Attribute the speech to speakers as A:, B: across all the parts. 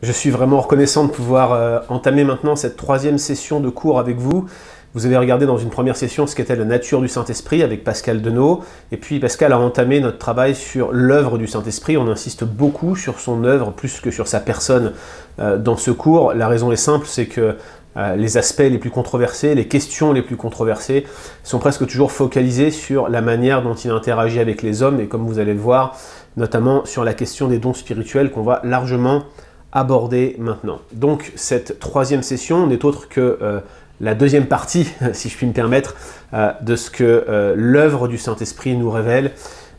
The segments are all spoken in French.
A: Je suis vraiment reconnaissant de pouvoir entamer maintenant cette troisième session de cours avec vous. Vous avez regardé dans une première session ce qu'était la nature du Saint-Esprit avec Pascal Denot. Et puis Pascal a entamé notre travail sur l'œuvre du Saint-Esprit. On insiste beaucoup sur son œuvre plus que sur sa personne dans ce cours. La raison est simple, c'est que les aspects les plus controversés, les questions les plus controversées sont presque toujours focalisés sur la manière dont il interagit avec les hommes. Et comme vous allez le voir, notamment sur la question des dons spirituels qu'on va largement aborder maintenant. Donc cette troisième session n'est autre que la deuxième partie, si je puis me permettre, de ce que l'œuvre du Saint-Esprit nous révèle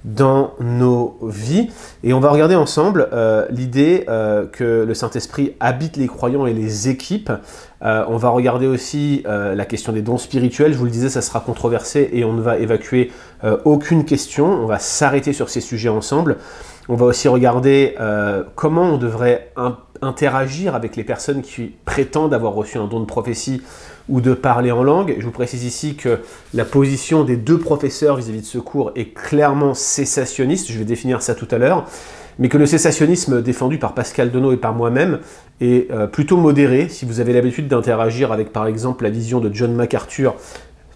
A: dans nos vies. Et on va regarder ensemble l'idée que le Saint-Esprit habite les croyants et les équipe. On va regarder aussi la question des dons spirituels. Je vous le disais, ça sera controversé et on ne va évacuer aucune question. On va s'arrêter sur ces sujets ensemble. On va aussi regarder comment on devrait interagir avec les personnes qui prétendent avoir reçu un don de prophétie ou de parler en langue. Je vous précise ici que la position des deux professeurs vis-à-vis de ce cours est clairement cessationniste, je vais définir ça tout à l'heure, mais que le cessationnisme défendu par Pascal Denot et par moi-même est plutôt modéré. Si vous avez l'habitude d'interagir avec par exemple la vision de John MacArthur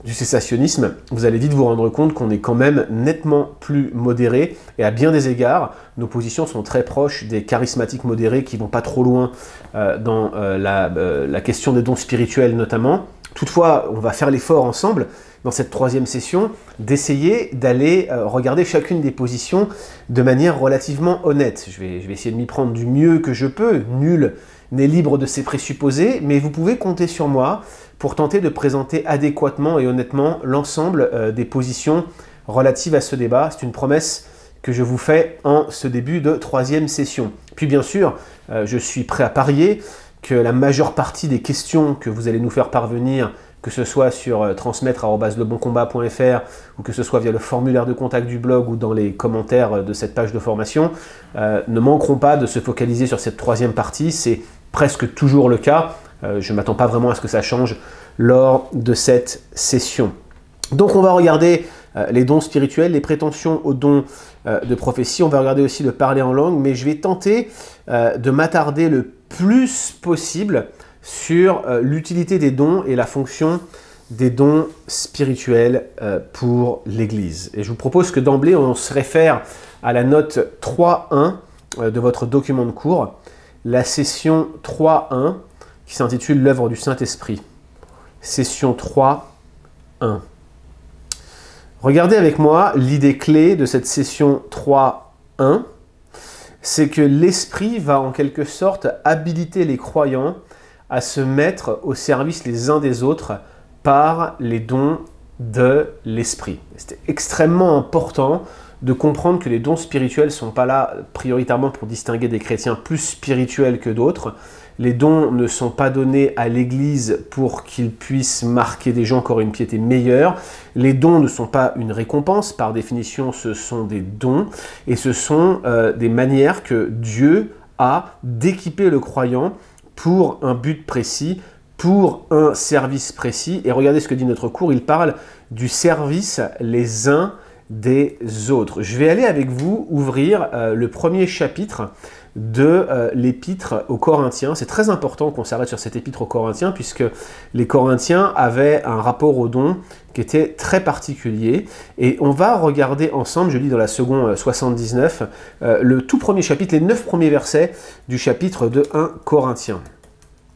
A: du cessationnisme, vous allez vite vous rendre compte qu'on est quand même nettement plus modéré, et à bien des égards, nos positions sont très proches des charismatiques modérés qui vont pas trop loin dans la question des dons spirituels notamment. Toutefois, on va faire l'effort ensemble, dans cette troisième session, d'essayer d'aller regarder chacune des positions de manière relativement honnête. Je vais essayer de m'y prendre du mieux que je peux, nul n'est libre de ses présupposés, mais vous pouvez compter sur moi pour tenter de présenter adéquatement et honnêtement l'ensemble des positions relatives à ce débat. C'est une promesse que je vous fais en ce début de troisième session. Puis bien sûr, je suis prêt à parier que la majeure partie des questions que vous allez nous faire parvenir, que ce soit sur transmettre@leboncombat.fr ou que ce soit via le formulaire de contact du blog ou dans les commentaires de cette page de formation, ne manqueront pas de se focaliser sur cette troisième partie. C'est presque toujours le cas. Je ne m'attends pas vraiment à ce que ça change lors de cette session. Donc on va regarder les dons spirituels, les prétentions aux dons de prophétie. On va regarder aussi le parler en langue, mais je vais tenter de m'attarder le plus possible sur l'utilité des dons et la fonction des dons spirituels pour l'Église. Et je vous propose que d'emblée, on se réfère à la note 3.1 de votre document de cours, la session 3.1, qui s'intitule l'œuvre du Saint-Esprit. Session 3.1. Regardez avec moi l'idée clé de cette session 3.1, c'est que l'Esprit va en quelque sorte habiliter les croyants à se mettre au service les uns des autres par les dons de l'Esprit. C'est extrêmement important de comprendre que les dons spirituels ne sont pas là prioritairement pour distinguer des chrétiens plus spirituels que d'autres. Les dons ne sont pas donnés à l'Église pour qu'ils puissent marquer des gens qui auraient une piété meilleure. Les dons ne sont pas une récompense, par définition ce sont des dons, et ce sont des manières que Dieu a d'équiper le croyant pour un but précis, pour un service précis. Et regardez ce que dit notre cours, il parle du service les uns des autres. Je vais aller avec vous ouvrir le premier chapitre de l'épître aux Corinthiens. C'est très important qu'on s'arrête sur cet épître aux Corinthiens puisque les Corinthiens avaient un rapport aux dons qui était très particulier. Et on va regarder ensemble, je lis dans la seconde 79, le tout premier chapitre, les 9 premiers versets du chapitre de 1 Corinthiens.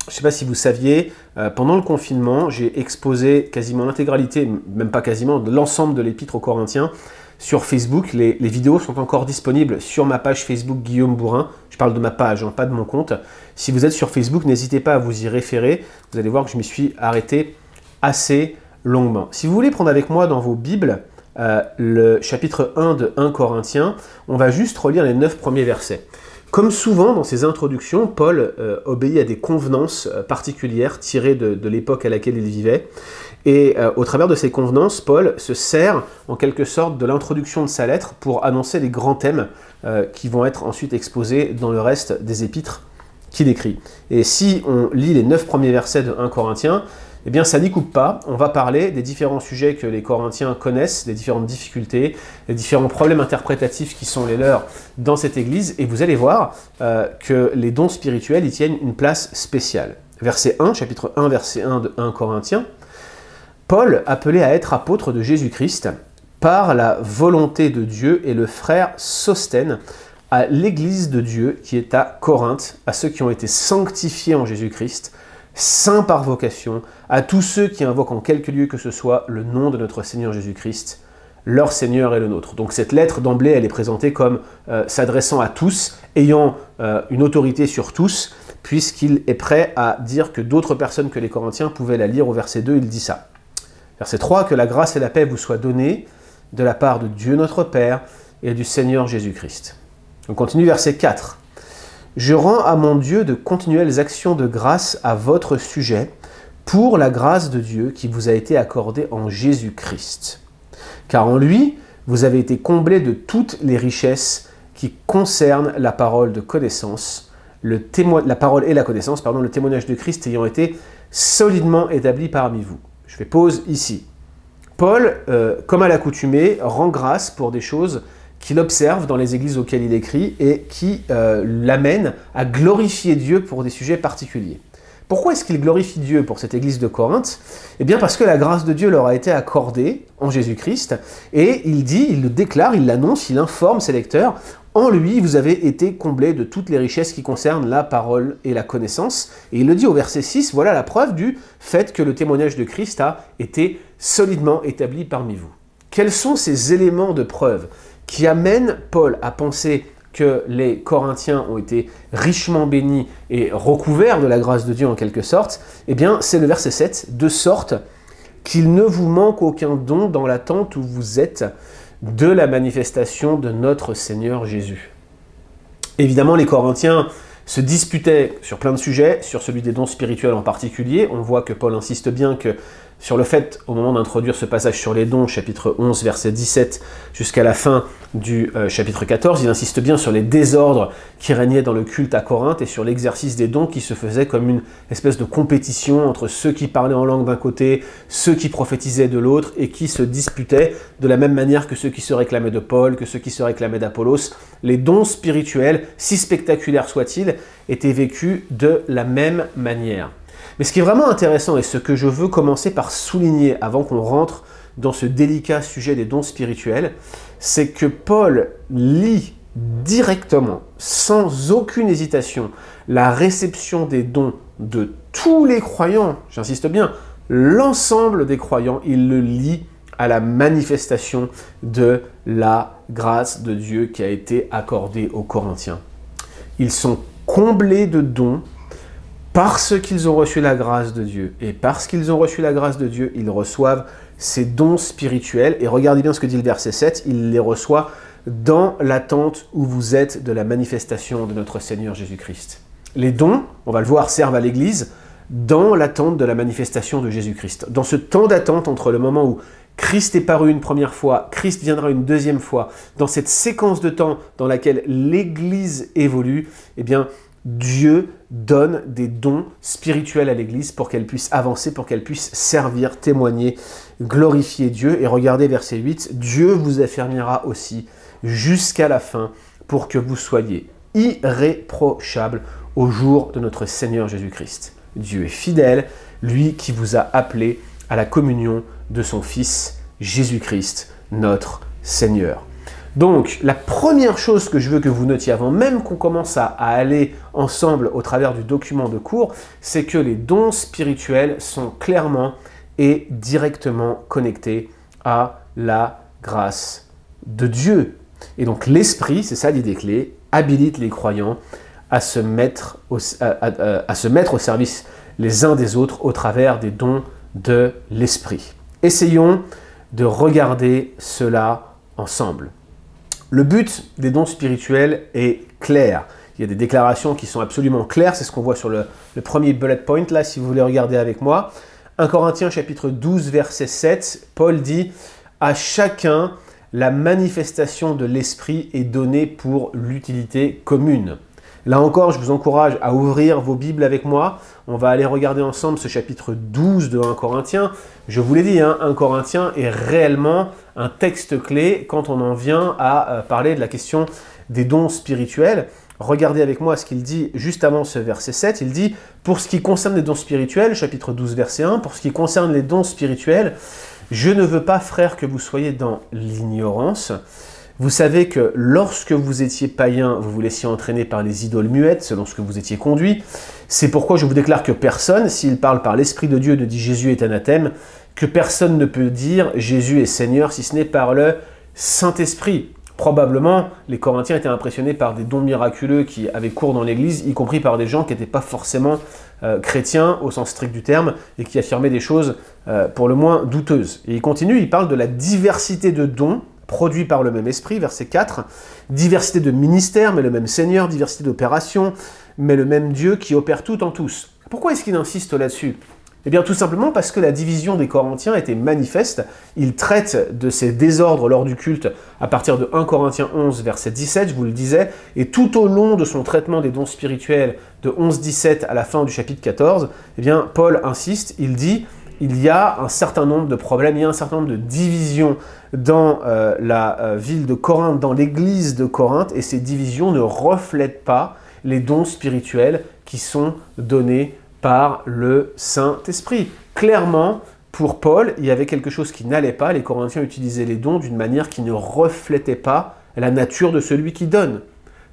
A: Je ne sais pas si vous saviez, pendant le confinement, j'ai exposé quasiment l'intégralité, même pas quasiment, de l'ensemble de l'épître aux Corinthiens sur Facebook. Les vidéos sont encore disponibles sur ma page Facebook Guillaume Bourrin. Je parle de ma page, hein, pas de mon compte. Si vous êtes sur Facebook, n'hésitez pas à vous y référer. Vous allez voir que je m'y suis arrêté assez longuement. Si vous voulez prendre avec moi dans vos Bibles le chapitre 1 de 1 Corinthiens, on va juste relire les 9 premiers versets. Comme souvent dans ses introductions, Paul obéit à des convenances particulières tirées de l'époque à laquelle il vivait. Et au travers de ces convenances, Paul se sert en quelque sorte de l'introduction de sa lettre pour annoncer les grands thèmes qui vont être ensuite exposés dans le reste des épîtres qu'il écrit. Et si on lit les 9 premiers versets de 1 Corinthiens, Eh bien, ça n'y coupe pas. On va parler des différents sujets que les Corinthiens connaissent, des différentes difficultés, les différents problèmes interprétatifs qui sont les leurs dans cette église. Et vous allez voir que les dons spirituels y tiennent une place spéciale. Verset 1, chapitre 1, verset 1 de 1 Corinthiens. Paul, appelé à être apôtre de Jésus-Christ, par la volonté de Dieu, et le frère Sosthène, à l'église de Dieu qui est à Corinthe, à ceux qui ont été sanctifiés en Jésus-Christ, saints par vocation, à tous ceux qui invoquent en quelque lieu que ce soit le nom de notre Seigneur Jésus-Christ, leur Seigneur et le nôtre. Donc cette lettre d'emblée, elle est présentée comme s'adressant à tous, ayant une autorité sur tous, puisqu'il est prêt à dire que d'autres personnes que les Corinthiens pouvaient la lire. Au verset 2, il dit ça. Verset 3, que la grâce et la paix vous soient données de la part de Dieu notre Père et du Seigneur Jésus-Christ. On continue verset 4. Je rends à mon Dieu de continuelles actions de grâce à votre sujet pour la grâce de Dieu qui vous a été accordée en Jésus-Christ. Car en lui, vous avez été comblés de toutes les richesses qui concernent la parole de connaissance, la parole et la connaissance, le témoignage de Christ ayant été solidement établi parmi vous. Je fais pause ici. Paul, comme à l'accoutumée, rend grâce pour des choses qu'il observe dans les églises auxquelles il écrit et qui l'amènent à glorifier Dieu pour des sujets particuliers. Pourquoi est-ce qu'il glorifie Dieu pour cette église de Corinthe? Eh bien parce que la grâce de Dieu leur a été accordée en Jésus-Christ, et il dit, il le déclare, il l'annonce, il informe ses lecteurs, en lui vous avez été comblés de toutes les richesses qui concernent la parole et la connaissance. Et il le dit au verset 6, voilà la preuve du fait que le témoignage de Christ a été solidement établi parmi vous. Quels sont ces éléments de preuve qui amènent Paul à penser que les Corinthiens ont été richement bénis et recouverts de la grâce de Dieu en quelque sorte? Eh bien, c'est le verset 7, de sorte qu'il ne vous manque aucun don dans l'attente où vous êtes de la manifestation de notre Seigneur Jésus. Évidemment, les Corinthiens se disputaient sur plein de sujets, sur celui des dons spirituels en particulier. On voit que Paul insiste bien que sur le fait, au moment d'introduire ce passage sur les dons, chapitre 11, verset 17, jusqu'à la fin du chapitre 14, il insiste bien sur les désordres qui régnaient dans le culte à Corinthe et sur l'exercice des dons qui se faisait comme une espèce de compétition entre ceux qui parlaient en langue d'un côté, ceux qui prophétisaient de l'autre, et qui se disputaient de la même manière que ceux qui se réclamaient de Paul, que ceux qui se réclamaient d'Apollos. Les dons spirituels, si spectaculaires soient-ils, étaient vécus de la même manière. Mais ce qui est vraiment intéressant, et ce que je veux commencer par souligner avant qu'on rentre dans ce délicat sujet des dons spirituels, c'est que Paul lit directement, sans aucune hésitation, la réception des dons de tous les croyants, j'insiste bien, l'ensemble des croyants, il le lie à la manifestation de la grâce de Dieu qui a été accordée aux Corinthiens. Ils sont comblés de dons parce qu'ils ont reçu la grâce de Dieu. Et parce qu'ils ont reçu la grâce de Dieu, ils reçoivent ces dons spirituels. Et regardez bien ce que dit le verset 7, il les reçoit dans l'attente où vous êtes de la manifestation de notre Seigneur Jésus-Christ. Les dons, on va le voir, servent à l'Église dans l'attente de la manifestation de Jésus-Christ. Dans ce temps d'attente entre le moment où Christ est paru une première fois, Christ viendra une deuxième fois, dans cette séquence de temps dans laquelle l'Église évolue, eh bien, Dieu donne des dons spirituels à l'Église pour qu'elle puisse avancer, pour qu'elle puisse servir, témoigner, glorifier Dieu. Et regardez verset 8, Dieu vous affermira aussi jusqu'à la fin pour que vous soyez irréprochables au jour de notre Seigneur Jésus-Christ. Dieu est fidèle, lui qui vous a appelés à la communion de son Fils Jésus-Christ, notre Seigneur. Donc, la première chose que je veux que vous notiez avant même qu'on commence à aller ensemble au travers du document de cours, c'est que les dons spirituels sont clairement et directement connectés à la grâce de Dieu. Et donc l'Esprit, c'est ça l'idée clé, habilite les croyants à se mettre au service les uns des autres au travers des dons de l'Esprit. Essayons de regarder cela ensemble. Le but des dons spirituels est clair. Il y a des déclarations qui sont absolument claires. C'est ce qu'on voit sur le premier bullet point, là, si vous voulez regarder avec moi. 1 Corinthiens chapitre 12, verset 7, Paul dit « À chacun, la manifestation de l'Esprit est donnée pour l'utilité commune. » Là encore, je vous encourage à ouvrir vos Bibles avec moi. On va aller regarder ensemble ce chapitre 12 de 1 Corinthiens. Je vous l'ai dit, 1 Corinthiens est réellement un texte clé quand on en vient à parler de la question des dons spirituels. Regardez avec moi ce qu'il dit juste avant ce verset 7. Il dit « Pour ce qui concerne les dons spirituels », chapitre 12, verset 1, « Pour ce qui concerne les dons spirituels, je ne veux pas, frères, que vous soyez dans l'ignorance. Vous savez que lorsque vous étiez païens, vous vous laissiez entraîner par les idoles muettes, selon ce que vous étiez conduits. C'est pourquoi je vous déclare que personne, s'il parle par l'Esprit de Dieu, ne dit Jésus est anathème, que personne ne peut dire Jésus est Seigneur, si ce n'est par le Saint-Esprit. » Probablement, les Corinthiens étaient impressionnés par des dons miraculeux qui avaient cours dans l'Église, y compris par des gens qui n'étaient pas forcément chrétiens au sens strict du terme, et qui affirmaient des choses pour le moins douteuses. Et il continue, il parle de la diversité de dons, produit par le même esprit, verset 4, diversité de ministères, mais le même Seigneur, diversité d'opérations, mais le même Dieu qui opère tout en tous. Pourquoi est-ce qu'il insiste là-dessus? Eh bien tout simplement parce que la division des Corinthiens était manifeste. Il traite de ces désordres lors du culte à partir de 1 Corinthiens 11, verset 17, je vous le disais, et tout au long de son traitement des dons spirituels de 11-17 à la fin du chapitre 14, eh bien Paul insiste, il dit il y a un certain nombre de problèmes, il y a un certain nombre de divisions dans la ville de Corinthe, dans l'église de Corinthe, et ces divisions ne reflètent pas les dons spirituels qui sont donnés par le Saint-Esprit. Clairement, pour Paul, il y avait quelque chose qui n'allait pas, les Corinthiens utilisaient les dons d'une manière qui ne reflétait pas la nature de celui qui donne.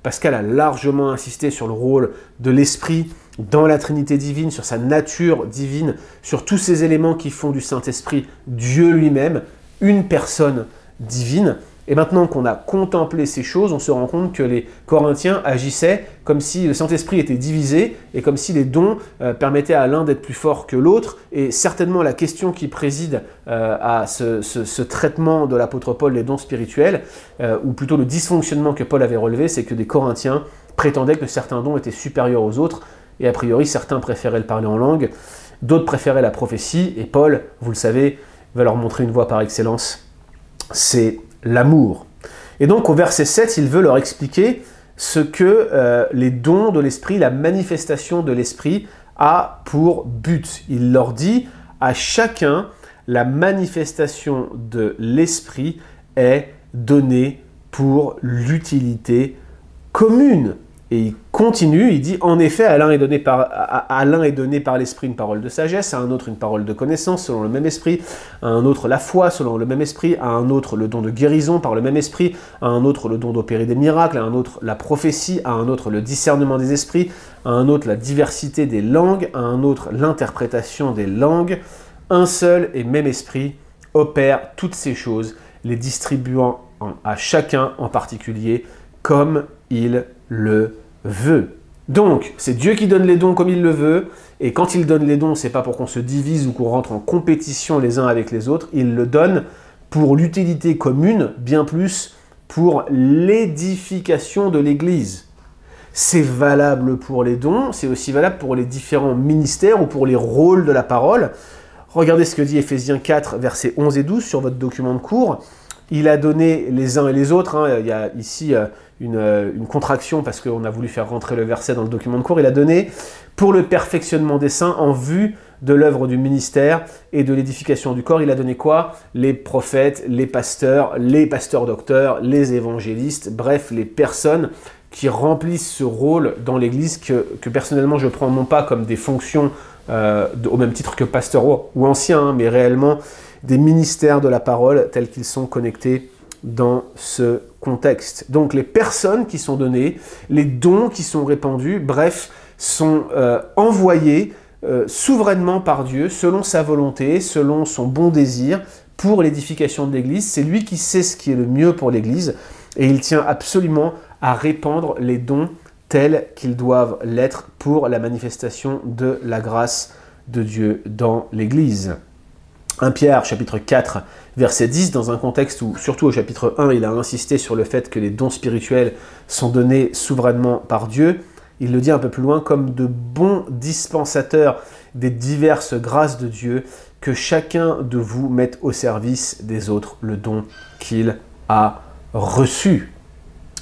A: Pascal a largement insisté sur le rôle de l'Esprit dans la Trinité divine, sur sa nature divine, sur tous ces éléments qui font du Saint-Esprit Dieu lui-même, une personne divine. Et maintenant qu'on a contemplé ces choses, on se rend compte que les Corinthiens agissaient comme si le Saint-Esprit était divisé et comme si les dons permettaient à l'un d'être plus fort que l'autre. Et certainement la question qui préside à ce traitement de l'apôtre Paul, les dons spirituels, ou plutôt le dysfonctionnement que Paul avait relevé, c'est que des Corinthiens prétendaient que certains dons étaient supérieurs aux autres, et a priori certains préféraient le parler en langue, d'autres préféraient la prophétie, et Paul, vous le savez, va leur montrer une voie par excellence, c'est l'amour. Et donc au verset 7, il veut leur expliquer ce que les dons de l'Esprit, la manifestation de l'Esprit a pour but. Il leur dit à chacun, la manifestation de l'Esprit est donnée pour l'utilité commune. Et il continue, il dit, en effet, à l'un est donné par l'Esprit une parole de sagesse, à un autre une parole de connaissance, selon le même Esprit, à un autre la foi, selon le même Esprit, à un autre le don de guérison, par le même Esprit, à un autre le don d'opérer des miracles, à un autre la prophétie, à un autre le discernement des esprits, à un autre la diversité des langues, à un autre l'interprétation des langues. Un seul et même Esprit opère toutes ces choses, les distribuant à chacun en particulier, comme il le veut. Donc, c'est Dieu qui donne les dons comme il le veut, et quand il donne les dons, c'est pas pour qu'on se divise ou qu'on rentre en compétition les uns avec les autres, il le donne pour l'utilité commune, bien plus pour l'édification de l'Église. C'est valable pour les dons, c'est aussi valable pour les différents ministères ou pour les rôles de la parole. Regardez ce que dit Éphésiens 4, versets 11 et 12 sur votre document de cours. Il a donné les uns et les autres, hein, il y a ici une contraction parce qu'on a voulu faire rentrer le verset dans le document de cours, il a donné pour le perfectionnement des saints en vue de l'œuvre du ministère et de l'édification du corps. Il a donné quoi? Les prophètes, les pasteurs docteurs, les évangélistes, bref, les personnes qui remplissent ce rôle dans l'Église que personnellement je prends non pas comme des fonctions au même titre que pasteur ou ancien, hein, mais réellement des ministères de la parole tels qu'ils sont connectés dans ce contexte. Donc les personnes qui sont données, les dons qui sont répandus, bref, sont envoyés souverainement par Dieu, selon sa volonté, selon son bon désir, pour l'édification de l'Église. C'est lui qui sait ce qui est le mieux pour l'Église, et il tient absolument à répandre les dons tels qu'ils doivent l'être pour la manifestation de la grâce de Dieu dans l'Église. 1 Pierre, chapitre 4, verset 10, dans un contexte où, surtout au chapitre 1, il a insisté sur le fait que les dons spirituels sont donnés souverainement par Dieu. Il le dit un peu plus loin, comme de bons dispensateurs des diverses grâces de Dieu, que chacun de vous mette au service des autres le don qu'il a reçu.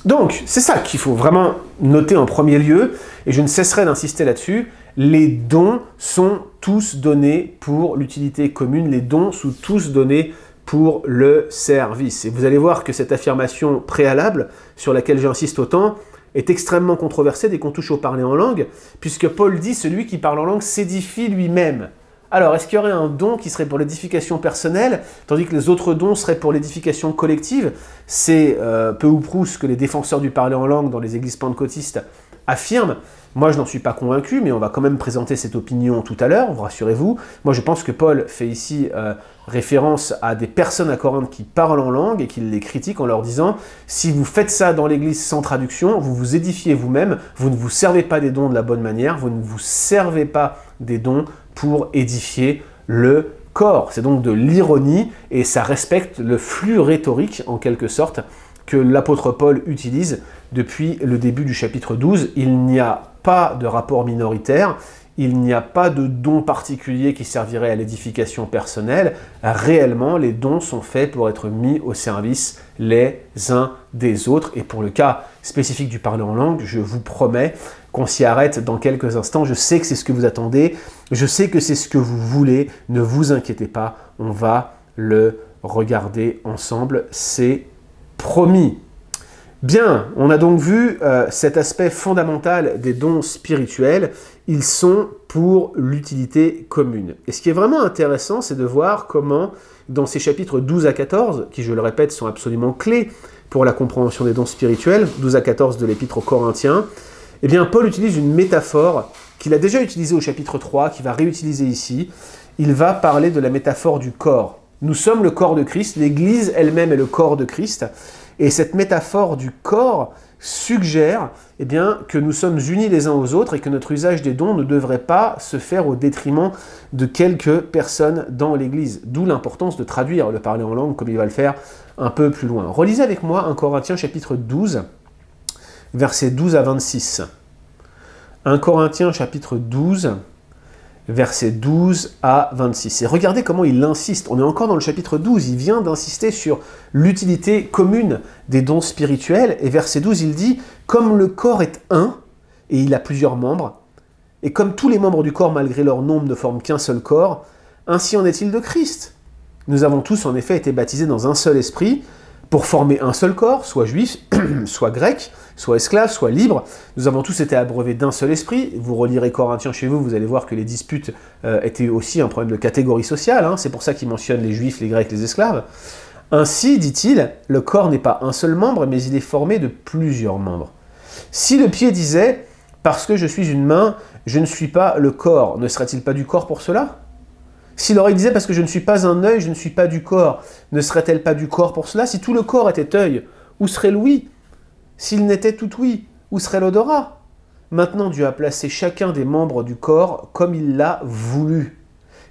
A: Donc, c'est ça qu'il faut vraiment noter en premier lieu, et je ne cesserai d'insister là-dessus. Les dons sont tous donnés pour l'utilité commune, les dons sont tous donnés pour le service. Et vous allez voir que cette affirmation préalable, sur laquelle j'insiste autant, est extrêmement controversée dès qu'on touche au parler en langue, puisque Paul dit « celui qui parle en langue s'édifie lui-même ». Alors, est-ce qu'il y aurait un don qui serait pour l'édification personnelle, tandis que les autres dons seraient pour l'édification collective? C'est peu ou prou ce que les défenseurs du parler en langue dans les églises pentecôtistes affirment. Moi, je n'en suis pas convaincu, mais on va quand même présenter cette opinion tout à l'heure, rassurez-vous. Moi, je pense que Paul fait ici référence à des personnes à Corinthe qui parlent en langue et qu'il les critique en leur disant « Si vous faites ça dans l'église sans traduction, vous vous édifiez vous-même, vous ne vous servez pas des dons de la bonne manière, vous ne vous servez pas des dons pour édifier le corps. » C'est donc de l'ironie et ça respecte le flux rhétorique, en quelque sorte, que l'apôtre Paul utilise depuis le début du chapitre 12. Il n'y a pas de rapport minoritaire, il n'y a pas de don particulier qui servirait à l'édification personnelle. Réellement, les dons sont faits pour être mis au service les uns des autres. Et pour le cas spécifique du parler en langue, je vous promets qu'on s'y arrête dans quelques instants. Je sais que c'est ce que vous attendez, je sais que c'est ce que vous voulez. Ne vous inquiétez pas, on va le regarder ensemble, c'est promis. Bien, on a donc vu cet aspect fondamental des dons spirituels. Ils sont pour l'utilité commune. Et ce qui est vraiment intéressant, c'est de voir comment, dans ces chapitres 12 à 14, qui, je le répète, sont absolument clés pour la compréhension des dons spirituels, 12 à 14 de l'Épître aux Corinthiens, eh bien, Paul utilise une métaphore qu'il a déjà utilisée au chapitre 3, qu'il va réutiliser ici. Il va parler de la métaphore du corps. Nous sommes le corps de Christ, l'Église elle-même est le corps de Christ, et cette métaphore du corps suggère eh bien, que nous sommes unis les uns aux autres et que notre usage des dons ne devrait pas se faire au détriment de quelques personnes dans l'Église. D'où l'importance de traduire le parler en langue comme il va le faire un peu plus loin. Relisez avec moi 1 Corinthiens chapitre 12, versets 12 à 26. 1 Corinthiens chapitre 12, versets 12 à 26. Et regardez comment il insiste. On est encore dans le chapitre 12. Il vient d'insister sur l'utilité commune des dons spirituels. Et verset 12, il dit « Comme le corps est un, et il a plusieurs membres, et comme tous les membres du corps, malgré leur nombre, ne forment qu'un seul corps, ainsi en est-il de Christ. Nous avons tous en effet été baptisés dans un seul esprit, pour former un seul corps, soit juif, soit grec, soit esclave, soit libre. Nous avons tous été abreuvés d'un seul esprit. Vous relirez Corinthiens chez vous, vous allez voir que les disputes étaient aussi un problème de catégorie sociale. C'est pour ça qu'il mentionne les juifs, les grecs, les esclaves. Ainsi, dit-il, le corps n'est pas un seul membre, mais il est formé de plusieurs membres. Si le pied disait « parce que je suis une main, je ne suis pas le corps », ne serait-il pas du corps pour cela ? Si l'oreille disait « parce que je ne suis pas un œil, je ne suis pas du corps », ne serait-elle pas du corps pour cela? Si tout le corps était œil, où serait l'ouïe? S'il n'était tout ouïe, où serait l'odorat? Maintenant, Dieu a placé chacun des membres du corps comme il l'a voulu.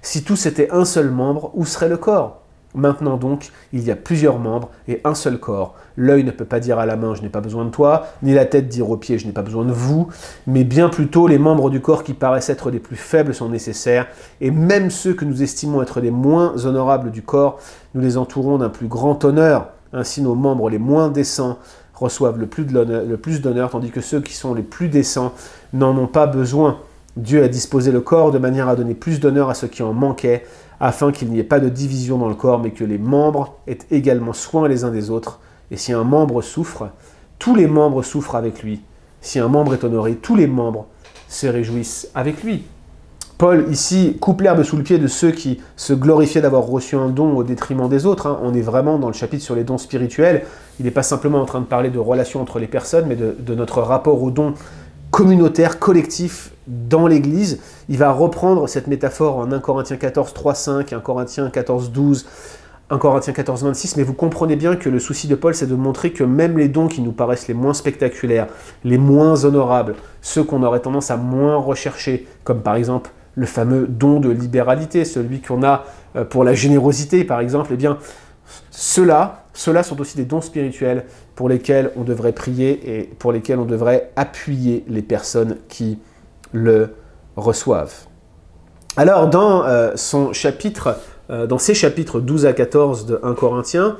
A: Si tous étaient un seul membre, où serait le corps? Maintenant donc, il y a plusieurs membres et un seul corps. L'œil ne peut pas dire à la main « je n'ai pas besoin de toi », ni la tête dire aux pieds « je n'ai pas besoin de vous », mais bien plutôt les membres du corps qui paraissent être les plus faibles sont nécessaires, et même ceux que nous estimons être les moins honorables du corps, nous les entourons d'un plus grand honneur. Ainsi nos membres les moins décents reçoivent le plus d'honneur, tandis que ceux qui sont les plus décents n'en ont pas besoin. Dieu a disposé le corps de manière à donner plus d'honneur à ceux qui en manquaient, afin qu'il n'y ait pas de division dans le corps, mais que les membres aient également soin les uns des autres. Et si un membre souffre, tous les membres souffrent avec lui. Si un membre est honoré, tous les membres se réjouissent avec lui. Paul, ici, coupe l'herbe sous le pied de ceux qui se glorifiaient d'avoir reçu un don au détriment des autres. On est vraiment dans le chapitre sur les dons spirituels. Il n'est pas simplement en train de parler de relations entre les personnes, mais de notre rapport aux dons communautaire, collectif dans l'Église. Il va reprendre cette métaphore en 1 Corinthiens 14, 3, 5, 1 Corinthiens 14, 12, 1 Corinthiens 14, 26, mais vous comprenez bien que le souci de Paul, c'est de montrer que même les dons qui nous paraissent les moins spectaculaires, les moins honorables, ceux qu'on aurait tendance à moins rechercher, comme par exemple le fameux don de libéralité, celui qu'on a pour la générosité par exemple, eh bien, ceux-là sont aussi des dons spirituels pour lesquels on devrait prier et pour lesquels on devrait appuyer les personnes qui le reçoivent. Alors, dans ces chapitres 12 à 14 de 1 Corinthiens,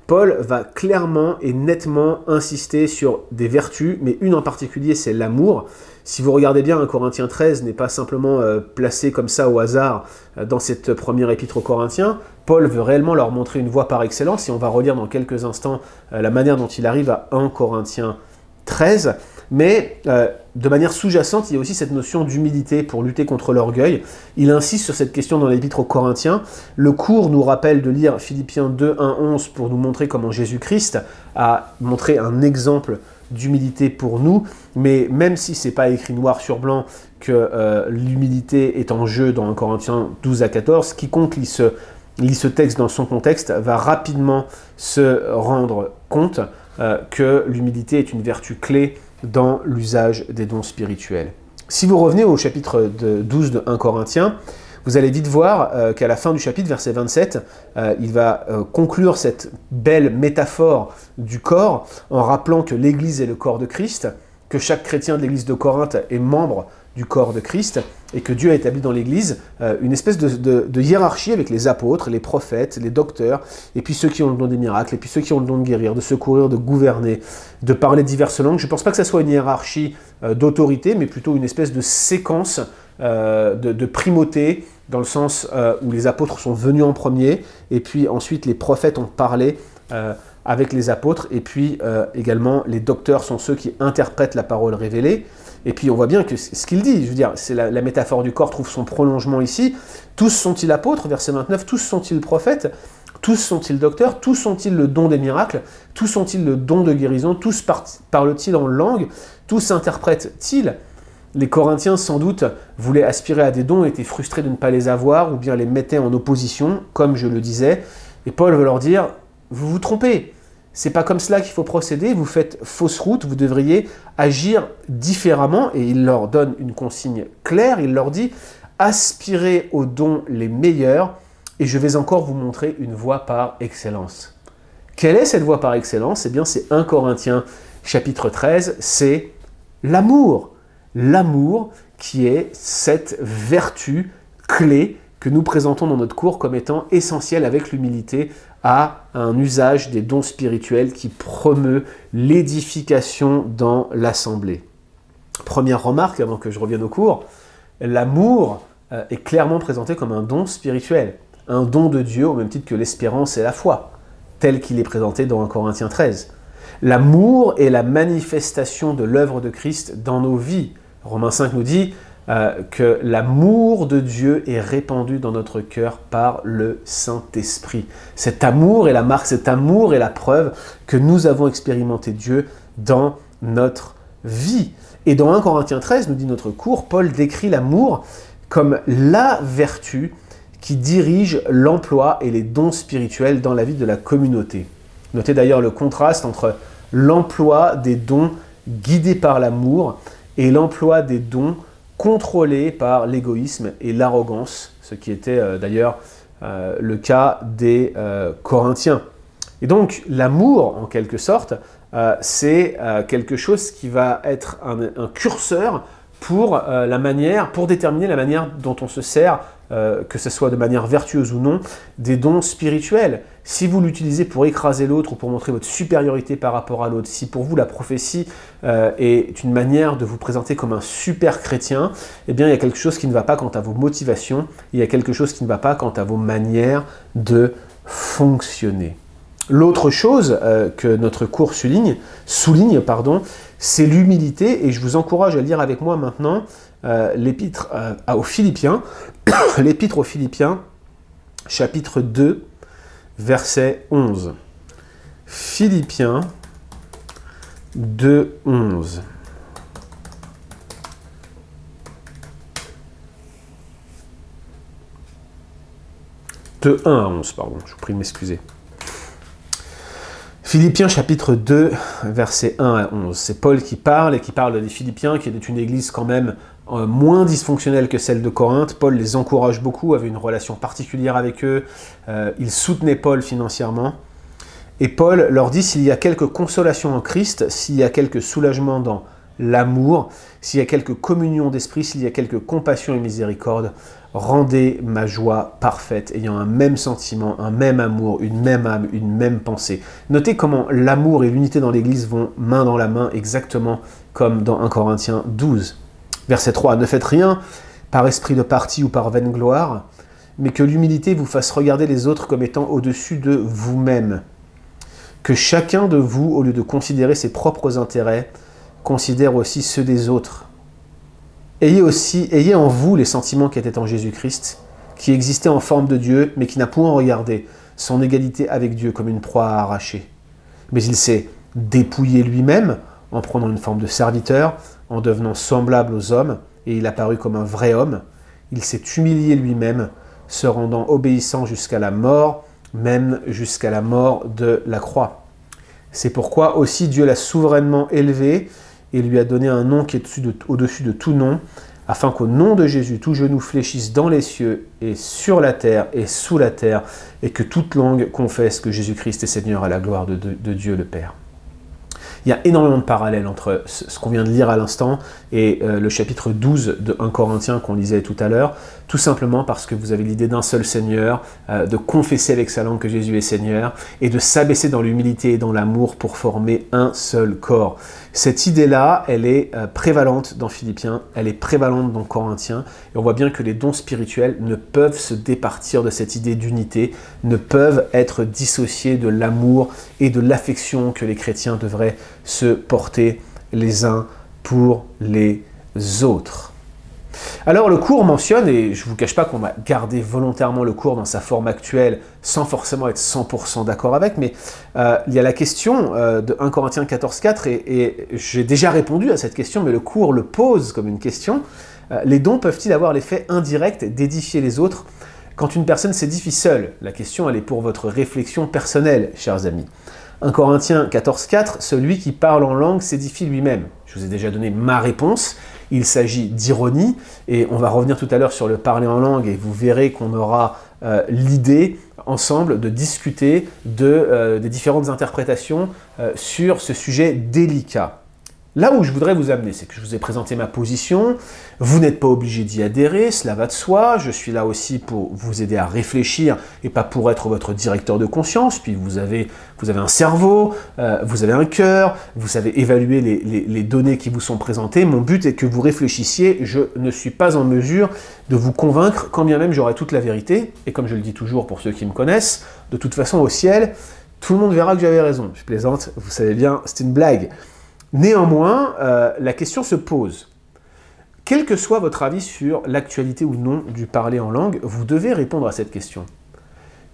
A: Paul va clairement et nettement insister sur des vertus, mais une en particulier, c'est l'amour. Si vous regardez bien, 1 Corinthiens 13 n'est pas simplement placé comme ça au hasard dans cette première épître aux Corinthiens. Paul veut réellement leur montrer une voie par excellence, et on va relire dans quelques instants la manière dont il arrive à 1 Corinthiens 13. Mais de manière sous-jacente, il y a aussi cette notion d'humilité pour lutter contre l'orgueil. Il insiste sur cette question dans l'épître aux Corinthiens. Le cours nous rappelle de lire Philippiens 2, 1, 11 pour nous montrer comment Jésus-Christ a montré un exemple d'humilité pour nous. Mais même si ce n'est pas écrit noir sur blanc que l'humilité est en jeu dans 1 Corinthiens 12 à 14, quiconque lit ce texte dans son contexte va rapidement se rendre compte que l'humilité est une vertu clé dans l'usage des dons spirituels. Si vous revenez au chapitre 12 de 1 Corinthiens, vous allez vite voir qu'à la fin du chapitre, verset 27, il va conclure cette belle métaphore du corps en rappelant que l'Église est le corps de Christ, que chaque chrétien de l'Église de Corinthe est membre du corps de Christ, et que Dieu a établi dans l'Église une espèce de hiérarchie avec les apôtres, les prophètes, les docteurs, et puis ceux qui ont le don des miracles, et puis ceux qui ont le don de guérir, de secourir, de gouverner, de parler diverses langues. Je ne pense pas que ça soit une hiérarchie d'autorité, mais plutôt une espèce de séquence de primauté, dans le sens où les apôtres sont venus en premier, et puis ensuite les prophètes ont parlé avec les apôtres, et puis également les docteurs sont ceux qui interprètent la parole révélée. Et puis on voit bien que ce qu'il dit, je veux dire, c'est la métaphore du corps trouve son prolongement ici. Tous sont-ils apôtres, verset 29, tous sont-ils prophètes, tous sont-ils docteurs, tous ont-ils le don des miracles, tous ont-ils le don de guérison, tous parlent-ils en langue, tous interprètent-ils. Les Corinthiens, sans doute, voulaient aspirer à des dons, étaient frustrés de ne pas les avoir, ou bien les mettaient en opposition, comme je le disais. Et Paul veut leur dire, vous vous trompez. C'est pas comme cela qu'il faut procéder, vous faites fausse route, vous devriez agir différemment, et il leur donne une consigne claire, il leur dit « Aspirez aux dons les meilleurs, et je vais encore vous montrer une voie par excellence. » Quelle est cette voie par excellence? Eh bien, c'est 1 Corinthiens chapitre 13, c'est l'amour. L'amour qui est cette vertu clé que nous présentons dans notre cours comme étant essentielle avec l'humilité à un usage des dons spirituels qui promeut l'édification dans l'assemblée. Première remarque avant que je revienne au cours, l'amour est clairement présenté comme un don spirituel, un don de Dieu au même titre que l'espérance et la foi, tel qu'il est présenté dans 1 Corinthiens 13. L'amour est la manifestation de l'œuvre de Christ dans nos vies. Romains 5 nous dit que l'amour de Dieu est répandu dans notre cœur par le Saint-Esprit. Cet amour est la marque, cet amour est la preuve que nous avons expérimenté Dieu dans notre vie. Et dans 1 Corinthiens 13, nous dit notre cours, Paul décrit l'amour comme la vertu qui dirige l'emploi et les dons spirituels dans la vie de la communauté. Notez d'ailleurs le contraste entre l'emploi des dons guidés par l'amour et l'emploi des dons contrôlés par l'égoïsme et l'arrogance, ce qui était d'ailleurs le cas des Corinthiens. Et donc l'amour, en quelque sorte, c'est quelque chose qui va être un curseur pour déterminer la manière dont on se sert, que ce soit de manière vertueuse ou non, des dons spirituels. Si vous l'utilisez pour écraser l'autre ou pour montrer votre supériorité par rapport à l'autre, si pour vous la prophétie est une manière de vous présenter comme un super chrétien, eh bien il y a quelque chose qui ne va pas quant à vos motivations, il y a quelque chose qui ne va pas quant à vos manières de fonctionner. L'autre chose que notre cours souligne, c'est l'humilité, et je vous encourage à lire avec moi maintenant l'épître aux Philippiens, l'épître aux Philippiens, chapitre 2, verset 11. Philippiens 2, 11. De 1 à 11, pardon, je vous prie de m'excuser. Philippiens chapitre 2, versets 1 à 11. C'est Paul qui parle, et qui parle des Philippiens, qui était une église quand même moins dysfonctionnelle que celle de Corinthe. Paul les encourage beaucoup, avait une relation particulière avec eux, il soutenait Paul financièrement. Et Paul leur dit, s'il y a quelque consolation en Christ, s'il y a quelque soulagement dans l'amour, s'il y a quelque communion d'esprit, s'il y a quelque compassion et miséricorde, rendez ma joie parfaite, ayant un même sentiment, un même amour, une même âme, une même pensée. Notez comment l'amour et l'unité dans l'Église vont main dans la main, exactement comme dans 1 Corinthiens 12. Verset 3, « Ne faites rien par esprit de parti ou par vaine gloire, mais que l'humilité vous fasse regarder les autres comme étant au-dessus de vous-même. Que chacun de vous, au lieu de considérer ses propres intérêts, considère aussi ceux des autres. Ayez en vous les sentiments qui étaient en Jésus-Christ, qui existait en forme de Dieu, mais qui n'a point regardé son égalité avec Dieu comme une proie à arracher. Mais il s'est dépouillé lui-même en prenant une forme de serviteur, en devenant semblable aux hommes, et il apparut comme un vrai homme. Il s'est humilié lui-même, se rendant obéissant jusqu'à la mort, même jusqu'à la mort de la croix. C'est pourquoi aussi Dieu l'a souverainement élevé et lui a donné un nom qui est au-dessus de tout nom, afin qu'au nom de Jésus, tout genou fléchisse dans les cieux et sur la terre et sous la terre, et que toute langue confesse que Jésus-Christ est Seigneur à la gloire de Dieu le Père. Il y a énormément de parallèles entre ce qu'on vient de lire à l'instant et le chapitre 12 de 1 Corinthiens qu'on lisait tout à l'heure, tout simplement parce que vous avez l'idée d'un seul Seigneur, de confesser avec sa langue que Jésus est Seigneur, et de s'abaisser dans l'humilité et dans l'amour pour former un seul corps. Cette idée-là, elle est prévalente dans Philippiens, elle est prévalente dans Corinthiens, et on voit bien que les dons spirituels ne peuvent se départir de cette idée d'unité, ne peuvent être dissociés de l'amour et de l'affection que les chrétiens devraient se porter les uns pour les autres. Alors le cours mentionne, et je ne vous cache pas qu'on va garder volontairement le cours dans sa forme actuelle sans forcément être 100% d'accord avec, mais il y a la question de 1 Corinthiens 14,4 et j'ai déjà répondu à cette question, mais le cours le pose comme une question. Les dons peuvent-ils avoir l'effet indirect d'édifier les autres quand une personne s'édifie seule? La question, elle est pour votre réflexion personnelle, chers amis. 1 Corinthiens 14,4, celui qui parle en langue s'édifie lui-même. Je vous ai déjà donné ma réponse. Il s'agit d'ironie, et on va revenir tout à l'heure sur le parler en langue, et vous verrez qu'on aura l'idée ensemble de discuter des différentes interprétations sur ce sujet délicat. Là où je voudrais vous amener, c'est que je vous ai présenté ma position, vous n'êtes pas obligé d'y adhérer, cela va de soi, je suis là aussi pour vous aider à réfléchir et pas pour être votre directeur de conscience, puis vous avez un cerveau, vous avez un cœur, vous savez évaluer les données qui vous sont présentées, mon but est que vous réfléchissiez, je ne suis pas en mesure de vous convaincre, quand bien même j'aurai toute la vérité, et comme je le dis toujours pour ceux qui me connaissent, de toute façon au ciel, tout le monde verra que j'avais raison, je plaisante, vous savez bien, c'est une blague. Néanmoins, la question se pose. Quel que soit votre avis sur l'actualité ou non du parler en langue, vous devez répondre à cette question.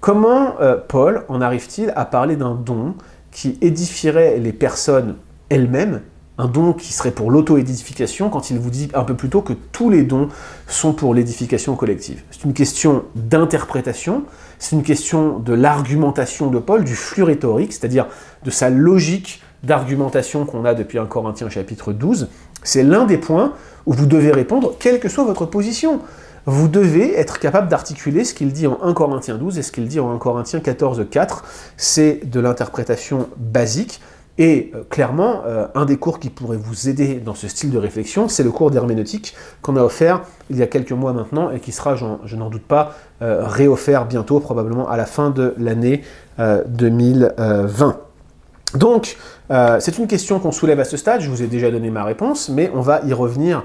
A: Comment Paul en arrive-t-il à parler d'un don qui édifierait les personnes elles-mêmes, un don qui serait pour l'auto-édification, quand il vous dit un peu plus tôt que tous les dons sont pour l'édification collective? C'est une question d'interprétation, c'est une question de l'argumentation de Paul, du flux rhétorique, c'est-à-dire de sa logique d'argumentation qu'on a depuis 1 Corinthiens chapitre 12, c'est l'un des points où vous devez répondre, quelle que soit votre position. Vous devez être capable d'articuler ce qu'il dit en 1 Corinthiens 12 et ce qu'il dit en 1 Corinthiens 14,4. C'est de l'interprétation basique. Et clairement, un des cours qui pourrait vous aider dans ce style de réflexion, c'est le cours d'herméneutique qu'on a offert il y a quelques mois maintenant et qui sera, je n'en doute pas, réoffert bientôt, probablement à la fin de l'année 2020. Donc, c'est une question qu'on soulève à ce stade, je vous ai déjà donné ma réponse, mais on va y revenir,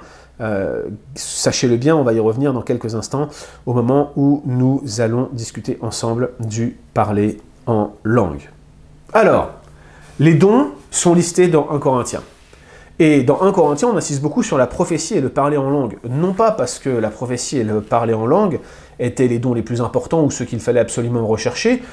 A: sachez-le bien, on va y revenir dans quelques instants, au moment où nous allons discuter ensemble du parler en langue. Alors, les dons sont listés dans 1 Corinthiens. Et dans 1 Corinthiens, on insiste beaucoup sur la prophétie et le parler en langue. Non pas parce que la prophétie et le parler en langue étaient les dons les plus importants ou ceux qu'il fallait absolument rechercher.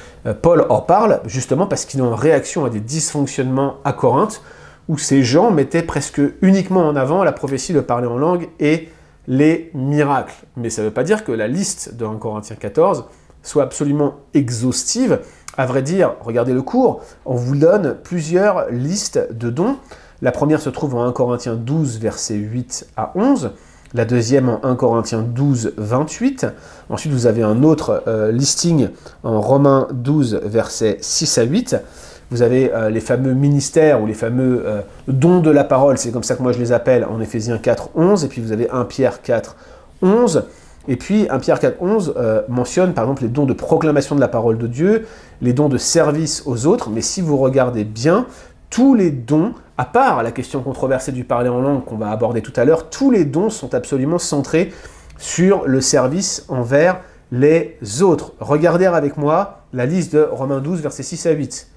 A: Paul en parle justement parce qu'il est en réaction à des dysfonctionnements à Corinthe où ces gens mettaient presque uniquement en avant la prophétie, le parler en langue et les miracles. Mais ça ne veut pas dire que la liste de 1 Corinthiens 14 soit absolument exhaustive. À vrai dire, regardez le cours, on vous donne plusieurs listes de dons. La première se trouve en 1 Corinthiens 12, versets 8 à 11. La deuxième en 1 Corinthiens 12, 28. Ensuite, vous avez un autre listing en Romains 12, versets 6 à 8. vous avez les fameux ministères ou les fameux dons de la parole, c'est comme ça que moi je les appelle en Éphésiens 4, 11, et puis vous avez 1 Pierre 4, 11, et puis 1 Pierre 4, 11 mentionne par exemple les dons de proclamation de la parole de Dieu, les dons de service aux autres, mais si vous regardez bien, tous les dons, à part la question controversée du parler en langue qu'on va aborder tout à l'heure, tous les dons sont absolument centrés sur le service envers les autres. Regardez avec moi la liste de Romains 12, versets 6 à 8.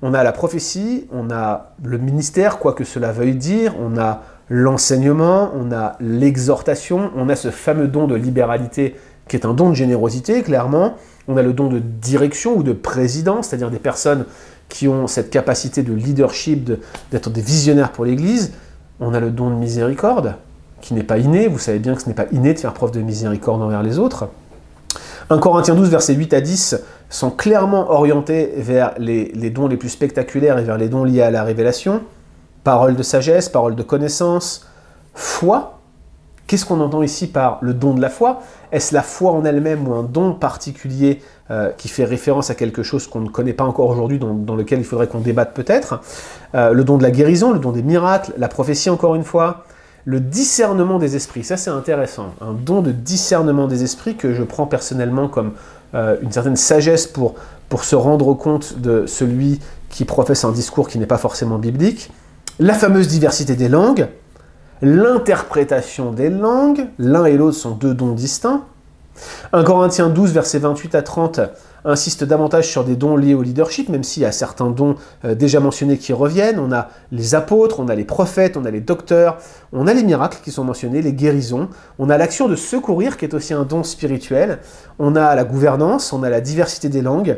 A: On a la prophétie, on a le ministère, quoi que cela veuille dire, on a l'enseignement, on a l'exhortation, on a ce fameux don de libéralité qui est un don de générosité, clairement. On a le don de direction ou de présidence, c'est-à-dire des personnes qui ont cette capacité de leadership, d'être des visionnaires pour l'Église. On a le don de miséricorde, qui n'est pas inné. Vous savez bien que ce n'est pas inné de faire preuve de miséricorde envers les autres. 1 Corinthiens 12, versets 8 à 10, sont clairement orientés vers les dons les plus spectaculaires et vers les dons liés à la révélation. Parole de sagesse, parole de connaissance, foi. Qu'est-ce qu'on entend ici par le don de la foi? Est-ce la foi en elle-même ou un don particulier qui fait référence à quelque chose qu'on ne connaît pas encore aujourd'hui, dans lequel il faudrait qu'on débatte peut-être? Le don de la guérison, le don des miracles, la prophétie encore une fois, le discernement des esprits, ça c'est intéressant, un don de discernement des esprits que je prends personnellement comme une certaine sagesse pour se rendre compte de celui qui professe un discours qui n'est pas forcément biblique, la fameuse diversité des langues, l'interprétation des langues, l'un et l'autre sont deux dons distincts. 1 Corinthiens 12, versets 28 à 30, insiste davantage sur des dons liés au leadership, même s'il y a certains dons déjà mentionnés qui reviennent. On a les apôtres, on a les prophètes, on a les docteurs, on a les miracles qui sont mentionnés, les guérisons, on a l'action de secourir qui est aussi un don spirituel, on a la gouvernance, on a la diversité des langues,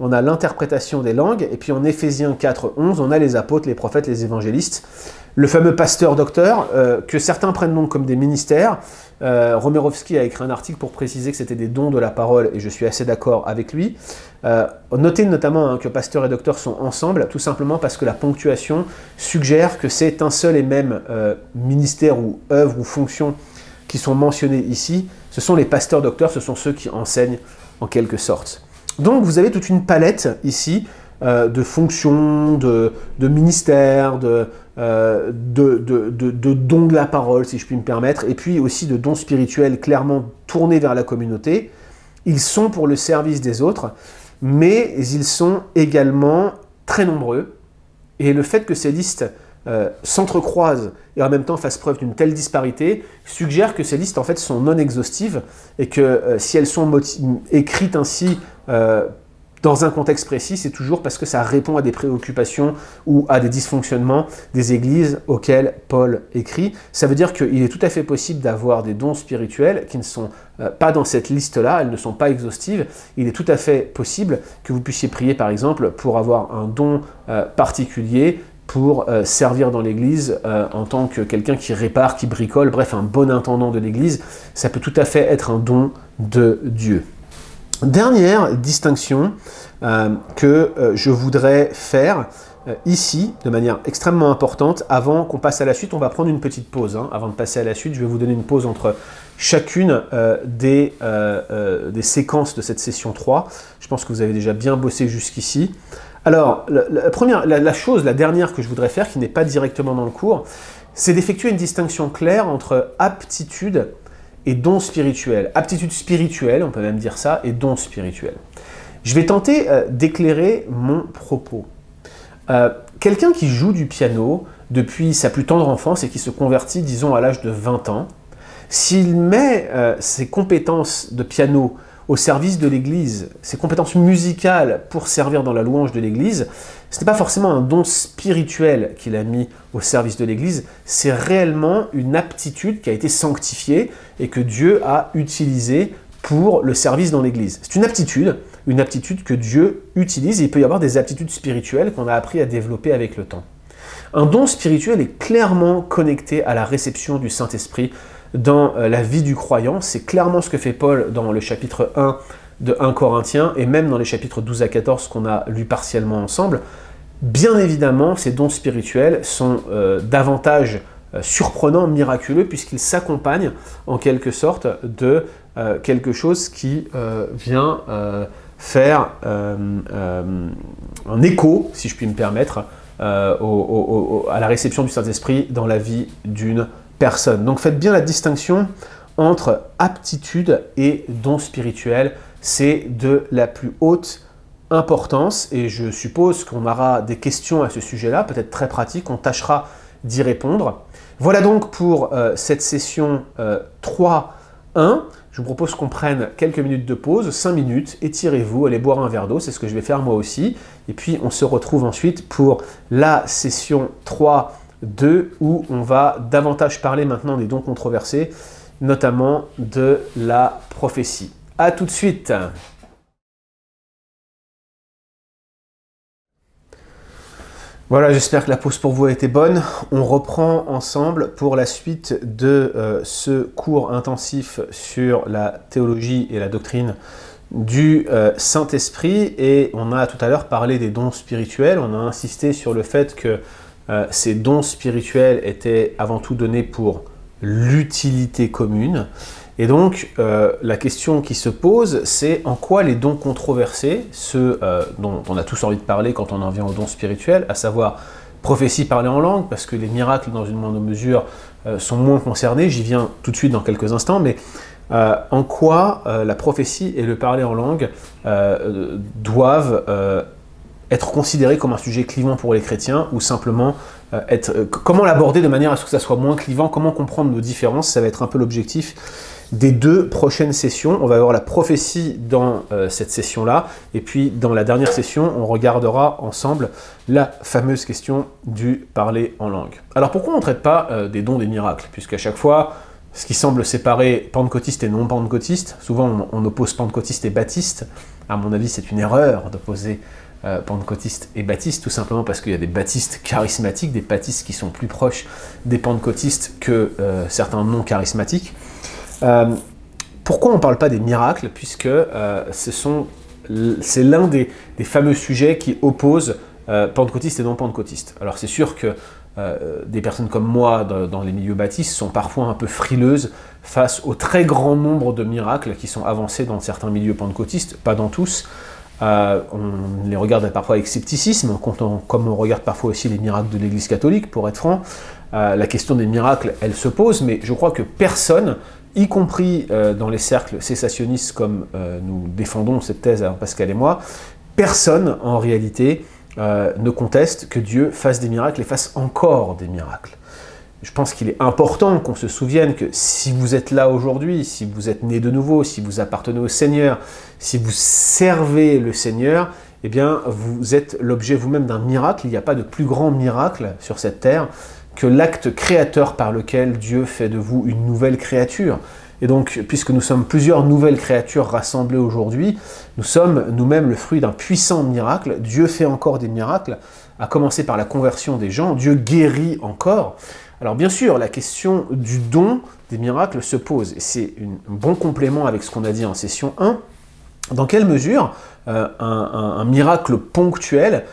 A: on a l'interprétation des langues, et puis en Éphésiens 4, 11, on a les apôtres, les prophètes, les évangélistes, le fameux pasteur-docteur, que certains prennent donc comme des ministères. Romerovski a écrit un article pour préciser que c'était des dons de la parole, et je suis assez d'accord avec lui. Notez notamment que pasteur et docteur sont ensemble, tout simplement parce que la ponctuation suggère que c'est un seul et même ministère ou œuvre ou fonction qui sont mentionnés ici. Ce sont les pasteurs-docteurs, ce sont ceux qui enseignent en quelque sorte. Donc vous avez toute une palette ici de fonctions, de ministères, de dons de la parole, si je puis me permettre, et puis aussi de dons spirituels clairement tournés vers la communauté. Ils sont pour le service des autres, mais ils sont également très nombreux. Et le fait que ces listes s'entrecroisent et en même temps fassent preuve d'une telle disparité suggère que ces listes en fait sont non exhaustives et que si elles sont écrites ainsi dans un contexte précis, c'est toujours parce que ça répond à des préoccupations ou à des dysfonctionnements des églises auxquelles Paul écrit. Ça veut dire qu'il est tout à fait possible d'avoir des dons spirituels qui ne sont pas dans cette liste-là, elles ne sont pas exhaustives. Il est tout à fait possible que vous puissiez prier, par exemple, pour avoir un don particulier, pour servir dans l'église en tant que quelqu'un qui répare, qui bricole, bref, un bon intendant de l'église. Ça peut tout à fait être un don de Dieu. Dernière distinction que je voudrais faire ici, de manière extrêmement importante, avant qu'on passe à la suite. On va prendre une petite pause. Avant de passer à la suite, je vais vous donner une pause entre chacune des séquences de cette session 3. Je pense que vous avez déjà bien bossé jusqu'ici. Alors, la dernière que je voudrais faire, qui n'est pas directement dans le cours, c'est d'effectuer une distinction claire entre aptitude et don spirituel. Aptitude spirituelle, on peut même dire ça, et don spirituel. Je vais tenter d'éclairer mon propos. Quelqu'un qui joue du piano depuis sa plus tendre enfance et qui se convertit, disons, à l'âge de 20 ans, s'il met ses compétences de piano au service de l'Église, ses compétences musicales pour servir dans la louange de l'Église, ce n'est pas forcément un don spirituel qu'il a mis au service de l'Église, c'est réellement une aptitude qui a été sanctifiée et que Dieu a utilisée pour le service dans l'Église. C'est une aptitude que Dieu utilise, et il peut y avoir des aptitudes spirituelles qu'on a appris à développer avec le temps. Un don spirituel est clairement connecté à la réception du Saint-Esprit dans la vie du croyant. C'est clairement ce que fait Paul dans le chapitre 1 de 1 Corinthiens, et même dans les chapitres 12 à 14 qu'on a lus partiellement ensemble. Bien évidemment, ces dons spirituels sont davantage surprenants, miraculeux, puisqu'ils s'accompagnent en quelque sorte de quelque chose qui vient faire un écho, si je puis me permettre, à la réception du Saint-Esprit dans la vie d'une personne. Donc faites bien la distinction entre aptitude et don spirituel. C'est de la plus haute importance et je suppose qu'on aura des questions à ce sujet-là, peut-être très pratiques, on tâchera d'y répondre. Voilà donc pour cette session 3.1. Je vous propose qu'on prenne quelques minutes de pause, 5 minutes, étirez-vous, allez boire un verre d'eau, c'est ce que je vais faire moi aussi. Et puis on se retrouve ensuite pour la session 3.2 où on va davantage parler maintenant des dons controversés, notamment de la prophétie. A tout de suite. Voilà, j'espère que la pause pour vous a été bonne. On reprend ensemble pour la suite de ce cours intensif sur la théologie et la doctrine du Saint-Esprit. Et on a tout à l'heure parlé des dons spirituels. On a insisté sur le fait que ces dons spirituels étaient avant tout donnés pour l'utilité commune. Et donc, la question qui se pose, c'est en quoi les dons controversés, ceux dont on a tous envie de parler quand on en vient aux dons spirituels, à savoir prophétie parlée en langue, parce que les miracles, dans une moindre mesure, sont moins concernés, j'y viens tout de suite dans quelques instants, mais en quoi la prophétie et le parler en langue doivent être considérés comme un sujet clivant pour les chrétiens, ou simplement comment l'aborder de manière à ce que ça soit moins clivant, comment comprendre nos différences, ça va être un peu l'objectif des 2 prochaines sessions. On va avoir la prophétie dans cette session-là, et puis dans la dernière session, on regardera ensemble la fameuse question du parler en langue. Alors pourquoi on ne traite pas des dons des miracles? Puisqu'à chaque fois, ce qui semble séparer pentecôtiste et non pentecôtiste, souvent on oppose pentecôtiste et baptiste. À mon avis, c'est une erreur d'opposer pentecôtiste et baptiste, tout simplement parce qu'il y a des baptistes charismatiques, des baptistes qui sont plus proches des pentecôtistes que certains non charismatiques. Pourquoi on ne parle pas des miracles? Puisque c'est l'un des fameux sujets qui opposent pentecôtistes et non pentecôtistes. Alors c'est sûr que des personnes comme moi dans les milieux baptistes sont parfois un peu frileuses face au très grand nombre de miracles qui sont avancés dans certains milieux pentecôtistes, pas dans tous. On les regarde parfois avec scepticisme, comme on regarde parfois aussi les miracles de l'Église catholique, pour être franc. La question des miracles, elle se pose, mais je crois que personne, y compris dans les cercles cessationnistes comme nous défendons cette thèse, alors Pascal et moi, personne en réalité ne conteste que Dieu fasse des miracles et fasse encore des miracles. Je pense qu'il est important qu'on se souvienne que si vous êtes là aujourd'hui, si vous êtes né de nouveau, si vous appartenez au Seigneur, si vous servez le Seigneur, eh bien vous êtes l'objet vous-même d'un miracle. Il n'y a pas de plus grand miracle sur cette terre que l'acte créateur par lequel Dieu fait de vous une nouvelle créature. Et donc, puisque nous sommes plusieurs nouvelles créatures rassemblées aujourd'hui, nous sommes nous-mêmes le fruit d'un puissant miracle. Dieu fait encore des miracles, à commencer par la conversion des gens. Dieu guérit encore. Alors bien sûr, la question du don des miracles se pose. Et c'est un bon complément avec ce qu'on a dit en session 1. Dans quelle mesure un miracle ponctuel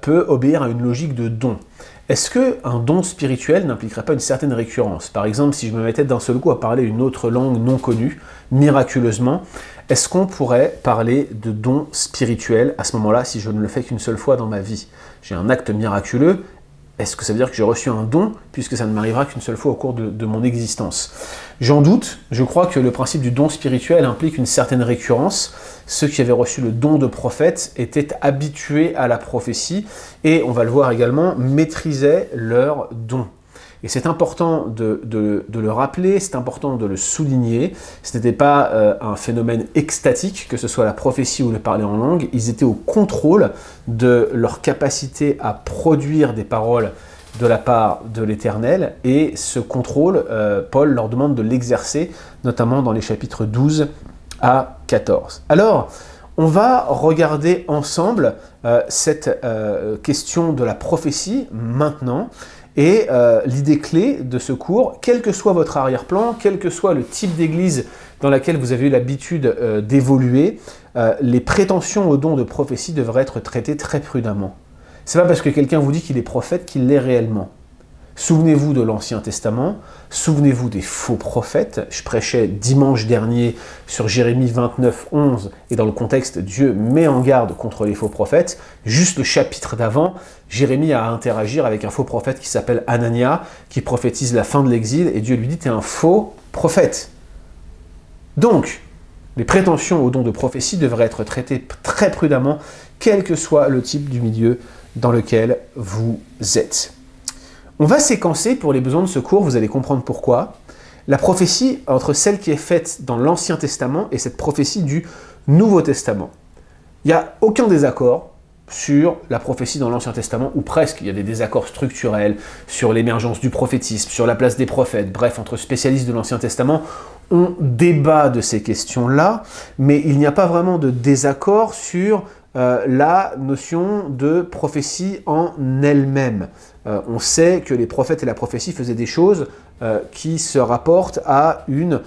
A: peut obéir à une logique de don? Est-ce qu'un don spirituel n'impliquerait pas une certaine récurrence? Par exemple, si je me mettais d'un seul coup à parler une autre langue non connue, miraculeusement, est-ce qu'on pourrait parler de don spirituel à ce moment-là si je ne le fais qu'une seule fois dans ma vie? J'ai un acte miraculeux, est-ce que ça veut dire que j'ai reçu un don puisque ça ne m'arrivera qu'une seule fois au cours de mon existence? J'en doute, je crois que le principe du don spirituel implique une certaine récurrence. Ceux qui avaient reçu le don de prophète étaient habitués à la prophétie et, on va le voir également, maîtrisaient leur don. Et c'est important de le rappeler, c'est important de le souligner. Ce n'était pas un phénomène extatique, que ce soit la prophétie ou le parler en langue. Ils étaient au contrôle de leur capacité à produire des paroles de la part de l'Éternel. Et ce contrôle, Paul leur demande de l'exercer, notamment dans les chapitres 12 à 14. Alors, on va regarder ensemble cette question de la prophétie maintenant. Et l'idée clé de ce cours, quel que soit votre arrière-plan, quel que soit le type d'église dans laquelle vous avez eu l'habitude d'évoluer, les prétentions au don de prophétie devraient être traitées très prudemment. C'est pas parce que quelqu'un vous dit qu'il est prophète qu'il l'est réellement. Souvenez-vous de l'Ancien Testament, souvenez-vous des faux prophètes. Je prêchais dimanche dernier sur Jérémie 29, 11, et dans le contexte, Dieu met en garde contre les faux prophètes. Juste le chapitre d'avant, Jérémie a à interagir avec un faux prophète qui s'appelle Anania, qui prophétise la fin de l'exil, et Dieu lui dit « t'es un faux prophète ». Donc, les prétentions au don de prophétie devraient être traitées très prudemment, quel que soit le type du milieu dans lequel vous êtes. On va séquencer pour les besoins de ce cours, vous allez comprendre pourquoi, la prophétie entre celle qui est faite dans l'Ancien Testament et cette prophétie du Nouveau Testament. Il n'y a aucun désaccord sur la prophétie dans l'Ancien Testament, ou presque. Il y a des désaccords structurels sur l'émergence du prophétisme, sur la place des prophètes. Bref, entre spécialistes de l'Ancien Testament, on débat de ces questions-là, mais il n'y a pas vraiment de désaccord sur la notion de prophétie en elle-même. On sait que les prophètes et la prophétie faisaient des choses qui se rapportent à une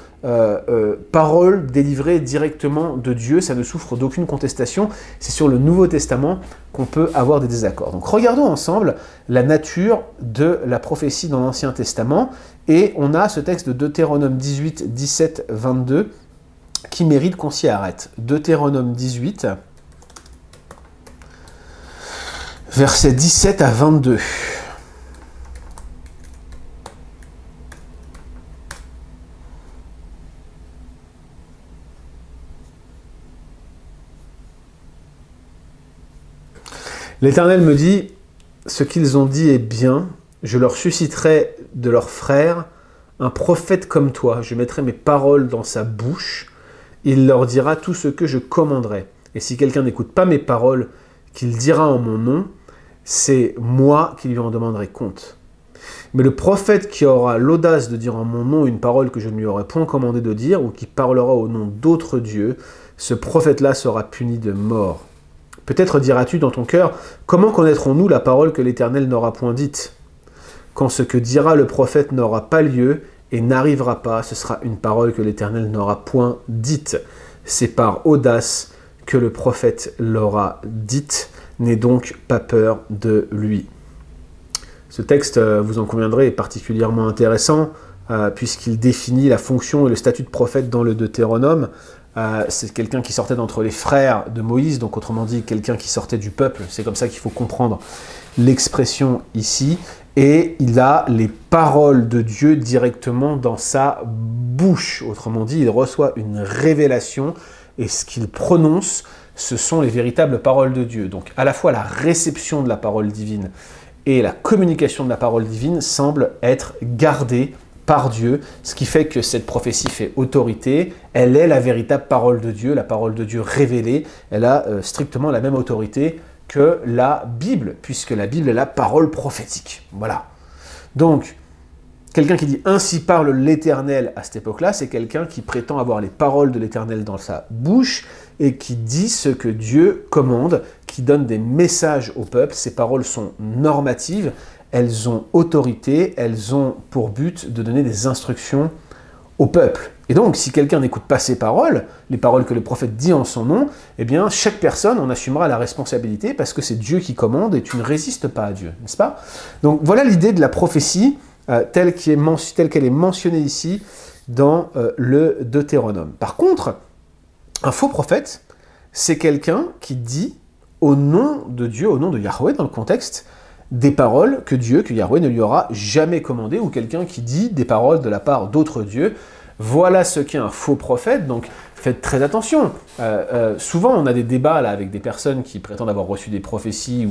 A: parole délivrée directement de Dieu. Ça ne souffre d'aucune contestation. C'est sur le Nouveau Testament qu'on peut avoir des désaccords. Donc regardons ensemble la nature de la prophétie dans l'Ancien Testament. Et on a ce texte de Deutéronome 18, 17, 22 qui mérite qu'on s'y arrête. Deutéronome 18, versets 17 à 22. L'Éternel me dit, ce qu'ils ont dit est bien, je leur susciterai de leurs frères un prophète comme toi, je mettrai mes paroles dans sa bouche, il leur dira tout ce que je commanderai. Et si quelqu'un n'écoute pas mes paroles, qu'il dira en mon nom, c'est moi qui lui en demanderai compte. Mais le prophète qui aura l'audace de dire en mon nom une parole que je ne lui aurais point commandé de dire, ou qui parlera au nom d'autres dieux, ce prophète-là sera puni de mort. Peut-être diras-tu dans ton cœur, comment connaîtrons-nous la parole que l'Éternel n'aura point dite? Quand ce que dira le prophète n'aura pas lieu et n'arrivera pas, ce sera une parole que l'Éternel n'aura point dite. C'est par audace que le prophète l'aura dite. N'aie donc pas peur de lui. Ce texte, vous en conviendrez, est particulièrement intéressant puisqu'il définit la fonction et le statut de prophète dans le Deutéronome. C'est quelqu'un qui sortait d'entre les frères de Moïse, donc autrement dit, quelqu'un qui sortait du peuple. C'est comme ça qu'il faut comprendre l'expression ici. Et il a les paroles de Dieu directement dans sa bouche. Autrement dit, il reçoit une révélation et ce qu'il prononce, ce sont les véritables paroles de Dieu. Donc à la fois la réception de la parole divine et la communication de la parole divine semblent être gardées par Dieu, ce qui fait que cette prophétie fait autorité, elle est la véritable parole de Dieu, la parole de Dieu révélée, elle a strictement la même autorité que la Bible, puisque la Bible est la parole prophétique. Voilà. Donc, quelqu'un qui dit « Ainsi parle l'Éternel » à cette époque-là, c'est quelqu'un qui prétend avoir les paroles de l'Éternel dans sa bouche et qui dit ce que Dieu commande, qui donne des messages au peuple. Ces paroles sont normatives, elles ont autorité, elles ont pour but de donner des instructions au peuple. Et donc, si quelqu'un n'écoute pas ces paroles, les paroles que le prophète dit en son nom, eh bien, chaque personne en assumera la responsabilité parce que c'est Dieu qui commande et tu ne résistes pas à Dieu, n'est-ce pas? Donc, voilà l'idée de la prophétie telle qu'elle est mentionnée ici dans le Deutéronome. Par contre, un faux prophète, c'est quelqu'un qui dit au nom de Dieu, au nom de Yahweh dans le contexte, des paroles que Yahweh ne lui aura jamais commandées, ou quelqu'un qui dit des paroles de la part d'autres dieux. Voilà ce qu'est un faux prophète, donc faites très attention. Souvent, on a des débats là, avec des personnes qui prétendent avoir reçu des prophéties,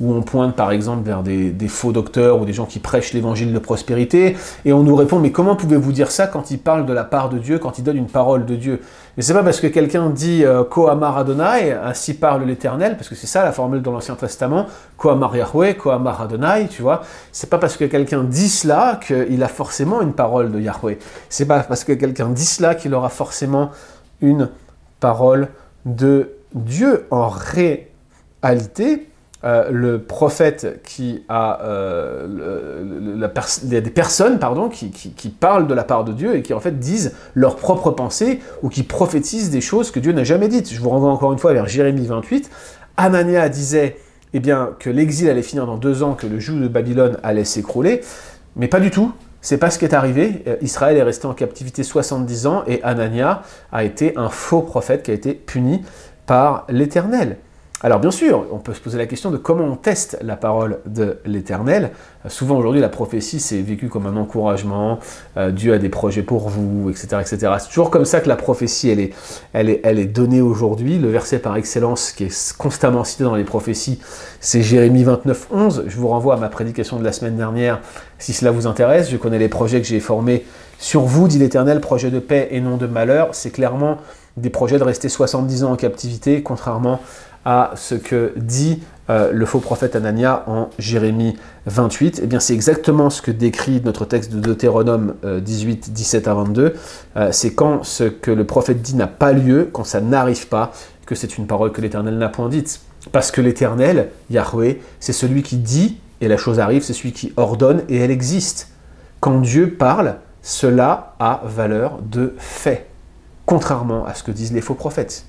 A: où on pointe par exemple vers des faux docteurs ou des gens qui prêchent l'évangile de prospérité, et on nous répond « Mais comment pouvez-vous dire ça quand ils parlent de la part de Dieu, quand ils donnent une parole de Dieu ?» Mais c'est pas parce que quelqu'un dit « Kohamar Adonai », ainsi parle l'Éternel, parce que c'est ça la formule dans l'Ancien Testament, « Kohamar Yahweh »,« Kohamar Adonai », tu vois. C'est pas parce que quelqu'un dit cela qu'il a forcément une parole de Yahweh. C'est pas parce que quelqu'un dit cela qu'il aura forcément une parole de Dieu. En réalité, le prophète qui a il y a des personnes qui parlent de la part de Dieu et qui en fait disent leurs propres pensées ou qui prophétisent des choses que Dieu n'a jamais dites. Je vous renvoie encore une fois vers Jérémie 28. Anania disait que l'exil allait finir dans 2 ans, que le joug de Babylone allait s'écrouler. Mais pas du tout. C'est pas ce qui est arrivé. Israël est resté en captivité 70 ans et Anania a été un faux prophète qui a été puni par l'Éternel. Alors bien sûr, on peut se poser la question de comment on teste la parole de l'Éternel. Souvent aujourd'hui, la prophétie, c'est vécu comme un encouragement, Dieu a des projets pour vous, etc. etc. C'est toujours comme ça que la prophétie, elle est donnée aujourd'hui. Le verset par excellence qui est constamment cité dans les prophéties, c'est Jérémie 29, 11. Je vous renvoie à ma prédication de la semaine dernière, si cela vous intéresse. Je connais les projets que j'ai formés sur vous, dit l'Éternel, projets de paix et non de malheur. C'est clairement des projets de rester 70 ans en captivité, contrairement à ce que dit le faux prophète Anania en Jérémie 28, eh bien c'est exactement ce que décrit notre texte de Deutéronome 18, 17 à 22. C'est quand ce que le prophète dit n'a pas lieu, quand ça n'arrive pas, que c'est une parole que l'Éternel n'a point dite. Parce que l'Éternel, Yahweh, c'est celui qui dit, et la chose arrive, c'est celui qui ordonne, et elle existe. Quand Dieu parle, cela a valeur de fait, contrairement à ce que disent les faux prophètes.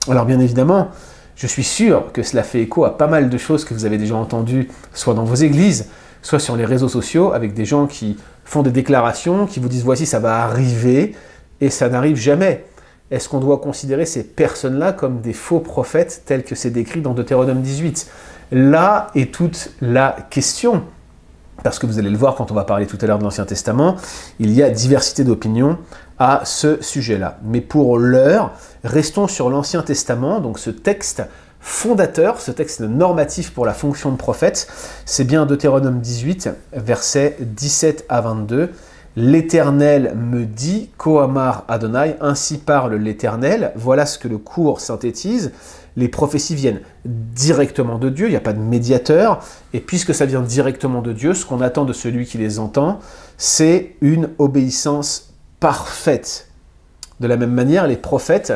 A: Alors bien évidemment, je suis sûr que cela fait écho à pas mal de choses que vous avez déjà entendues, soit dans vos églises, soit sur les réseaux sociaux, avec des gens qui font des déclarations, qui vous disent « voici, ça va arriver », et ça n'arrive jamais. Est-ce qu'on doit considérer ces personnes-là comme des faux prophètes, tels que c'est décrit dans Deutéronome 18? Là est toute la question. Parce que vous allez le voir quand on va parler tout à l'heure de l'Ancien Testament, il y a diversité d'opinions à ce sujet-là. Mais pour l'heure, restons sur l'Ancien Testament, donc ce texte fondateur, ce texte normatif pour la fonction de prophète, c'est bien Deutéronome 18, versets 17 à 22. « L'Éternel me dit, Kohamar Adonai, ainsi parle l'Éternel ». Voilà ce que le cours synthétise. Les prophéties viennent directement de Dieu, il n'y a pas de médiateur, et puisque ça vient directement de Dieu, ce qu'on attend de celui qui les entend, c'est une obéissance parfaite. De la même manière, les prophètes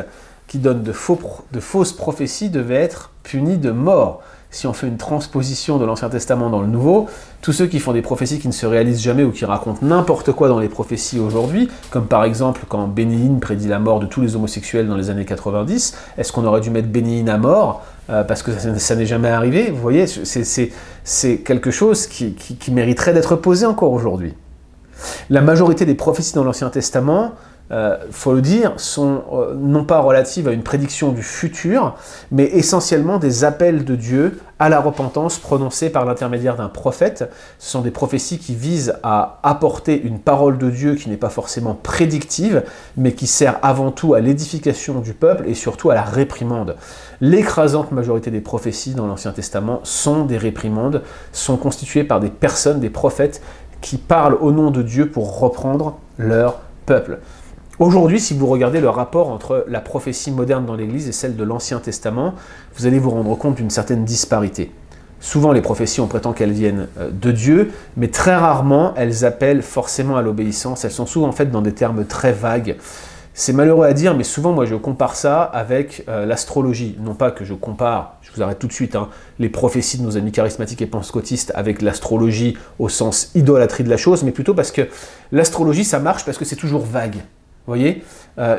A: qui donnent de fausses prophéties devaient être punis de mort. Si on fait une transposition de l'Ancien Testament dans le Nouveau, tous ceux qui font des prophéties qui ne se réalisent jamais ou qui racontent n'importe quoi dans les prophéties aujourd'hui, comme par exemple quand Béni-Hinn prédit la mort de tous les homosexuels dans les années 90, est-ce qu'on aurait dû mettre Béni-Hinn à mort parce que ça n'est jamais arrivé? Vous voyez, c'est quelque chose qui mériterait d'être posé encore aujourd'hui. La majorité des prophéties dans l'Ancien Testament, faut le dire, sont non pas relatives à une prédiction du futur, mais essentiellement des appels de Dieu à la repentance prononcés par l'intermédiaire d'un prophète. Ce sont des prophéties qui visent à apporter une parole de Dieu qui n'est pas forcément prédictive, mais qui sert avant tout à l'édification du peuple et surtout à la réprimande. L'écrasante majorité des prophéties dans l'Ancien Testament sont des réprimandes, sont constituées par des personnes, des prophètes, qui parlent au nom de Dieu pour reprendre leur peuple. Aujourd'hui, si vous regardez le rapport entre la prophétie moderne dans l'Église et celle de l'Ancien Testament, vous allez vous rendre compte d'une certaine disparité. Souvent, les prophéties, on prétend qu'elles viennent de Dieu, mais très rarement, elles appellent forcément à l'obéissance. Elles sont souvent faites dans des termes très vagues. C'est malheureux à dire, mais souvent, moi, je compare ça avec l'astrologie. Non pas que je compare, je vous arrête tout de suite, les prophéties de nos amis charismatiques et pentecôtistes avec l'astrologie au sens idolâtrie de la chose, mais plutôt parce que l'astrologie, ça marche parce que c'est toujours vague. Vous voyez,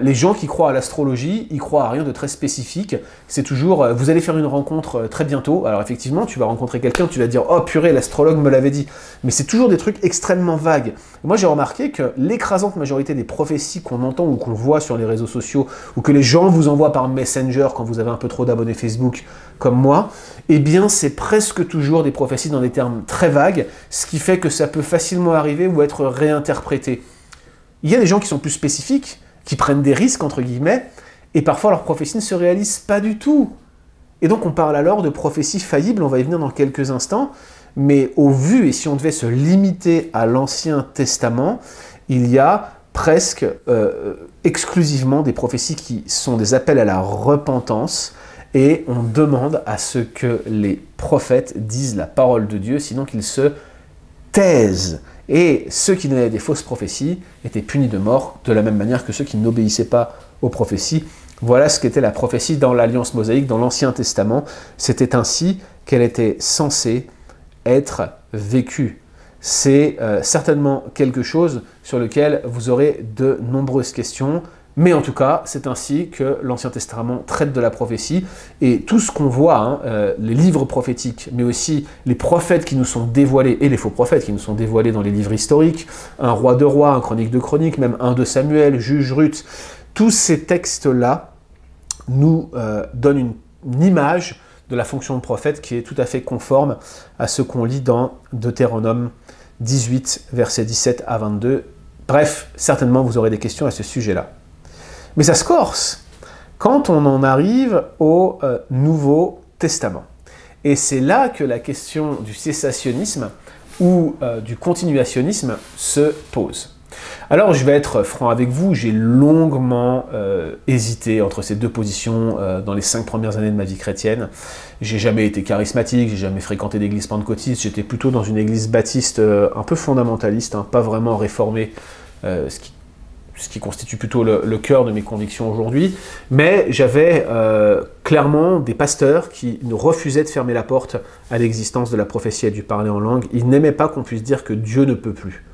A: les gens qui croient à l'astrologie, ils croient à rien de très spécifique. C'est toujours, vous allez faire une rencontre très bientôt. Alors effectivement, tu vas rencontrer quelqu'un, tu vas dire « Oh purée, l'astrologue me l'avait dit ». Mais c'est toujours des trucs extrêmement vagues. Et moi, j'ai remarqué que l'écrasante majorité des prophéties qu'on entend ou qu'on voit sur les réseaux sociaux, ou que les gens vous envoient par Messenger quand vous avez un peu trop d'abonnés Facebook, comme moi, eh bien, c'est presque toujours des prophéties dans des termes très vagues, ce qui fait que ça peut facilement arriver ou être réinterprété. Il y a des gens qui sont plus spécifiques, qui prennent des risques, entre guillemets, et parfois leurs prophéties ne se réalisent pas du tout. Et donc on parle alors de prophéties faillibles, on va y venir dans quelques instants, mais au vu, et si on devait se limiter à l'Ancien Testament, il y a presque exclusivement des prophéties qui sont des appels à la repentance, et on demande à ce que les prophètes disent la parole de Dieu, sinon qu'ils se taisent. Et ceux qui donnaient des fausses prophéties étaient punis de mort, de la même manière que ceux qui n'obéissaient pas aux prophéties. Voilà ce qu'était la prophétie dans l'Alliance mosaïque, dans l'Ancien Testament. C'était ainsi qu'elle était censée être vécue. C'est certainement quelque chose sur lequel vous aurez de nombreuses questions, Mais en tout cas, c'est ainsi que l'Ancien Testament traite de la prophétie, et tout ce qu'on voit, les livres prophétiques, mais aussi les prophètes qui nous sont dévoilés, et les faux prophètes qui nous sont dévoilés dans les livres historiques, un roi de rois, un chronique de chroniques, même un de Samuel, Juge, Ruth, tous ces textes-là nous donnent une image de la fonction de prophète qui est tout à fait conforme à ce qu'on lit dans Deutéronome 18, versets 17 à 22. Bref, certainement vous aurez des questions à ce sujet-là. Mais ça se corse quand on en arrive au Nouveau Testament. Et c'est là que la question du cessationnisme ou du continuationnisme se pose. Alors je vais être franc avec vous, j'ai longuement hésité entre ces deux positions dans les 5 premières années de ma vie chrétienne. J'ai jamais été charismatique, j'ai jamais fréquenté d'église pentecôtiste, j'étais plutôt dans une église baptiste un peu fondamentaliste, pas vraiment réformée, ce qui constitue plutôt le cœur de mes convictions aujourd'hui, mais j'avais clairement des pasteurs qui nous refusaient de fermer la porte à l'existence de la prophétie et du parler en langue. Ils n'aimaient pas qu'on puisse dire que Dieu ne peut plus.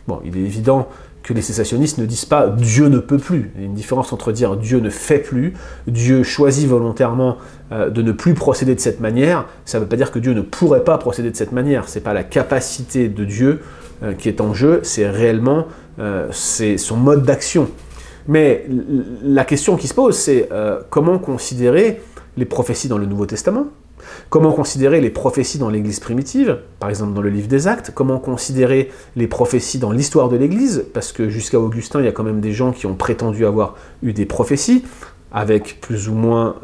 A: Bon, il est évident que les cessationnistes ne disent pas « Dieu ne peut plus ». Il y a une différence entre dire « Dieu ne fait plus », Dieu choisit volontairement de ne plus procéder de cette manière. Ça ne veut pas dire que Dieu ne pourrait pas procéder de cette manière. Ce n'est pas la capacité de Dieu qui est en jeu, c'est réellement c'est son mode d'action. Mais la question qui se pose, c'est comment considérer les prophéties dans le Nouveau Testament ? Comment considérer les prophéties dans l'Église primitive, par exemple dans le livre des Actes? Comment considérer les prophéties dans l'histoire de l'Église? Parce que jusqu'à Augustin, il y a quand même des gens qui ont prétendu avoir eu des prophéties, avec plus ou moins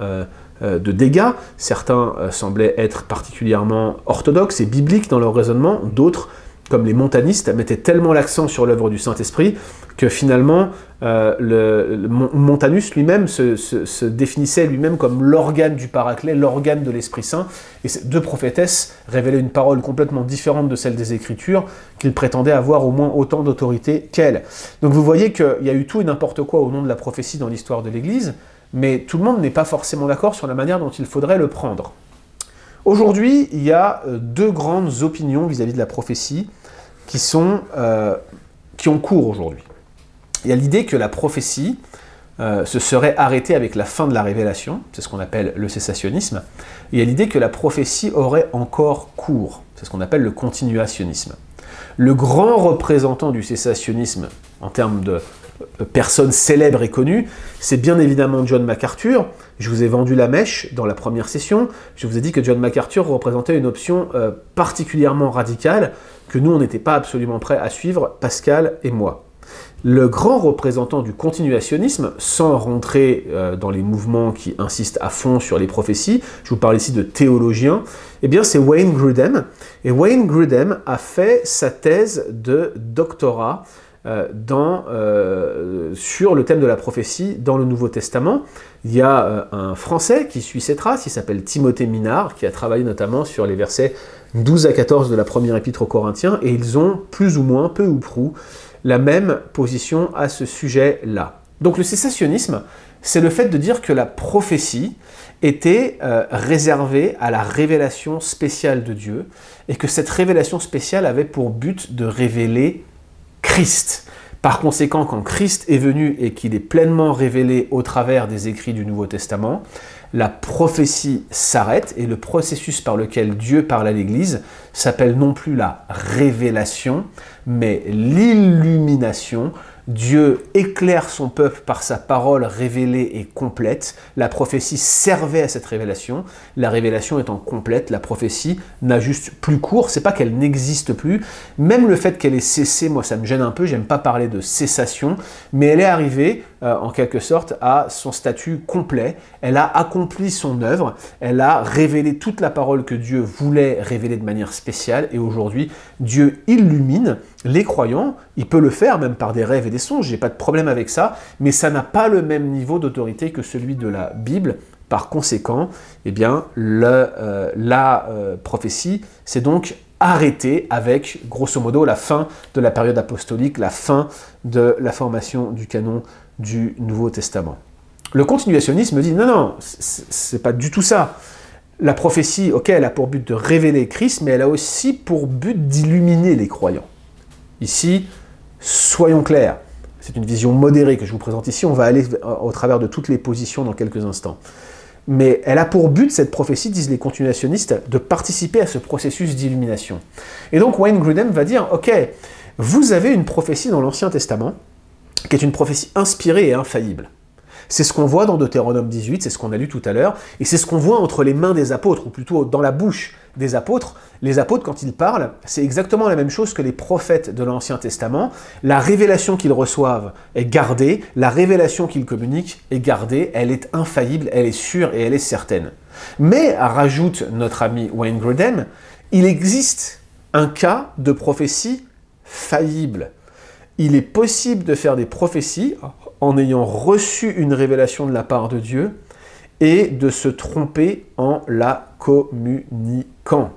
A: de dégâts. Certains semblaient être particulièrement orthodoxes et bibliques dans leur raisonnement, d'autres, comme les montanistes, mettaient tellement l'accent sur l'œuvre du Saint-Esprit que finalement, Montanus lui-même se définissait lui-même comme l'organe du Paraclet, l'organe de l'Esprit Saint, et ces deux prophétesses révélaient une parole complètement différente de celle des Écritures, qu'ils prétendaient avoir au moins autant d'autorité qu'elles. Donc vous voyez qu'il y a eu tout et n'importe quoi au nom de la prophétie dans l'histoire de l'Église, mais tout le monde n'est pas forcément d'accord sur la manière dont il faudrait le prendre. Aujourd'hui, il y a deux grandes opinions vis-à-vis de la prophétie qui ont cours aujourd'hui. Il y a l'idée que la prophétie se serait arrêtée avec la fin de la révélation, c'est ce qu'on appelle le cessationnisme, et il y a l'idée que la prophétie aurait encore cours, c'est ce qu'on appelle le continuationnisme. Le grand représentant du cessationnisme, en termes de personnes célèbres et connues, c'est bien évidemment John MacArthur. Je vous ai vendu la mèche dans la première session, je vous ai dit que John MacArthur représentait une option particulièrement radicale, que nous on n'était pas absolument prêts à suivre, Pascal et moi. Le grand représentant du continuationnisme, sans rentrer dans les mouvements qui insistent à fond sur les prophéties, je vous parle ici de théologiens, eh bien c'est Wayne Grudem. Et Wayne Grudem a fait sa thèse de doctorat sur le thème de la prophétie dans le Nouveau Testament. Il y a un Français qui suit ses traces, il s'appelle Timothée Minard, qui a travaillé notamment sur les versets 12 à 14 de la première épître aux Corinthiens, et ils ont plus ou moins, peu ou prou, la même position à ce sujet-là. Donc le cessationnisme, c'est le fait de dire que la prophétie était réservée à la révélation spéciale de Dieu, et que cette révélation spéciale avait pour but de révéler Christ. Par conséquent, quand Christ est venu et qu'il est pleinement révélé au travers des écrits du Nouveau Testament, la prophétie s'arrête et le processus par lequel Dieu parle à l'Église s'appelle non plus la révélation, mais l'illumination. Dieu éclaire son peuple par sa parole révélée et complète. La prophétie servait à cette révélation. La révélation étant complète, la prophétie n'a juste plus cours. C'est pas qu'elle n'existe plus. Même le fait qu'elle ait cessé, moi ça me gêne un peu. J'aime pas parler de cessation, mais elle est arrivée en quelque sorte à son statut complet. Elle a accompli son œuvre. Elle a révélé toute la parole que Dieu voulait révéler de manière spéciale. Et aujourd'hui, Dieu illumine les croyants. Il peut le faire même par des rêves et des songes, j'ai pas de problème avec ça, mais ça n'a pas le même niveau d'autorité que celui de la Bible. Par conséquent, eh bien, la prophétie s'est donc arrêtée avec, grosso modo, la fin de la période apostolique, la fin de la formation du canon du Nouveau Testament. Le continuationnisme dit, non, non, c'est pas du tout ça. La prophétie, ok, elle a pour but de révéler Christ, mais elle a aussi pour but d'illuminer les croyants. Ici, soyons clairs, C'est une vision modérée que je vous présente ici. On va aller au travers de toutes les positions dans quelques instants. Mais elle a pour but, cette prophétie, disent les continuationnistes, de participer à ce processus d'illumination. Et donc Wayne Grudem va dire, ok, vous avez une prophétie dans l'Ancien Testament, qui est une prophétie inspirée et infaillible. C'est ce qu'on voit dans Deutéronome 18, c'est ce qu'on a lu tout à l'heure, et c'est ce qu'on voit entre les mains des apôtres, ou plutôt dans la bouche des apôtres. Les apôtres, quand ils parlent, c'est exactement la même chose que les prophètes de l'Ancien Testament. La révélation qu'ils reçoivent est gardée, la révélation qu'ils communiquent est gardée, elle est infaillible, elle est sûre et elle est certaine. Mais, rajoute notre ami Wayne Grudem, il existe un cas de prophétie faillible. Il est possible de faire des prophéties en ayant reçu une révélation de la part de Dieu et de se tromper en la communiquant.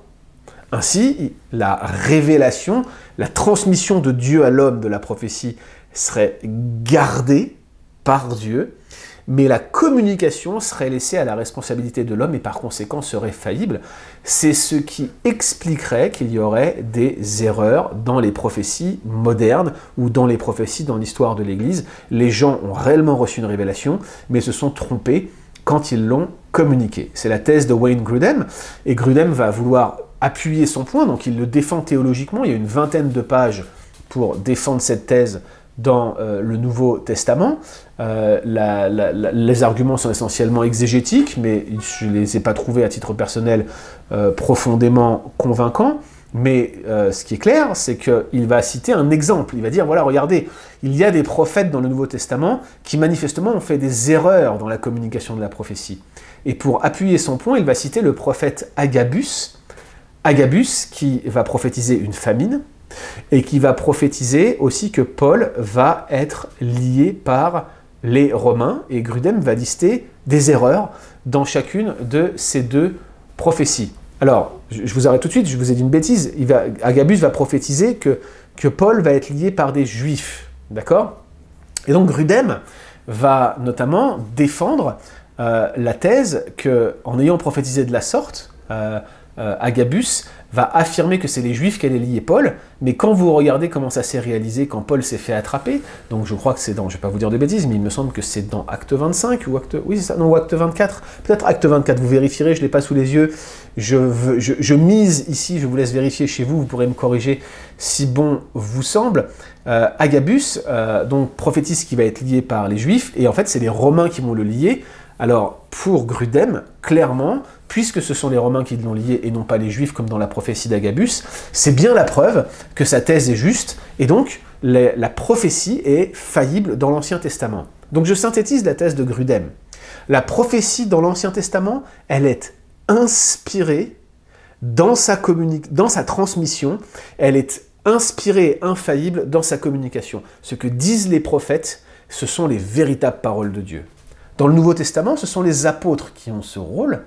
A: Ainsi, la révélation, la transmission de Dieu à l'homme de la prophétie serait gardée par Dieu, mais la communication serait laissée à la responsabilité de l'homme et par conséquent serait faillible. C'est ce qui expliquerait qu'il y aurait des erreurs dans les prophéties modernes ou dans les prophéties dans l'histoire de l'Église. Les gens ont réellement reçu une révélation, mais se sont trompés quand ils l'ont communiqué. C'est la thèse de Wayne Grudem, et Grudem va vouloir appuyer son point, donc il le défend théologiquement. Il y a une vingtaine de pages pour défendre cette thèse dans le Nouveau Testament. Les arguments sont essentiellement exégétiques, mais je ne les ai pas trouvés à titre personnel profondément convaincants. Mais ce qui est clair, c'est qu'il va citer un exemple. Il va dire, voilà, regardez, il y a des prophètes dans le Nouveau Testament qui manifestement ont fait des erreurs dans la communication de la prophétie. Et pour appuyer son point, il va citer le prophète Agabus. Agabus qui va prophétiser une famine, et qui va prophétiser aussi que Paul va être lié par les Romains, et Grudem va lister des erreurs dans chacune de ces deux prophéties. Alors, je vous arrête tout de suite, je vous ai dit une bêtise, Agabus va prophétiser que Paul va être lié par des Juifs, d'accord? Et donc Grudem va notamment défendre la thèse qu'en ayant prophétisé de la sorte, Agabus va affirmer que c'est les Juifs qu'elle est liée Paul, mais quand vous regardez comment ça s'est réalisé, quand Paul s'est fait attraper, donc je crois que c'est dans, je ne vais pas vous dire de bêtises, mais il me semble que c'est dans Acte 25, ou Acte, oui c'est ça, non, ou Acte 24, peut-être Acte 24, vous vérifierez, je ne l'ai pas sous les yeux, je mise ici, je vous laisse vérifier chez vous, vous pourrez me corriger si bon vous semble. Agabus, donc prophétise qui va être lié par les Juifs, et en fait c'est les Romains qui vont le lier. Alors, pour Grudem, clairement, puisque ce sont les Romains qui l'ont lié et non pas les Juifs comme dans la prophétie d'Agabus, c'est bien la preuve que sa thèse est juste, et donc la prophétie est faillible dans l'Ancien Testament. Donc je synthétise la thèse de Grudem. La prophétie dans l'Ancien Testament, elle est inspirée dans sa transmission, elle est inspirée et infaillible dans sa communication. Ce que disent les prophètes, ce sont les véritables paroles de Dieu. Dans le Nouveau Testament, ce sont les apôtres qui ont ce rôle,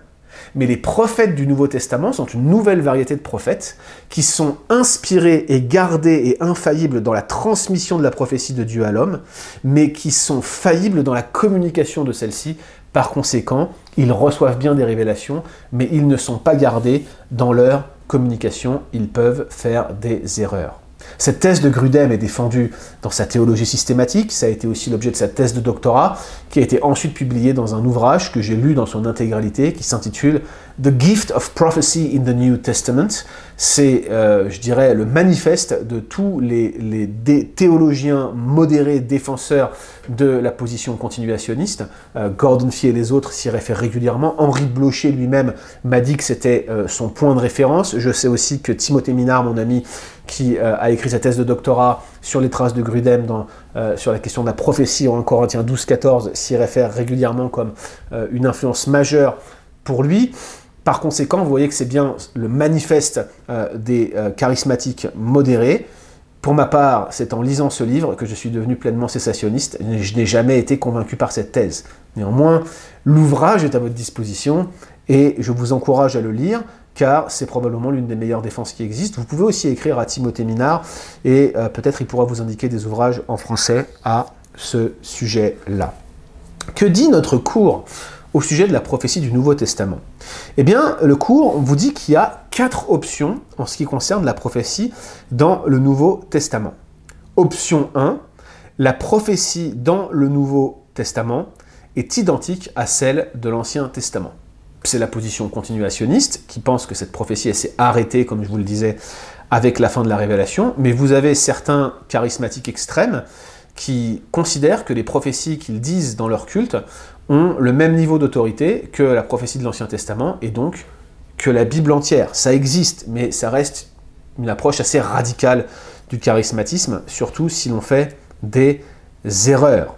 A: mais les prophètes du Nouveau Testament sont une nouvelle variété de prophètes qui sont inspirés et gardés et infaillibles dans la transmission de la prophétie de Dieu à l'homme, mais qui sont faillibles dans la communication de celle-ci. Par conséquent, ils reçoivent bien des révélations, mais ils ne sont pas gardés dans leur communication, ils peuvent faire des erreurs. Cette thèse de Grudem est défendue dans sa théologie systématique, ça a été aussi l'objet de sa thèse de doctorat, qui a été ensuite publiée dans un ouvrage que j'ai lu dans son intégralité, qui s'intitule « The Gift of Prophecy in the New Testament ». C'est, je dirais, le manifeste de tous les théologiens modérés, défenseurs de la position continuationniste. Gordon Fee et les autres s'y réfèrent régulièrement. Henri Blocher lui-même m'a dit que c'était son point de référence. Je sais aussi que Timothée Minard, mon ami, qui a écrit sa thèse de doctorat sur les traces de Grudem sur la question de la prophétie en Corinthiens 12-14, s'y réfère régulièrement comme une influence majeure pour lui. Par conséquent, vous voyez que c'est bien le manifeste des charismatiques modérés. Pour ma part, c'est en lisant ce livre que je suis devenu pleinement cessationniste. Je n'ai jamais été convaincu par cette thèse. Néanmoins, l'ouvrage est à votre disposition et je vous encourage à le lire, car c'est probablement l'une des meilleures défenses qui existent. Vous pouvez aussi écrire à Timothée Minard, et peut-être il pourra vous indiquer des ouvrages en français à ce sujet-là. Que dit notre cours au sujet de la prophétie du Nouveau Testament? Eh bien, le cours vous dit qu'il y a 4 options en ce qui concerne la prophétie dans le Nouveau Testament. Option 1, La prophétie dans le Nouveau Testament est identique à celle de l'Ancien Testament. C'est la position continuationniste qui pense que cette prophétie s'est arrêtée, comme je vous le disais, avec la fin de la Révélation, mais vous avez certains charismatiques extrêmes qui considèrent que les prophéties qu'ils disent dans leur culte ont le même niveau d'autorité que la prophétie de l'Ancien Testament et donc que la Bible entière. Ça existe, mais ça reste une approche assez radicale du charismatisme, surtout si l'on fait des erreurs.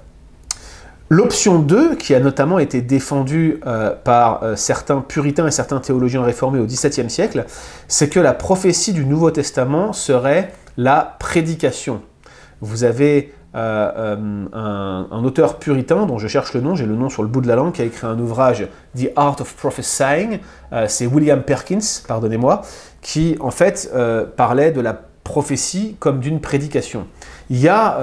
A: L'option 2, qui a notamment été défendue par certains puritains et certains théologiens réformés au XVIIe siècle, c'est que la prophétie du Nouveau Testament serait la prédication. Vous avez un auteur puritain dont je cherche le nom, j'ai le nom sur le bout de la langue, qui a écrit un ouvrage « The Art of Prophesying », c'est William Perkins, pardonnez-moi, qui en fait parlait de la prophétie comme d'une prédication. Il y a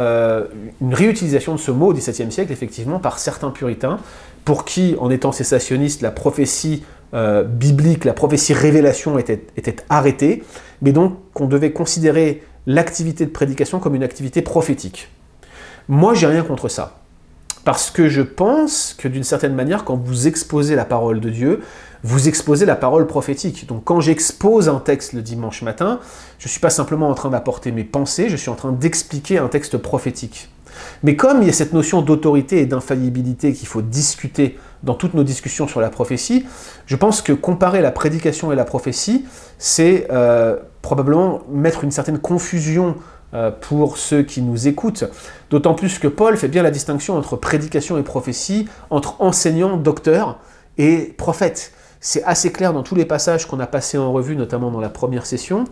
A: une réutilisation de ce mot au XVIIe siècle, effectivement, par certains puritains, pour qui, en étant cessationnistes, la prophétie biblique, la prophétie révélation était arrêtée, mais donc qu'on devait considérer l'activité de prédication comme une activité prophétique. Moi, j'ai rien contre ça. Parce que je pense que d'une certaine manière, quand vous exposez la parole de Dieu, vous exposez la parole prophétique. Donc quand j'expose un texte le dimanche matin, je ne suis pas simplement en train d'apporter mes pensées, je suis en train d'expliquer un texte prophétique. Mais comme il y a cette notion d'autorité et d'infaillibilité qu'il faut discuter dans toutes nos discussions sur la prophétie, je pense que comparer la prédication et la prophétie, c'est probablement mettre une certaine confusion pour ceux qui nous écoutent, d'autant plus que Paul fait bien la distinction entre prédication et prophétie, entre enseignant, docteur et prophète. C'est assez clair dans tous les passages qu'on a passés en revue, notamment dans la première session.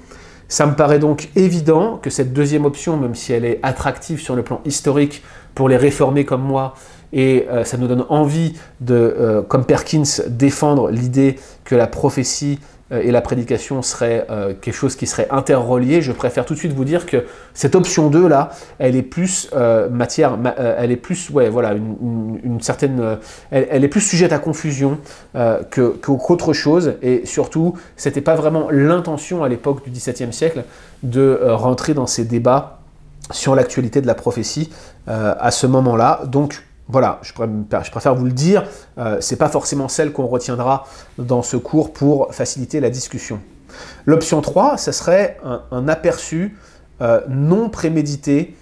A: Ça me paraît donc évident que cette deuxième option, même si elle est attractive sur le plan historique pour les réformés comme moi, et ça nous donne envie de, comme Perkins, défendre l'idée que la prophétie et la prédication serait quelque chose qui serait interrelié, je préfère tout de suite vous dire que cette option 2 là, elle est plus elle est plus, ouais, voilà, une certaine, elle est plus sujette à confusion qu'autre chose, et surtout, c'était pas vraiment l'intention à l'époque du XVIIe siècle de rentrer dans ces débats sur l'actualité de la prophétie à ce moment-là. Donc voilà, je préfère vous le dire, c'est pas forcément celle qu'on retiendra dans ce cours pour faciliter la discussion. L'option 3, ça serait un aperçu non prémédité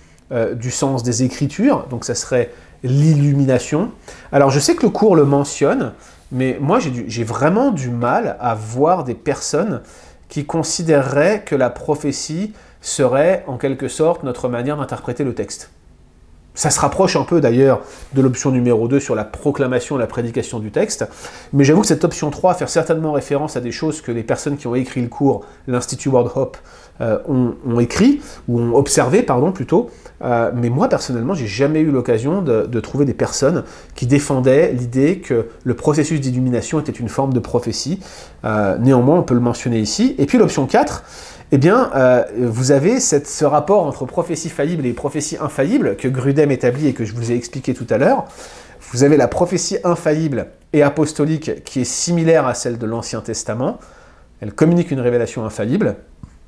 A: du sens des Écritures, donc ça serait l'illumination. Alors je sais que le cours le mentionne, mais moi j'ai vraiment du mal à voir des personnes qui considéreraient que la prophétie serait en quelque sorte notre manière d'interpréter le texte. Ça se rapproche un peu d'ailleurs de l'option numéro 2 sur la proclamation et la prédication du texte, mais j'avoue que cette option 3 fait certainement référence à des choses que les personnes qui ont écrit le cours, l'Institut Word Hope, ont écrit, ou ont observé, pardon, plutôt, mais moi personnellement, j'ai jamais eu l'occasion de trouver des personnes qui défendaient l'idée que le processus d'illumination était une forme de prophétie. Néanmoins, on peut le mentionner ici. Et puis l'option 4, eh bien, vous avez ce rapport entre prophétie faillible et prophétie infaillible que Grudem établit et que je vous ai expliqué tout à l'heure. Vous avez la prophétie infaillible et apostolique qui est similaire à celle de l'Ancien Testament. Elle communique une révélation infaillible.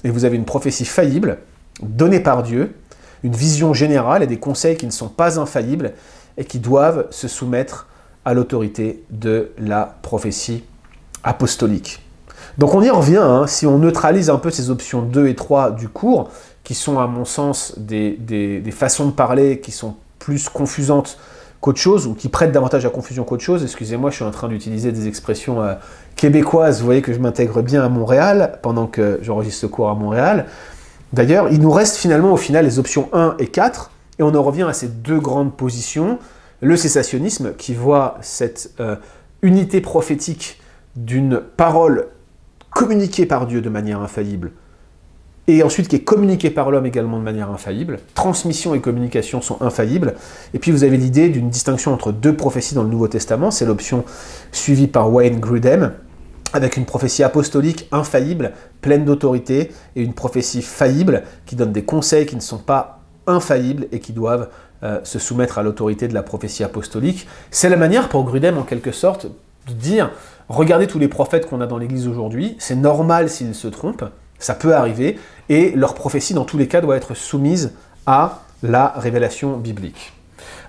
A: Et vous avez une prophétie faillible, donnée par Dieu, une vision générale et des conseils qui ne sont pas infaillibles et qui doivent se soumettre à l'autorité de la prophétie apostolique. Donc on y revient, hein, si on neutralise un peu ces options 2 et 3 du cours, qui sont à mon sens des façons de parler qui sont plus confusantes qu'autre chose, ou qui prêtent davantage à confusion qu'autre chose. Excusez-moi, je suis en train d'utiliser des expressions québécoises, vous voyez que je m'intègre bien à Montréal, pendant que j'enregistre ce cours à Montréal. D'ailleurs, il nous reste finalement au final les options 1 et 4, et on en revient à ces deux grandes positions. Le cessationnisme, qui voit cette unité prophétique d'une parole communiquée par Dieu de manière infaillible, et ensuite qui est communiquée par l'homme également de manière infaillible. Transmission et communication sont infaillibles. Et puis vous avez l'idée d'une distinction entre deux prophéties dans le Nouveau Testament, c'est l'option suivie par Wayne Grudem, avec une prophétie apostolique infaillible, pleine d'autorité, et une prophétie faillible qui donne des conseils qui ne sont pas infaillibles et qui doivent se soumettre à l'autorité de la prophétie apostolique. C'est la manière pour Grudem, en quelque sorte, de dire « Regardez tous les prophètes qu'on a dans l'Église aujourd'hui, c'est normal s'ils se trompent, ça peut arriver, et leur prophétie, dans tous les cas, doit être soumise à la révélation biblique.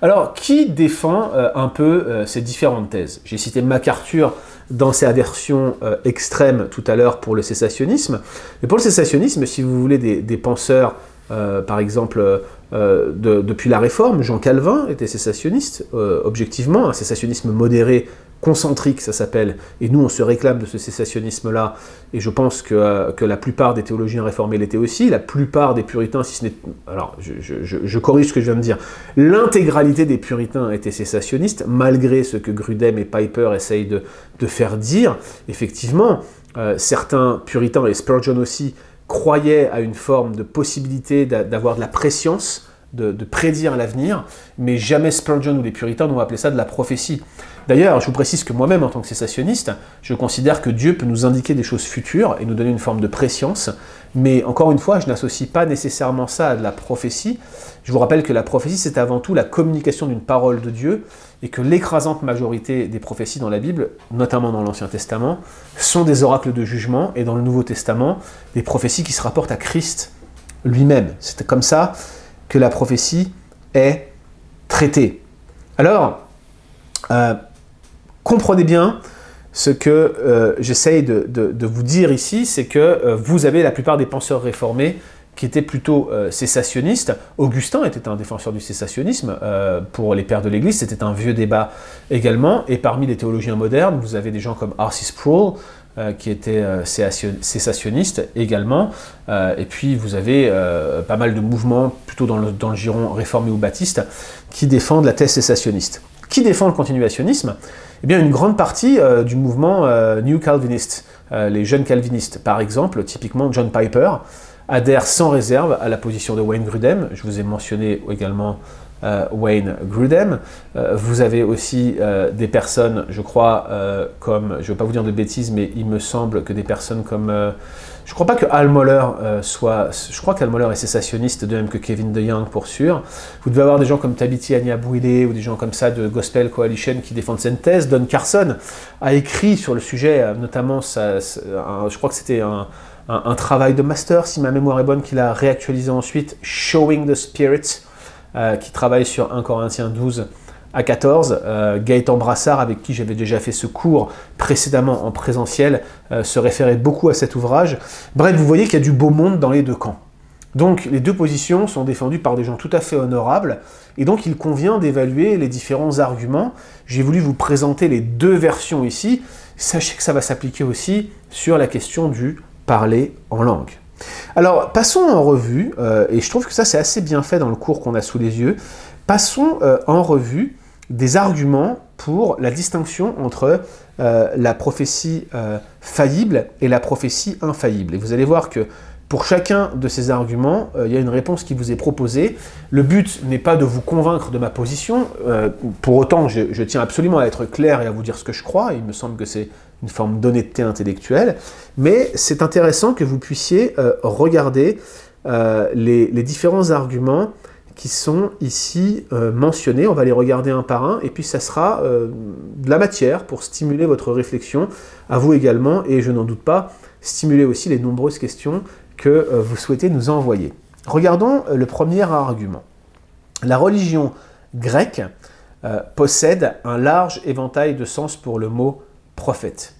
A: Alors, qui défend un peu ces différentes thèses? J'ai cité MacArthur dans sa version extrême tout à l'heure pour le cessationnisme. Mais pour le cessationnisme, si vous voulez des penseurs, par exemple, depuis la Réforme, Jean Calvin était cessationniste, objectivement, un cessationnisme modéré, concentrique, ça s'appelle, et nous on se réclame de ce cessationnisme-là, et je pense que la plupart des théologiens réformés l'étaient aussi, la plupart des puritains, si ce n'est... Alors, je corrige ce que je viens de dire, l'intégralité des puritains étaient cessationnistes, malgré ce que Grudem et Piper essayent de faire dire. Effectivement, certains puritains, et Spurgeon aussi, croyaient à une forme de possibilité d'avoir de la préscience, de prédire l'avenir, mais jamais Spurgeon ou les puritains n'ont appelé ça de la prophétie. D'ailleurs, je vous précise que moi-même, en tant que cessationniste, je considère que Dieu peut nous indiquer des choses futures et nous donner une forme de préscience, mais encore une fois, je n'associe pas nécessairement ça à de la prophétie. Je vous rappelle que la prophétie, c'est avant tout la communication d'une parole de Dieu, et que l'écrasante majorité des prophéties dans la Bible, notamment dans l'Ancien Testament, sont des oracles de jugement, et dans le Nouveau Testament, des prophéties qui se rapportent à Christ lui-même. C'est comme ça que la prophétie est traitée. Alors, comprenez bien ce que j'essaye de vous dire ici, c'est que vous avez la plupart des penseurs réformés qui étaient plutôt cessationnistes. Augustin était un défenseur du cessationnisme pour les pères de l'Église, c'était un vieux débat également, et parmi les théologiens modernes, vous avez des gens comme R.C. Sproul, qui était cessationniste également, et puis vous avez pas mal de mouvements, plutôt dans le giron réformé ou baptiste, qui défendent la thèse cessationniste. Qui défend le continuationnisme? Eh bien, une grande partie du mouvement New Calvinist, les jeunes calvinistes. Par exemple, typiquement John Piper adhère sans réserve à la position de Wayne Grudem. Je vous ai mentionné également Wayne Grudem. Vous avez aussi des personnes, je crois, comme, je ne veux pas vous dire de bêtises, mais il me semble que des personnes comme... je ne crois pas que Al Mohler soit... Je crois qu'Al Mohler est cessationniste, de même que Kevin DeYoung, pour sûr. Vous devez avoir des gens comme Tabitha Anyabwile ou des gens comme ça de Gospel Coalition qui défendent cette thèse. Don Carson a écrit sur le sujet, notamment, je crois que c'était un travail de master, si ma mémoire est bonne, qu'il a réactualisé ensuite, Showing the Spirit, qui travaille sur 1 Corinthiens 12 à 14. Gaëtan Brassard, avec qui j'avais déjà fait ce cours précédemment en présentiel, se référait beaucoup à cet ouvrage. Bref, vous voyez qu'il y a du beau monde dans les deux camps. Donc les deux positions sont défendues par des gens tout à fait honorables, et donc il convient d'évaluer les différents arguments. J'ai voulu vous présenter les deux versions ici. Sachez que ça va s'appliquer aussi sur la question du parler en langue. Alors, passons en revue, et je trouve que ça c'est assez bien fait dans le cours qu'on a sous les yeux, passons en revue des arguments pour la distinction entre la prophétie faillible et la prophétie infaillible. Et vous allez voir que pour chacun de ces arguments, il y a une réponse qui vous est proposée. Le but n'est pas de vous convaincre de ma position, pour autant je tiens absolument à être clair et à vous dire ce que je crois, il me semble que c'est une forme d'honnêteté intellectuelle, mais c'est intéressant que vous puissiez regarder les différents arguments qui sont ici mentionnés. On va les regarder un par un, et puis ça sera de la matière pour stimuler votre réflexion, à vous également, et je n'en doute pas, stimuler aussi les nombreuses questions que vous souhaitez nous envoyer. Regardons le premier argument. La religion grecque possède un large éventail de sens pour le mot prophète.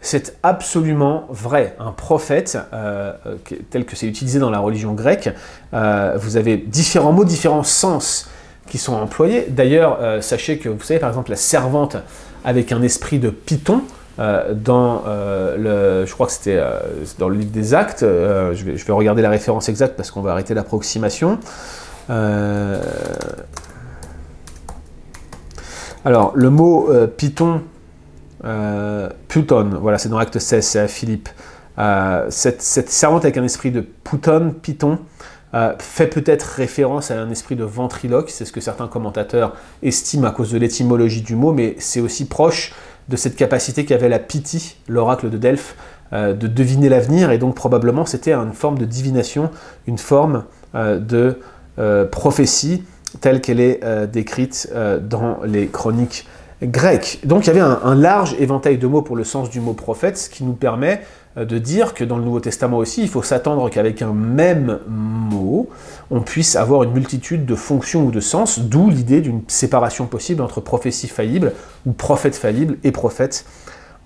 A: C'est absolument vrai. Un prophète, tel que c'est utilisé dans la religion grecque, vous avez différents mots, différents sens qui sont employés. D'ailleurs, sachez que, vous savez, par exemple, la servante avec un esprit de python, je crois que c'était dans le livre des Actes, je vais regarder la référence exacte parce qu'on va arrêter l'approximation. Alors, le mot python, Puton, voilà, c'est dans Acte 16, c'est à Philippe. Cette servante avec un esprit de python, fait peut-être référence à un esprit de ventriloque, c'est ce que certains commentateurs estiment à cause de l'étymologie du mot, mais c'est aussi proche de cette capacité qu'avait la Pythie, l'oracle de Delphes, de deviner l'avenir, et donc probablement c'était une forme de divination, une forme de prophétie, telle qu'elle est décrite dans les chroniques grec. Donc il y avait un large éventail de mots pour le sens du mot prophète, ce qui nous permet de dire que dans le Nouveau Testament aussi, il faut s'attendre qu'avec un même mot, on puisse avoir une multitude de fonctions ou de sens, d'où l'idée d'une séparation possible entre prophétie faillible ou prophète faillible et prophète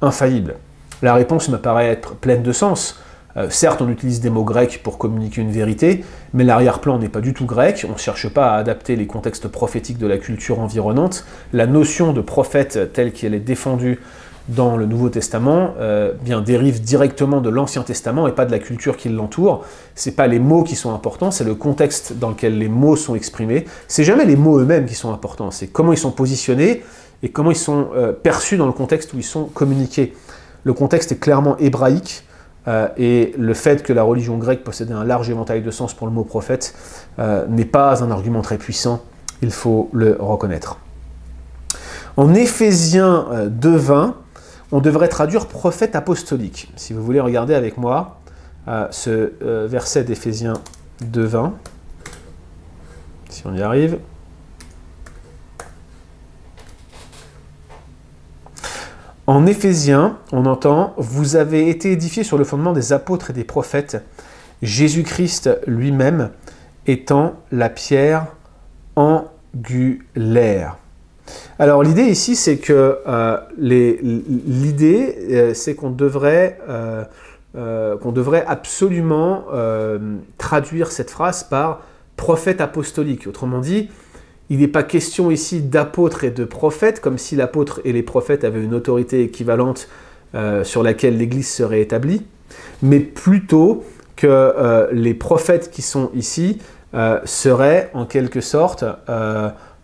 A: infaillible. La réponse me paraît être pleine de sens. Certes, on utilise des mots grecs pour communiquer une vérité, mais l'arrière-plan n'est pas du tout grec, on ne cherche pas à adapter les contextes prophétiques de la culture environnante. La notion de prophète telle qu'elle est défendue dans le Nouveau Testament bien dérive directement de l'Ancien Testament et pas de la culture qui l'entoure. C'est pas les mots qui sont importants, c'est le contexte dans lequel les mots sont exprimés. C'est jamais les mots eux-mêmes qui sont importants, c'est comment ils sont positionnés et comment ils sont perçus dans le contexte où ils sont communiqués. Le contexte est clairement hébraïque, et le fait que la religion grecque possédait un large éventail de sens pour le mot prophète n'est pas un argument très puissant, il faut le reconnaître. En Éphésiens 2:20, on devrait traduire prophète apostolique. Si vous voulez regarder avec moi ce verset d'Éphésiens 2:20, si on y arrive. En Éphésiens, on entend « Vous avez été édifiés sur le fondement des apôtres et des prophètes, Jésus-Christ lui-même étant la pierre angulaire. » Alors l'idée ici, c'est que c'est qu'on devrait absolument traduire cette phrase par prophète apostolique. Autrement dit, il n'est pas question ici d'apôtres et de prophètes, comme si l'apôtre et les prophètes avaient une autorité équivalente sur laquelle l'Église serait établie, mais plutôt que les prophètes qui sont ici seraient en quelque sorte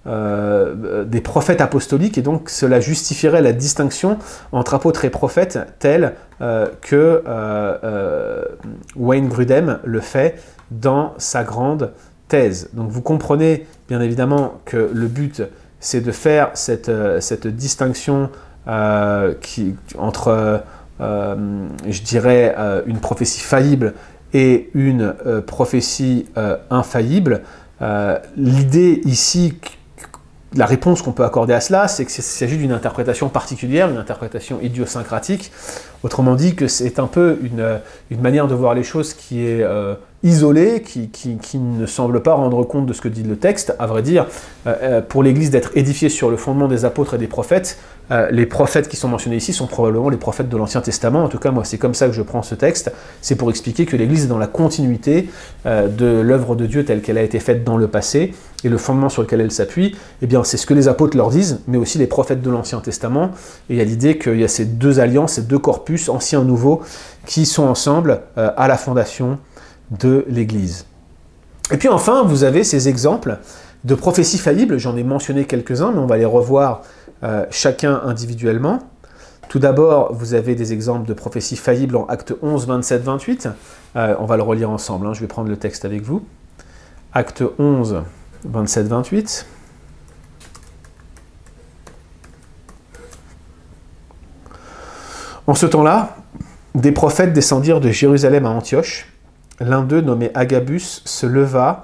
A: des prophètes apostoliques, et donc cela justifierait la distinction entre apôtres et prophètes telle que Wayne Grudem le fait dans sa grande thèse. Donc vous comprenez bien évidemment que le but c'est de faire cette distinction entre, je dirais, une prophétie faillible et une prophétie infaillible. L'idée ici, la réponse qu'on peut accorder à cela, c'est qu'il s'agit d'une interprétation particulière, une interprétation idiosyncratique. Autrement dit, que c'est un peu une manière de voir les choses qui est isolée, qui ne semble pas rendre compte de ce que dit le texte. À vrai dire, pour l'Église d'être édifiée sur le fondement des apôtres et des prophètes, les prophètes qui sont mentionnés ici sont probablement les prophètes de l'Ancien Testament. En tout cas, moi, c'est comme ça que je prends ce texte. C'est pour expliquer que l'Église est dans la continuité de l'œuvre de Dieu telle qu'elle a été faite dans le passé, et le fondement sur lequel elle s'appuie, eh bien, c'est ce que les apôtres leur disent, mais aussi les prophètes de l'Ancien Testament. Et il y a l'idée qu'il y a ces deux alliances, ces deux corpus, ancien et nouveau, qui sont ensemble à la fondation de l'Église. Et puis enfin, vous avez ces exemples de prophéties faillibles. J'en ai mentionné quelques-uns, mais on va les revoir chacun individuellement. Tout d'abord, vous avez des exemples de prophéties faillibles en Actes 11, 27, 28. On va le relire ensemble, hein. Je vais prendre le texte avec vous. Actes 11, 27, 28. En ce temps-là, des prophètes descendirent de Jérusalem à Antioche. L'un d'eux, nommé Agabus, se leva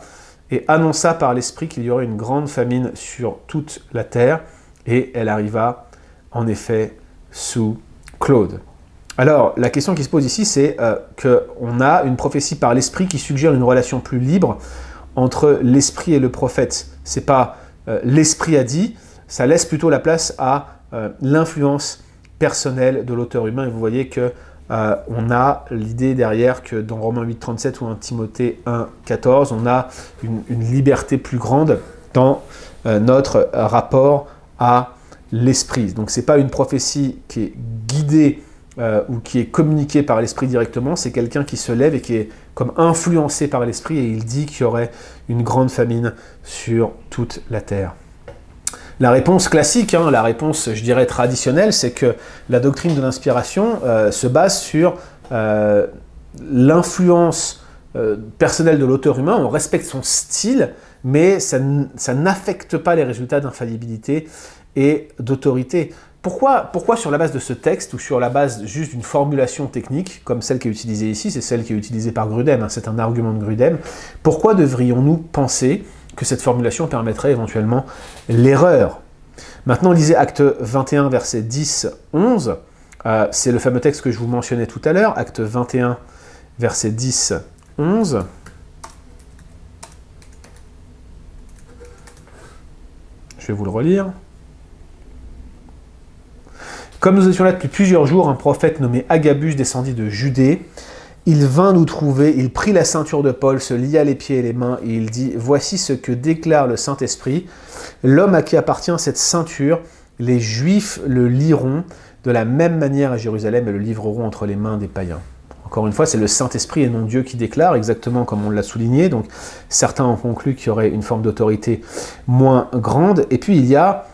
A: et annonça par l'Esprit qu'il y aurait une grande famine sur toute la terre, et elle arriva en effet sous Claude. Alors, la question qui se pose ici, c'est qu'on a une prophétie par l'Esprit qui suggère une relation plus libre entre l'Esprit et le prophète. C'est pas l'Esprit a dit, ça laisse plutôt la place à l'influence personnelle de l'auteur humain, et vous voyez que on a l'idée derrière que dans Romains 8,37 ou 1 Timothée 1,14, on a une liberté plus grande dans notre rapport à l'esprit. Donc c'est pas une prophétie qui est guidée ou qui est communiquée par l'esprit directement, c'est quelqu'un qui se lève et qui est comme influencé par l'esprit, et il dit qu'il y aurait une grande famine sur toute la terre. La réponse classique, hein, la réponse, je dirais, traditionnelle, c'est que la doctrine de l'inspiration se base sur l'influence personnelle de l'auteur humain. On respecte son style, mais ça n'affecte pas les résultats d'infaillibilité et d'autorité. Pourquoi sur la base de ce texte, ou sur la base juste d'une formulation technique, comme celle qui est utilisée ici, c'est celle qui est utilisée par Grudem, hein, c'est un argument de Grudem, pourquoi devrions-nous penser que cette formulation permettrait éventuellement l'erreur? Maintenant, lisez Acte 21, versets 10, 11. C'est le fameux texte que je vous mentionnais tout à l'heure, Acte 21, versets 10, 11. Je vais vous le relire. Comme nous étions là depuis plusieurs jours, un prophète nommé Agabus descendit de Judée. Il vint nous trouver, il prit la ceinture de Paul, se lia les pieds et les mains, et il dit « Voici ce que déclare le Saint-Esprit. L'homme à qui appartient cette ceinture, les Juifs le liront de la même manière à Jérusalem et le livreront entre les mains des païens. » Encore une fois, c'est le Saint-Esprit et non Dieu qui déclare, exactement comme on l'a souligné. Donc certains ont conclu qu'il y aurait une forme d'autorité moins grande. Et puis il y a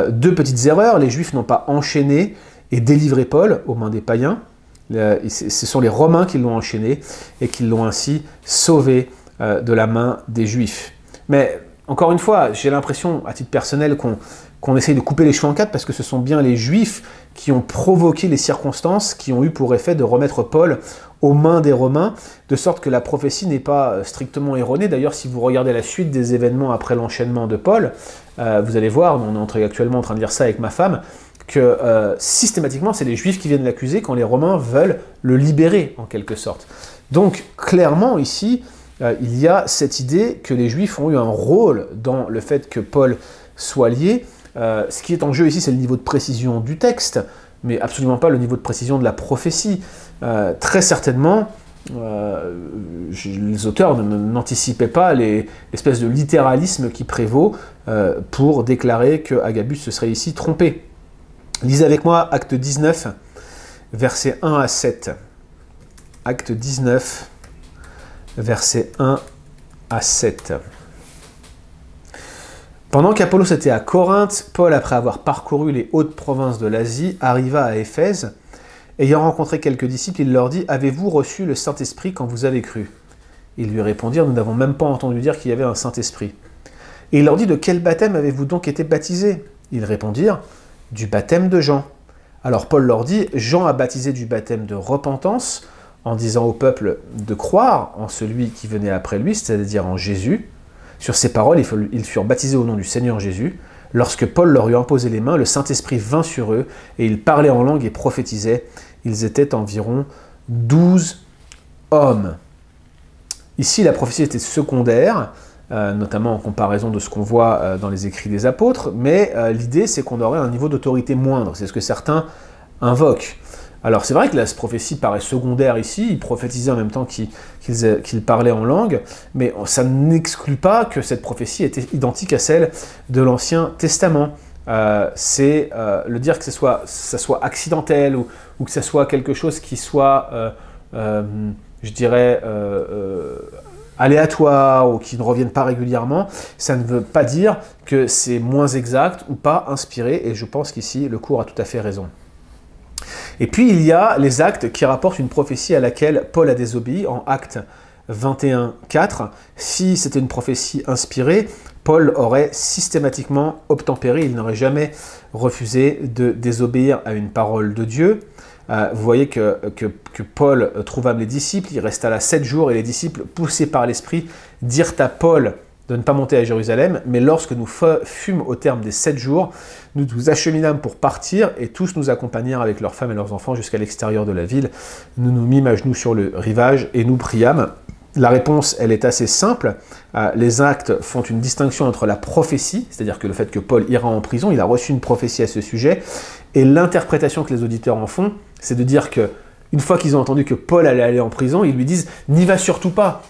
A: deux petites erreurs. Les Juifs n'ont pas enchaîné et délivré Paul aux mains des païens. Ce sont les Romains qui l'ont enchaîné et qui l'ont ainsi sauvé de la main des Juifs. Mais encore une fois, j'ai l'impression, à titre personnel, qu'on essaye de couper les cheveux en quatre parce que ce sont bien les Juifs qui ont provoqué les circonstances qui ont eu pour effet de remettre Paul aux mains des Romains, de sorte que la prophétie n'est pas strictement erronée. D'ailleurs, si vous regardez la suite des événements après l'enchaînement de Paul, vous allez voir, on est actuellement en train de lire ça avec ma femme, que systématiquement, c'est les Juifs qui viennent l'accuser quand les Romains veulent le libérer, en quelque sorte. Donc, clairement, ici, il y a cette idée que les Juifs ont eu un rôle dans le fait que Paul soit lié. Ce qui est en jeu ici, c'est le niveau de précision du texte, mais absolument pas le niveau de précision de la prophétie. Très certainement, les auteurs n'anticipaient pas l'espèce de littéralisme qui prévaut pour déclarer que Agabus se serait ici trompé. Lisez avec moi Acte 19, versets 1 à 7. Acte 19, versets 1 à 7. Pendant qu'Apollos était à Corinthe, Paul, après avoir parcouru les hautes provinces de l'Asie, arriva à Éphèse. Ayant rencontré quelques disciples, il leur dit « Avez-vous reçu le Saint-Esprit quand vous avez cru ?» Ils lui répondirent « Nous n'avons même pas entendu dire qu'il y avait un Saint-Esprit. » Et il leur dit « De quel baptême avez-vous donc été baptisés ?» Ils répondirent « Du baptême de Jean. » Alors Paul leur dit « Jean a baptisé du baptême de repentance, en disant au peuple de croire en celui qui venait après lui, c'est-à-dire en Jésus. » Sur ces paroles, ils furent baptisés au nom du Seigneur Jésus. Lorsque Paul leur eut imposé les mains, le Saint-Esprit vint sur eux, et ils parlaient en langue et prophétisaient. Ils étaient environ 12 hommes. Ici, la prophétie était secondaire, notamment en comparaison de ce qu'on voit dans les écrits des apôtres, mais l'idée, c'est qu'on aurait un niveau d'autorité moindre. C'est ce que certains invoquent. Alors c'est vrai que la prophétie paraît secondaire ici, ils prophétisaient en même temps qu'ils parlaient en langue, mais ça n'exclut pas que cette prophétie était identique à celle de l'Ancien Testament. C'est le dire que ça soit accidentel ou que ça soit quelque chose qui soit, je dirais, aléatoire ou qui ne revienne pas régulièrement, ça ne veut pas dire que c'est moins exact ou pas inspiré, et je pense qu'ici le cours a tout à fait raison. Et puis il y a les actes qui rapportent une prophétie à laquelle Paul a désobéi en Actes 21, 4. Si c'était une prophétie inspirée, Paul aurait systématiquement obtempéré, il n'aurait jamais refusé de désobéir à une parole de Dieu. Vous voyez que Paul trouva les disciples, il resta là 7 jours et les disciples, poussés par l'Esprit, dirent à Paul de ne pas monter à Jérusalem, mais lorsque nous fûmes au terme des 7 jours, nous nous acheminâmes pour partir, et tous nous accompagnèrent avec leurs femmes et leurs enfants jusqu'à l'extérieur de la ville. Nous nous mîmes à genoux sur le rivage et nous priâmes. La réponse, elle est assez simple. Les actes font une distinction entre la prophétie, c'est-à-dire que le fait que Paul ira en prison, il a reçu une prophétie à ce sujet, et l'interprétation que les auditeurs en font, c'est de dire que une fois qu'ils ont entendu que Paul allait aller en prison, ils lui disent « N'y va surtout pas !»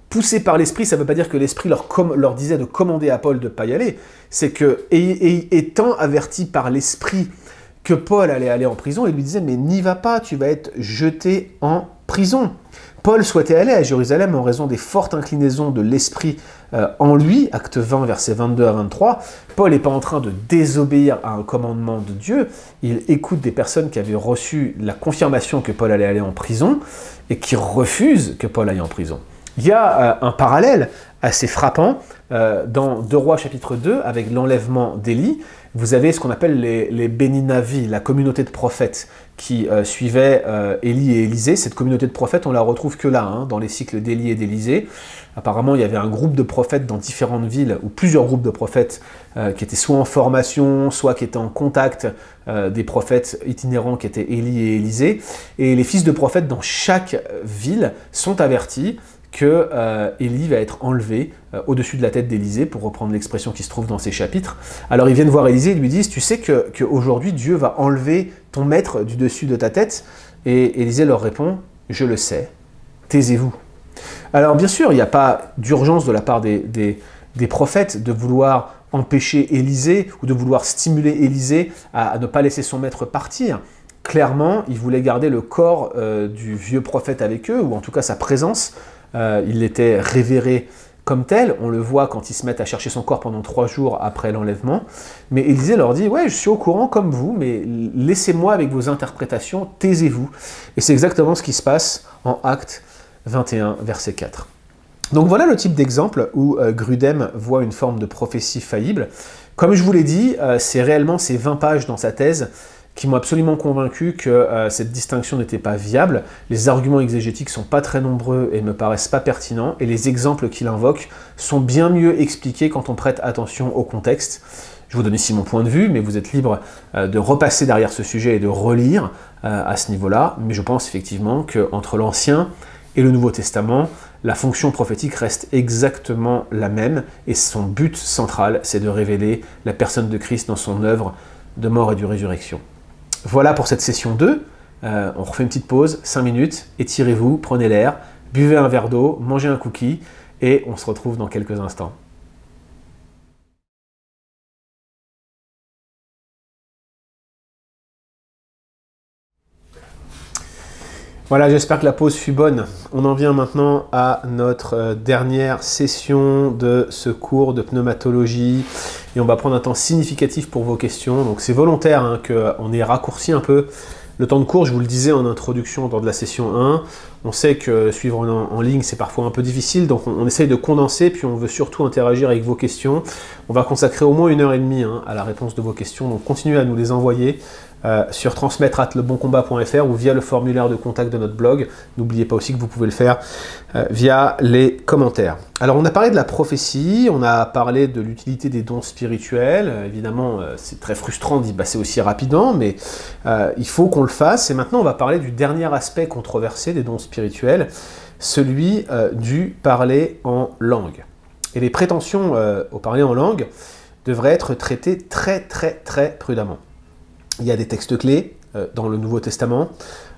A: Poussé par l'Esprit, ça ne veut pas dire que l'Esprit leur disait de commander à Paul de ne pas y aller. C'est que, étant averti par l'Esprit que Paul allait aller en prison, il lui disait « Mais n'y va pas, tu vas être jeté en prison ». Paul souhaitait aller à Jérusalem en raison des fortes inclinaisons de l'Esprit en lui, acte 20, versets 22 à 23. Paul n'est pas en train de désobéir à un commandement de Dieu, il écoute des personnes qui avaient reçu la confirmation que Paul allait aller en prison et qui refusent que Paul aille en prison. Il y a un parallèle assez frappant dans 2 Rois chapitre 2 avec l'enlèvement d'Élie. Vous avez ce qu'on appelle les Béni Navi, la communauté de prophètes qui suivait Élie et Élisée. Cette communauté de prophètes, on la retrouve que là, hein, dans les cycles d'Élie et d'Élisée. Apparemment, il y avait un groupe de prophètes dans différentes villes, ou plusieurs groupes de prophètes qui étaient soit en formation, soit qui étaient en contact des prophètes itinérants qui étaient Élie et Élisée. Et les fils de prophètes dans chaque ville sont avertis que Élie va être enlevé au-dessus de la tête d'Élisée, pour reprendre l'expression qui se trouve dans ces chapitres. Alors ils viennent voir Élisée et lui disent « Tu sais qu'aujourd'hui Dieu va enlever ton maître du dessus de ta tête ?» Et Élisée leur répond « Je le sais, taisez-vous. » Alors bien sûr, il n'y a pas d'urgence de la part des prophètes de vouloir empêcher Élisée ou de vouloir stimuler Élisée à ne pas laisser son maître partir. Clairement, ils voulaient garder le corps du vieux prophète avec eux, ou en tout cas sa présence. Il l'était révéré comme tel, on le voit quand ils se mettent à chercher son corps pendant 3 jours après l'enlèvement. Mais Élisée leur dit « Ouais, je suis au courant comme vous, mais laissez-moi avec vos interprétations, taisez-vous. » Et c'est exactement ce qui se passe en Actes 21, verset 4. Donc voilà le type d'exemple où Grudem voit une forme de prophétie faillible. Comme je vous l'ai dit, c'est réellement ces 20 pages dans sa thèse qui m'ont absolument convaincu que cette distinction n'était pas viable. Les arguments exégétiques sont pas très nombreux et me paraissent pas pertinents, et les exemples qu'il invoque sont bien mieux expliqués quand on prête attention au contexte. Je vous donne ici mon point de vue, mais vous êtes libre de repasser derrière ce sujet et de relire à ce niveau-là, mais je pense effectivement qu'entre l'Ancien et le Nouveau Testament, la fonction prophétique reste exactement la même, et son but central, c'est de révéler la personne de Christ dans son œuvre de mort et de résurrection. Voilà pour cette session 2, on refait une petite pause, 5 minutes, étirez-vous, prenez l'air, buvez un verre d'eau, mangez un cookie, et on se retrouve dans quelques instants. Voilà, j'espère que la pause fut bonne. On en vient maintenant à notre dernière session de ce cours de pneumatologie, et on va prendre un temps significatif pour vos questions. Donc c'est volontaire hein, qu'on ait raccourci un peu le temps de cours. Je vous le disais en introduction lors de la session 1, on sait que suivre en ligne c'est parfois un peu difficile, donc on essaye de condenser, puis on veut surtout interagir avec vos questions. On va consacrer au moins 1h30 hein, à la réponse de vos questions, donc continuez à nous les envoyer sur transmettre@leboncombat.fr ou via le formulaire de contact de notre blog. N'oubliez pas aussi que vous pouvez le faire via les commentaires. Alors on a parlé de la prophétie, on a parlé de l'utilité des dons spirituels. Évidemment, c'est très frustrant d'y passer aussi rapidement, mais il faut qu'on le fasse. Et maintenant, on va parler du dernier aspect controversé des dons spirituels, celui du parler en langue. Et les prétentions au parler en langue devraient être traitées très prudemment. Il y a des textes clés dans le Nouveau Testament,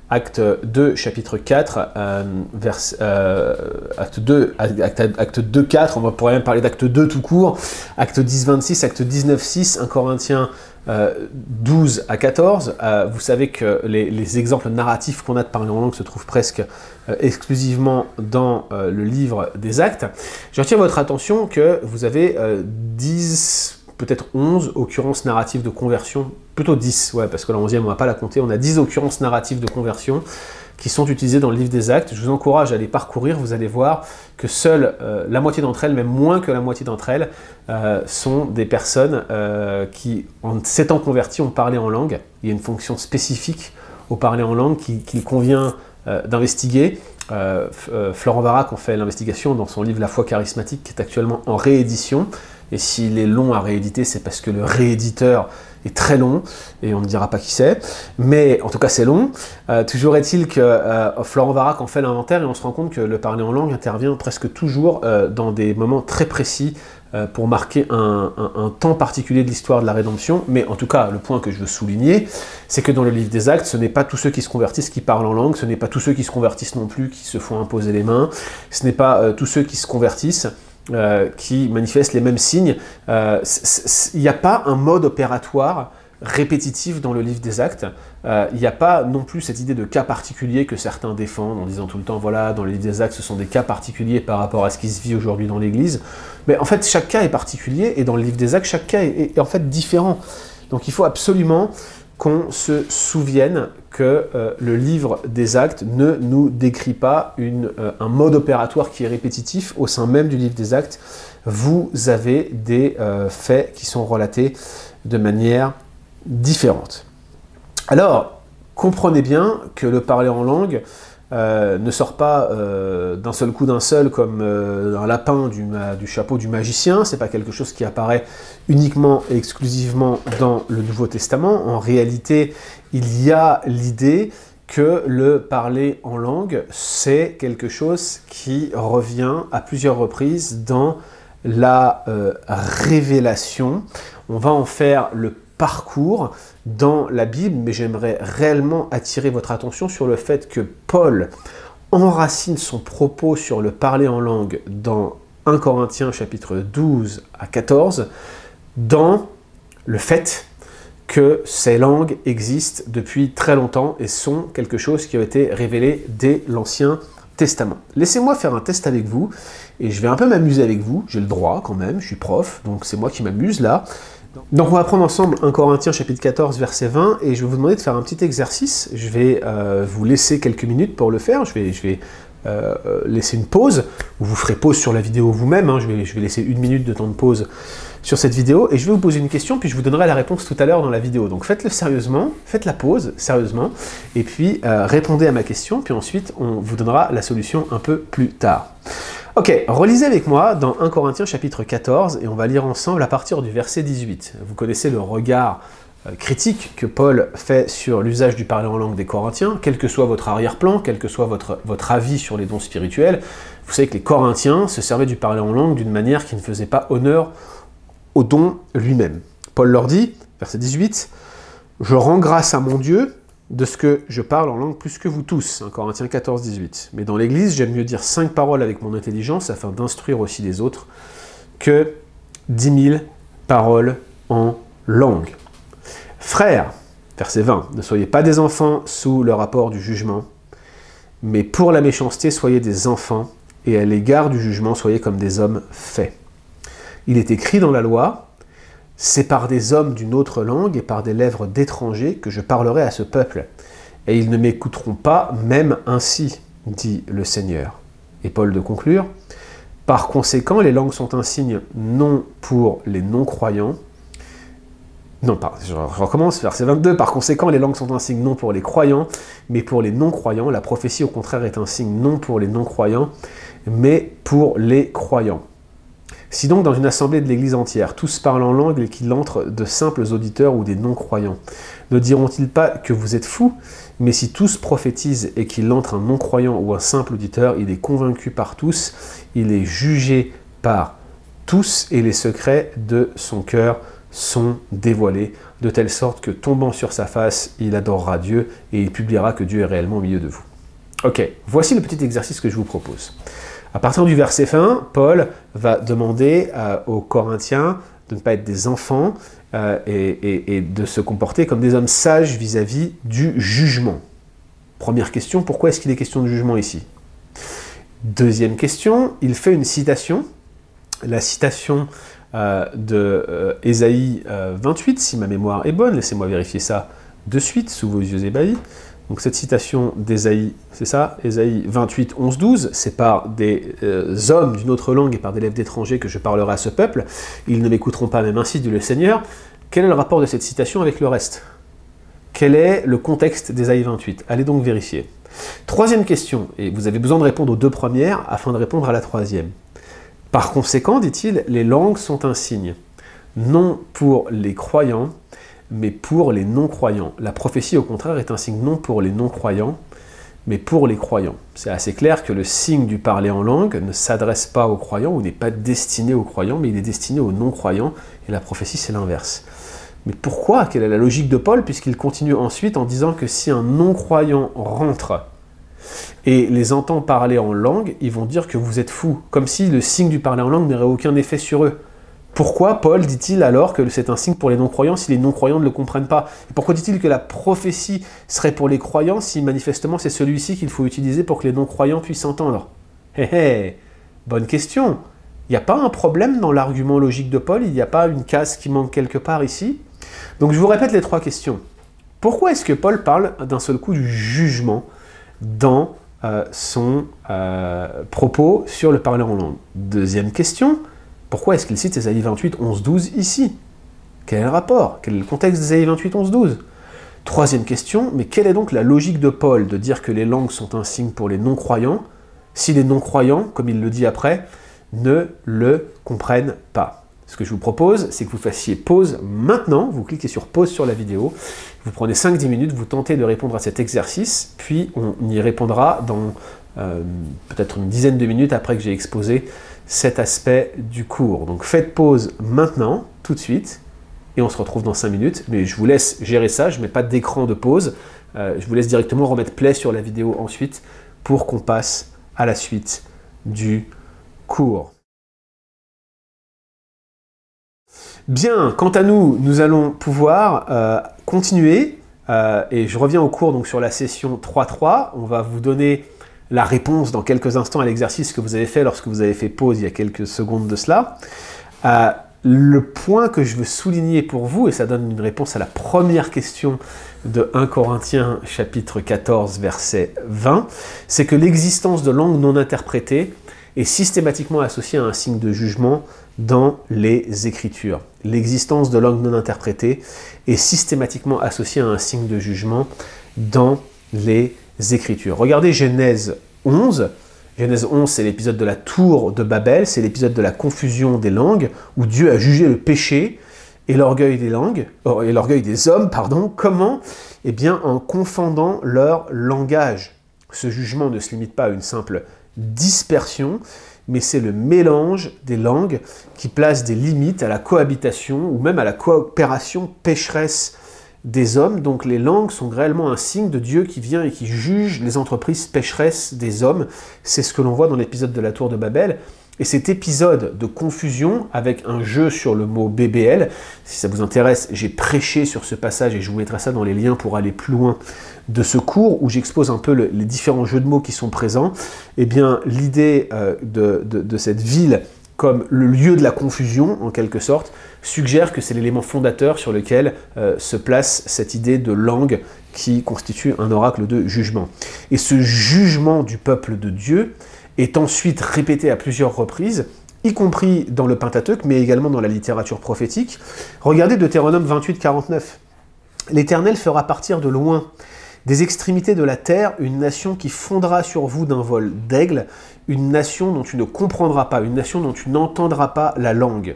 A: Acte 2, chapitre 4, Acte 2, 4, on pourrait même parler d'Acte 2 tout court, Acte 10, 26, Acte 19, 6, 1 Corinthiens 12 à 14. Vous savez que les exemples narratifs qu'on a de parler en langue se trouvent presque exclusivement dans le livre des Actes. J'attire votre attention que vous avez 10... peut-être 11 occurrences narratives de conversion, plutôt 10, ouais, parce que la 11e, on ne va pas la compter, on a 10 occurrences narratives de conversion qui sont utilisées dans le livre des Actes. Je vous encourage à les parcourir, vous allez voir que seule la moitié d'entre elles, même moins que la moitié d'entre elles, sont des personnes qui, en s'étant converties, ont parlé en langue. Il y a une fonction spécifique au parler en langue qu'il convient d'investiguer. Florent Varac en fait l'investigation dans son livre La foi charismatique, qui est actuellement en réédition. Et s'il est long à rééditer, c'est parce que le rééditeur est très long, et on ne dira pas qui c'est, mais en tout cas c'est long. Toujours est-il que Florent Varac en fait l'inventaire, et on se rend compte que le parler en langue intervient presque toujours dans des moments très précis pour marquer un temps particulier de l'histoire de la rédemption. Mais en tout cas, le point que je veux souligner, c'est que dans le livre des Actes, ce n'est pas tous ceux qui se convertissent qui parlent en langue, ce n'est pas tous ceux qui se convertissent non plus qui se font imposer les mains, ce n'est pas tous ceux qui se convertissent qui manifestent les mêmes signes. Il n'y a pas un mode opératoire répétitif dans le livre des Actes. Il n'y a pas non plus cette idée de cas particulier que certains défendent en disant tout le temps, voilà, dans le livre des Actes, ce sont des cas particuliers par rapport à ce qui se vit aujourd'hui dans l'Église. Mais en fait, chaque cas est particulier, et dans le livre des Actes, chaque cas est en fait différent. Donc il faut absolument qu'on se souvienne que le livre des Actes ne nous décrit pas un mode opératoire qui est répétitif. Au sein même du livre des Actes, vous avez des faits qui sont relatés de manière différente. Alors, comprenez bien que le parler en langue ne sort pas d'un seul coup comme un lapin du chapeau du magicien. C'est pas quelque chose qui apparaît uniquement et exclusivement dans le Nouveau Testament. En réalité, il y a l'idée que le parler en langue, c'est quelque chose qui revient à plusieurs reprises dans la révélation. On va en faire le parcours dans la Bible, mais j'aimerais réellement attirer votre attention sur le fait que Paul enracine son propos sur le parler en langue dans 1 Corinthiens chapitre 12 à 14, dans le fait que ces langues existent depuis très longtemps et sont quelque chose qui a été révélé dès l'Ancien Testament. Laissez-moi faire un test avec vous, et je vais un peu m'amuser avec vous, j'ai le droit quand même, je suis prof, donc c'est moi qui m'amuse là. Donc on va prendre ensemble 1 Corinthiens chapitre 14 verset 20 et je vais vous demander de faire un petit exercice. Je vais vous laisser quelques minutes pour le faire. Je vais laisser une pause, ou vous ferez pause sur la vidéo vous-même. Hein. Je vais laisser 1 minute de temps de pause sur cette vidéo et je vais vous poser une question puis je vous donnerai la réponse tout à l'heure dans la vidéo. Donc faites-le sérieusement, faites la pause sérieusement et puis répondez à ma question puis ensuite on vous donnera la solution un peu plus tard. Ok, relisez avec moi dans 1 Corinthiens chapitre 14 et on va lire ensemble à partir du verset 18. Vous connaissez le regard critique que Paul fait sur l'usage du parler en langue des Corinthiens, quel que soit votre arrière-plan, quel que soit votre avis sur les dons spirituels. Vous savez que les Corinthiens se servaient du parler en langue d'une manière qui ne faisait pas honneur au don lui-même. Paul leur dit, verset 18, « Je rends grâce à mon Dieu de ce que je parle en langue plus que vous tous. » 1 Corinthiens 14, 18. « Mais dans l'Église, j'aime mieux dire 5 paroles avec mon intelligence afin d'instruire aussi les autres que 10 000 paroles en langue. » Frères, verset 20, « Ne soyez pas des enfants sous le rapport du jugement, mais pour la méchanceté, soyez des enfants, et à l'égard du jugement, soyez comme des hommes faits. Il est écrit dans la loi, « C'est par des hommes d'une autre langue et par des lèvres d'étrangers que je parlerai à ce peuple. Et ils ne m'écouteront pas, même ainsi, dit le Seigneur. » Et Paul de conclure, « Par conséquent, les langues sont un signe non pour les non-croyants. » Non, je recommence, verset 22. « Par conséquent, les langues sont un signe non pour les croyants, mais pour les non-croyants. La prophétie, au contraire, est un signe non pour les non-croyants, mais pour les croyants. » Si donc dans une assemblée de l'Église entière, tous parlent en langue et qu'il entre de simples auditeurs ou des non-croyants, ne diront-ils pas que vous êtes fous? Mais si tous prophétisent et qu'il entre un non-croyant ou un simple auditeur, il est convaincu par tous, il est jugé par tous et les secrets de son cœur sont dévoilés, de telle sorte que tombant sur sa face, il adorera Dieu et il publiera que Dieu est réellement au milieu de vous. Ok, voici le petit exercice que je vous propose. À partir du verset 1, Paul va demander aux Corinthiens de ne pas être des enfants et de se comporter comme des hommes sages vis-à-vis du jugement. Première question, pourquoi est-ce qu'il est question de jugement ici? Deuxième question, il fait une citation, la citation de Ésaïe 28, si ma mémoire est bonne, laissez-moi vérifier ça de suite sous vos yeux ébahis. Donc cette citation d'Ésaïe, c'est ça, Ésaïe 28, 11, 12, c'est par des hommes d'une autre langue et par des lèvres d'étrangers que je parlerai à ce peuple, ils ne m'écouteront pas, même ainsi, dit le Seigneur. Quel est le rapport de cette citation avec le reste? Quel est le contexte d'Ésaïe 28? Allez donc vérifier. Troisième question, et vous avez besoin de répondre aux deux premières afin de répondre à la troisième. Par conséquent, dit-il, les langues sont un signe, non pour les croyants, mais pour les non-croyants. La prophétie, au contraire, est un signe non pour les non-croyants, mais pour les croyants. C'est assez clair que le signe du parler en langue ne s'adresse pas aux croyants, ou n'est pas destiné aux croyants, mais il est destiné aux non-croyants, et la prophétie, c'est l'inverse. Mais pourquoi? Quelle est la logique de Paul, puisqu'il continue ensuite en disant que si un non-croyant rentre et les entend parler en langue, ils vont dire que vous êtes fous, comme si le signe du parler en langue n'aurait aucun effet sur eux. Pourquoi Paul dit-il alors que c'est un signe pour les non-croyants si les non-croyants ne le comprennent pas? Et pourquoi dit-il que la prophétie serait pour les croyants si manifestement c'est celui-ci qu'il faut utiliser pour que les non-croyants puissent entendre? Hé hé, bonne question. Il n'y a pas un problème dans l'argument logique de Paul? Il n'y a pas une case qui manque quelque part ici? Donc je vous répète les trois questions. Pourquoi est-ce que Paul parle d'un seul coup du jugement dans son propos sur le parler en langue? Deuxième question, pourquoi est-ce qu'il cite Ésaïe 28, 11, 12 ici? Quel est le rapport? Quel est le contexte d'Ésaïe 28, 11, 12? Troisième question, mais quelle est donc la logique de Paul de dire que les langues sont un signe pour les non-croyants, si les non-croyants, comme il le dit après, ne le comprennent pas? Ce que je vous propose, c'est que vous fassiez pause maintenant, vous cliquez sur pause sur la vidéo, vous prenez 5-10 minutes, vous tentez de répondre à cet exercice, puis on y répondra dans peut-être une dizaine de minutes après que j'ai exposé cet aspect du cours. Donc faites pause maintenant, tout de suite, et on se retrouve dans 5 minutes, mais je vous laisse gérer ça, je ne mets pas d'écran de pause, je vous laisse directement remettre play sur la vidéo ensuite pour qu'on passe à la suite du cours. Bien, quant à nous, nous allons pouvoir continuer, et je reviens au cours donc sur la session 3.3, on va vous donner la réponse dans quelques instants à l'exercice que vous avez fait lorsque vous avez fait pause il y a quelques secondes de cela. Le point que je veux souligner pour vous, et ça donne une réponse à la première question de 1 Corinthiens chapitre 14 verset 20, c'est que l'existence de langues non interprétées est systématiquement associée à un signe de jugement dans les Écritures. L'existence de langues non interprétées est systématiquement associée à un signe de jugement dans les Écritures. Regardez Genèse 11. Genèse 11, c'est l'épisode de la tour de Babel, c'est l'épisode de la confusion des langues, où Dieu a jugé le péché et l'orgueil des langues, et l'orgueil des hommes, pardon. Comment? Eh bien, en confondant leur langage. Ce jugement ne se limite pas à une simple dispersion, mais c'est le mélange des langues qui place des limites à la cohabitation ou même à la coopération pécheresse des hommes. Donc les langues sont réellement un signe de Dieu qui vient et qui juge les entreprises pécheresses des hommes. C'est ce que l'on voit dans l'épisode de la tour de Babel. Et cet épisode de confusion, avec un jeu sur le mot BBL, si ça vous intéresse, j'ai prêché sur ce passage et je vous mettrai ça dans les liens pour aller plus loin de ce cours, où j'expose un peu les différents jeux de mots qui sont présents. Eh bien, l'idée de cette ville comme le lieu de la confusion, en quelque sorte, suggère que c'est l'élément fondateur sur lequel se place cette idée de langue qui constitue un oracle de jugement. Et ce jugement du peuple de Dieu est ensuite répété à plusieurs reprises, y compris dans le Pentateuque, mais également dans la littérature prophétique. Regardez Deutéronome 28, 49. « L'Éternel fera partir de loin des extrémités de la terre une nation qui fondra sur vous d'un vol d'aigle, une nation dont tu ne comprendras pas, une nation dont tu n'entendras pas la langue. »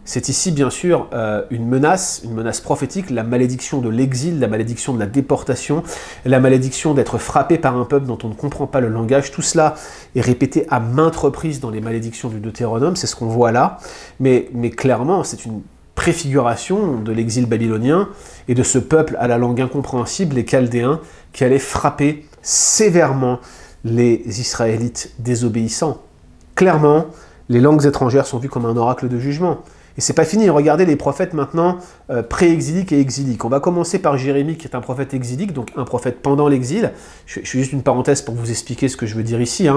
A: C'est ici, bien sûr, une menace prophétique, la malédiction de l'exil, la malédiction de la déportation, la malédiction d'être frappé par un peuple dont on ne comprend pas le langage. Tout cela est répété à maintes reprises dans les malédictions du Deutéronome, c'est ce qu'on voit là. Mais clairement, c'est une préfiguration de l'exil babylonien et de ce peuple à la langue incompréhensible, les Chaldéens, qui allaient frapper sévèrement les Israélites désobéissants. Clairement, les langues étrangères sont vues comme un oracle de jugement. Et c'est pas fini, regardez les prophètes maintenant pré-exiliques et exiliques. On va commencer par Jérémie qui est un prophète exilique, donc un prophète pendant l'exil. Je fais juste une parenthèse pour vous expliquer ce que je veux dire ici.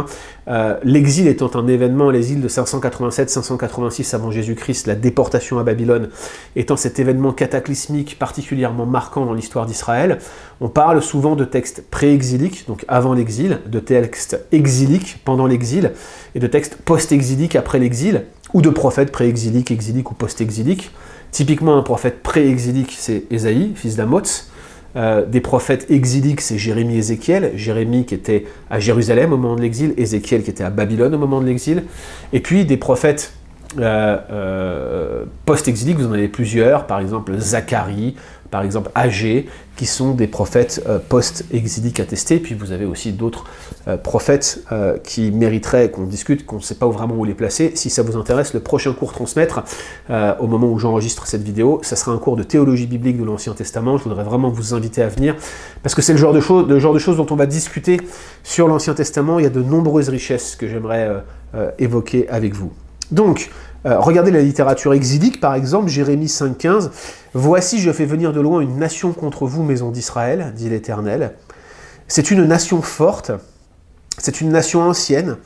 A: L'exil étant un événement, l'exil de 587-586 avant Jésus-Christ, la déportation à Babylone étant cet événement cataclysmique particulièrement marquant dans l'histoire d'Israël, on parle souvent de textes pré-exiliques, donc avant l'exil, de textes exiliques pendant l'exil, et de textes post-exiliques après l'exil, ou de prophètes pré-exiliques, exiliques ou post-exiliques. Typiquement, un prophète pré-exilique, c'est Ésaïe, fils d'Amoz. Des prophètes exiliques, c'est Jérémie et Ézéchiel. Jérémie qui était à Jérusalem au moment de l'exil, Ézéchiel qui était à Babylone au moment de l'exil. Et puis des prophètes post-exiliques, vous en avez plusieurs, par exemple Zacharie, par exemple Agé, qui sont des prophètes post-exiliques attestés. Puis vous avez aussi d'autres prophètes qui mériteraient qu'on discute, qu'on ne sait pas vraiment où les placer. Si ça vous intéresse, le prochain cours transmettre, au moment où j'enregistre cette vidéo, ça sera un cours de théologie biblique de l'Ancien Testament. Je voudrais vraiment vous inviter à venir, parce que c'est le genre de choses dont on va discuter sur l'Ancien Testament. Il y a de nombreuses richesses que j'aimerais évoquer avec vous. Donc, regardez la littérature exilique, par exemple, Jérémie 5,15. « Voici, je fais venir de loin une nation contre vous, maison d'Israël, dit l'Éternel. » C'est une nation forte, c'est une nation ancienne,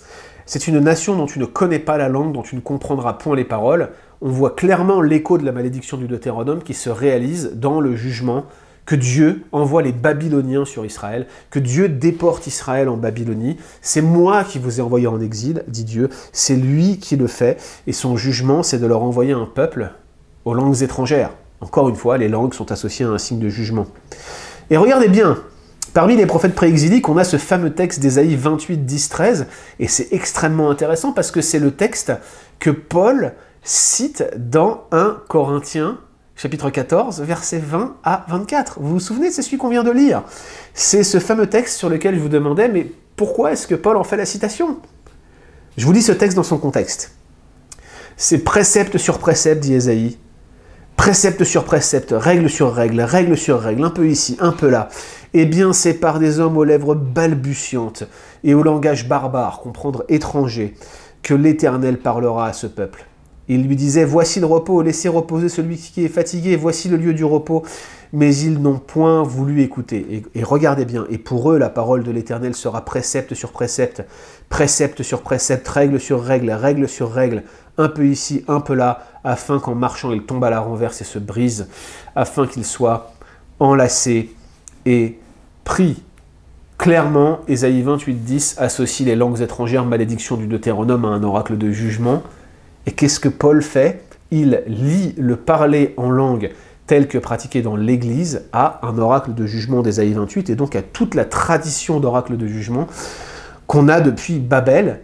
A: c'est une nation dont tu ne connais pas la langue, dont tu ne comprendras point les paroles. On voit clairement l'écho de la malédiction du Deutéronome qui se réalise dans le jugement que Dieu envoie les Babyloniens sur Israël, que Dieu déporte Israël en Babylonie. C'est moi qui vous ai envoyé en exil, dit Dieu, c'est lui qui le fait, et son jugement, c'est de leur envoyer un peuple aux langues étrangères. Encore une fois, les langues sont associées à un signe de jugement. Et regardez bien, parmi les prophètes préexiliques, on a ce fameux texte d'Ésaïe 28, 10, 13, et c'est extrêmement intéressant parce que c'est le texte que Paul cite dans 1 Corinthiens, chapitre 14, versets 20 à 24. Vous vous souvenez, c'est celui qu'on vient de lire. C'est ce fameux texte sur lequel je vous demandais, mais pourquoi est-ce que Paul en fait la citation? Je vous lis ce texte dans son contexte. C'est précepte sur précepte, dit Ésaïe, précepte sur précepte, règle sur règle, un peu ici, un peu là. Eh bien, c'est par des hommes aux lèvres balbutiantes et au langage barbare, comprendre étranger, que l'Éternel parlera à ce peuple. Il lui disait, voici le repos, laissez reposer celui qui est fatigué, voici le lieu du repos. Mais ils n'ont point voulu écouter. Et regardez bien, et pour eux, la parole de l'Éternel sera précepte sur précepte, précepte sur précepte, règle sur règle, un peu ici, un peu là, afin qu'en marchant, il tombe à la renverse et se brise, afin qu'il soit enlacé et pris. Clairement, Ésaïe 28, 10 associe les langues étrangères, malédiction du Deutéronome, à un oracle de jugement. Et qu'est-ce que Paul fait? Il lie le parler en langue tel que pratiqué dans l'Église à un oracle de jugement d'Ésaïe 28, et donc à toute la tradition d'oracle de jugement qu'on a depuis Babel.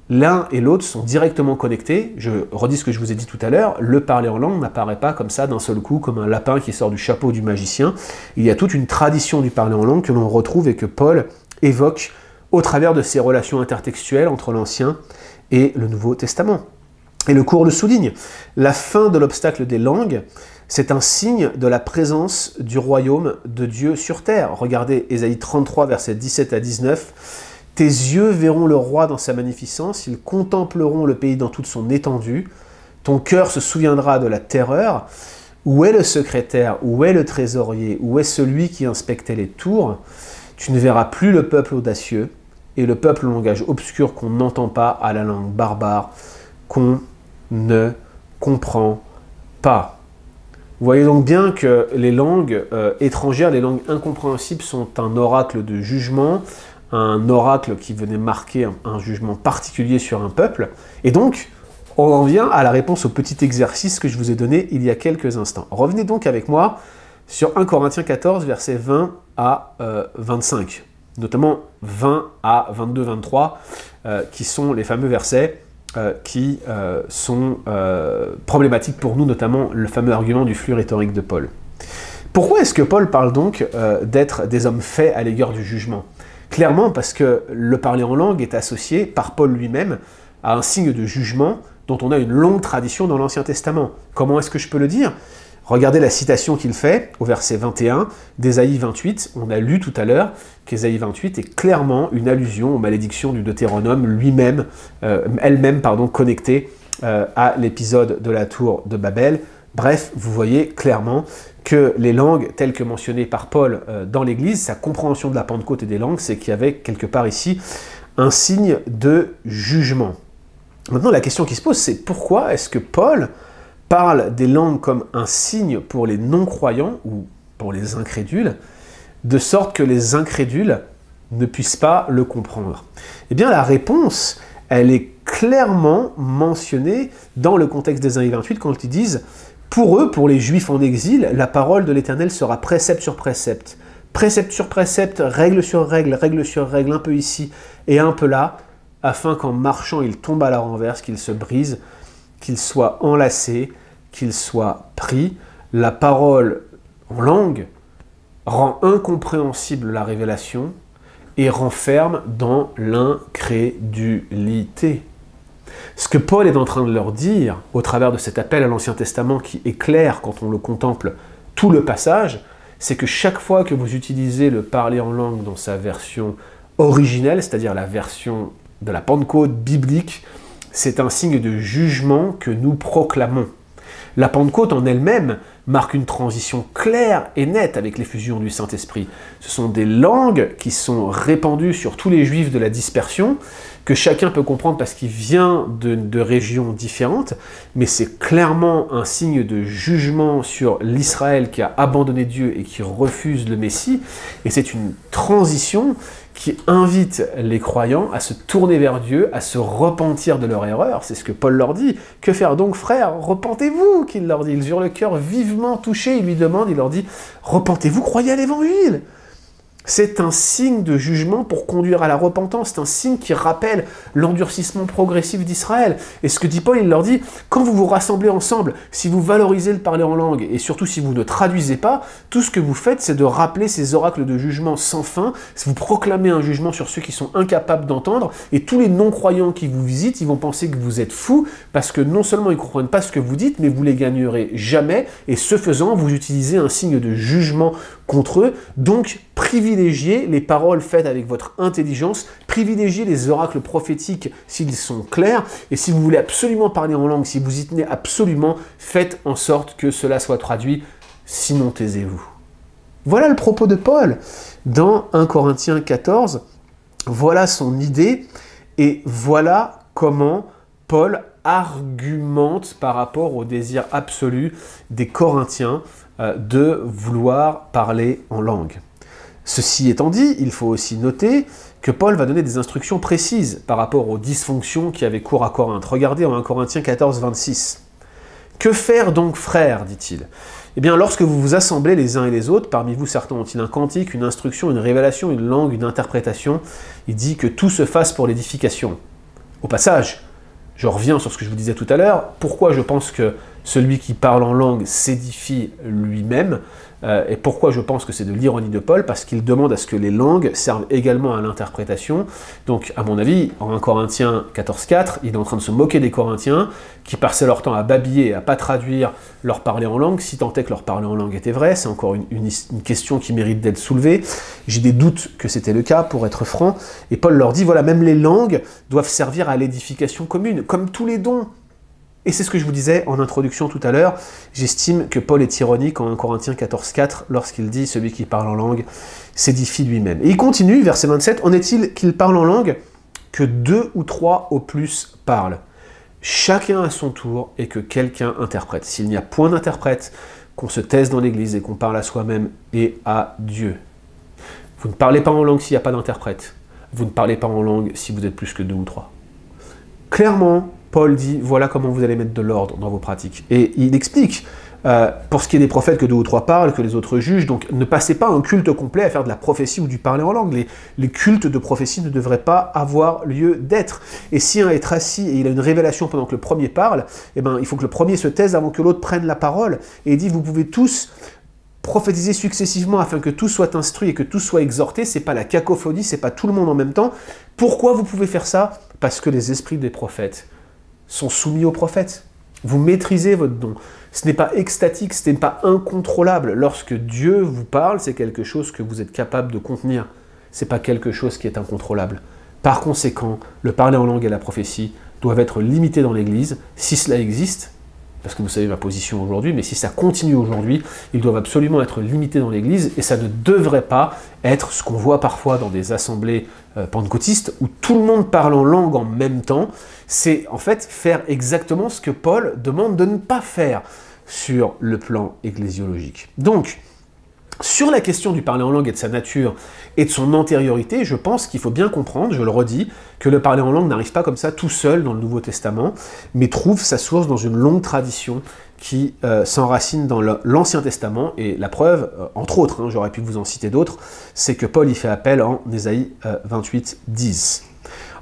A: L'un et l'autre sont directement connectés. Je redis ce que je vous ai dit tout à l'heure, le parler en langue n'apparaît pas comme ça d'un seul coup, comme un lapin qui sort du chapeau du magicien. Il y a toute une tradition du parler en langue que l'on retrouve et que Paul évoque au travers de ses relations intertextuelles entre l'Ancien et le Nouveau Testament. Et le cours le souligne. La fin de l'obstacle des langues, c'est un signe de la présence du royaume de Dieu sur terre. Regardez Ésaïe 33, versets 17 à 19. « Tes yeux verront le roi dans sa magnificence, ils contempleront le pays dans toute son étendue. Ton cœur se souviendra de la terreur. Où est le secrétaire? Où est le trésorier? Où est celui qui inspectait les tours? Tu ne verras plus le peuple audacieux et le peuple au langage obscur qu'on n'entend pas, à la langue barbare, qu'on ne comprend pas. » Vous voyez donc bien que les langues étrangères, les langues incompréhensibles sont un oracle de jugement, un oracle qui venait marquer un jugement particulier sur un peuple. Et donc, on en vient à la réponse au petit exercice que je vous ai donné il y a quelques instants. Revenez donc avec moi sur 1 Corinthiens 14, versets 20 à 25, notamment 20 à 22-23, qui sont les fameux versets qui sont problématiques pour nous, notamment le fameux argument du flux rhétorique de Paul. Pourquoi est-ce que Paul parle donc d'être des hommes faits à l'égard du jugement? Clairement parce que le parler en langue est associé par Paul lui-même à un signe de jugement dont on a une longue tradition dans l'Ancien Testament. Comment est-ce que je peux le dire? Regardez la citation qu'il fait au verset 21 d'Ésaïe 28. On a lu tout à l'heure qu'Ésaïe 28 est clairement une allusion aux malédictions du Deutéronome lui-même, elle-même connectée à l'épisode de la tour de Babel. Bref, vous voyez clairement que les langues telles que mentionnées par Paul dans l'Église, sa compréhension de la Pentecôte et des langues, c'est qu'il y avait quelque part ici un signe de jugement. Maintenant, la question qui se pose, c'est pourquoi est-ce que Paul parle des langues comme un signe pour les non-croyants ou pour les incrédules, de sorte que les incrédules ne puissent pas le comprendre? Eh bien, la réponse, elle est clairement mentionnée dans le contexte d'Ésaïe 28 quand ils disent « Pour eux, pour les Juifs en exil, la parole de l'Éternel sera précepte sur précepte, précepte sur précepte, règle sur règle, un peu ici et un peu là, afin qu'en marchant, il tombe à la renverse, qu'il se brise, qu'il soit enlacé, qu'il soit pris. La parole en langue rend incompréhensible la révélation et renferme dans l'incrédulité. » Ce que Paul est en train de leur dire, au travers de cet appel à l'Ancien Testament qui est clair quand on le contemple tout le passage, c'est que chaque fois que vous utilisez le parler en langue dans sa version originelle, c'est-à-dire la version de la Pentecôte biblique, c'est un signe de jugement que nous proclamons. La Pentecôte en elle-même marque une transition claire et nette avec l'effusion du Saint-Esprit. Ce sont des langues qui sont répandues sur tous les Juifs de la dispersion, que chacun peut comprendre parce qu'il vient de régions différentes, mais c'est clairement un signe de jugement sur l'Israël qui a abandonné Dieu et qui refuse le Messie, et c'est une transition qui invite les croyants à se tourner vers Dieu, à se repentir de leur erreur. C'est ce que Paul leur dit. « Que faire donc, frères? Repentez-vous » qu'il leur dit. Ils eurent le cœur vivement touché. Il lui demande, il leur dit « Repentez-vous, croyez à l'Évangile » C'est un signe de jugement pour conduire à la repentance. C'est un signe qui rappelle l'endurcissement progressif d'Israël. Et ce que dit Paul, il leur dit, quand vous vous rassemblez ensemble, si vous valorisez le parler en langue, et surtout si vous ne traduisez pas, tout ce que vous faites, c'est de rappeler ces oracles de jugement sans fin. Vous proclamez un jugement sur ceux qui sont incapables d'entendre, et tous les non-croyants qui vous visitent, ils vont penser que vous êtes fous, parce que non seulement ils ne comprennent pas ce que vous dites, mais vous les gagnerez jamais, et ce faisant, vous utilisez un signe de jugement contre eux. Donc, privilégiez les paroles faites avec votre intelligence, privilégiez les oracles prophétiques s'ils sont clairs, et si vous voulez absolument parler en langue, si vous y tenez absolument, faites en sorte que cela soit traduit, sinon taisez-vous. Voilà le propos de Paul dans 1 Corinthiens 14, voilà son idée, et voilà comment Paul argumente par rapport au désir absolu des Corinthiens de vouloir parler en langue. Ceci étant dit, il faut aussi noter que Paul va donner des instructions précises par rapport aux dysfonctions qui avaient cours à Corinthe. Regardez en 1 Corinthiens 14, 26. « Que faire donc, frères » dit-il. « Eh bien, lorsque vous vous assemblez les uns et les autres, parmi vous certains ont-ils un cantique, une instruction, une révélation, une langue, une interprétation ?» Il dit que tout se fasse pour l'édification. Au passage, je reviens sur ce que je vous disais tout à l'heure, pourquoi je pense que celui qui parle en langue s'édifie lui-même, et pourquoi je pense que c'est de l'ironie de Paul, parce qu'il demande à ce que les langues servent également à l'interprétation. Donc, à mon avis, en 1 Corinthiens 14,4, il est en train de se moquer des Corinthiens, qui passaient leur temps à babiller et à ne pas traduire leur parler en langue, si tant est que leur parler en langue était vrai. C'est encore une question qui mérite d'être soulevée. J'ai des doutes que c'était le cas, pour être franc. Et Paul leur dit, voilà, même les langues doivent servir à l'édification commune, comme tous les dons. Et c'est ce que je vous disais en introduction tout à l'heure, j'estime que Paul est ironique en 1 Corinthiens 14,4 lorsqu'il dit « Celui qui parle en langue s'édifie lui-même ». Et il continue, verset 27, « En est-il qu'il parle en langue que 2 ou 3 au plus parlent, chacun à son tour, et que quelqu'un interprète. S'il n'y a point d'interprète, qu'on se taise dans l'Église et qu'on parle à soi-même et à Dieu. Vous ne parlez pas en langue s'il n'y a pas d'interprète. Vous ne parlez pas en langue si vous êtes plus que 2 ou 3. » Clairement, Paul dit, voilà comment vous allez mettre de l'ordre dans vos pratiques. Et il explique, pour ce qui est des prophètes, que 2 ou 3 parlent, que les autres jugent, donc ne passez pas un culte complet à faire de la prophétie ou du parler en langue. Les cultes de prophétie ne devraient pas avoir lieu d'être. Et si un est assis et il a une révélation pendant que le premier parle, eh ben, il faut que le premier se taise avant que l'autre prenne la parole. Et il dit, vous pouvez tous prophétiser successivement afin que tout soit instruit et que tout soit exhorté. C'est pas la cacophonie, c'est pas tout le monde en même temps. Pourquoi vous pouvez faire ça? Parce que les esprits des prophètes sont soumis aux prophètes. Vous maîtrisez votre don. Ce n'est pas extatique, ce n'est pas incontrôlable. Lorsque Dieu vous parle, c'est quelque chose que vous êtes capable de contenir. Ce n'est pas quelque chose qui est incontrôlable. Par conséquent, le parler en langue et la prophétie doivent être limités dans l'Église, si cela existe, parce que vous savez ma position aujourd'hui, mais si ça continue aujourd'hui, ils doivent absolument être limités dans l'Église, et ça ne devrait pas être ce qu'on voit parfois dans des assemblées pentecôtistes, où tout le monde parle en langue en même temps. C'est en fait faire exactement ce que Paul demande de ne pas faire sur le plan ecclésiologique. Donc, sur la question du parler en langue et de sa nature et de son antériorité, je pense qu'il faut bien comprendre, je le redis, que le parler en langue n'arrive pas comme ça tout seul dans le Nouveau Testament, mais trouve sa source dans une longue tradition qui s'enracine dans l'Ancien Testament. Et la preuve, entre autres, j'aurais pu vous en citer d'autres, c'est que Paul y fait appel en Ésaïe 28, 10.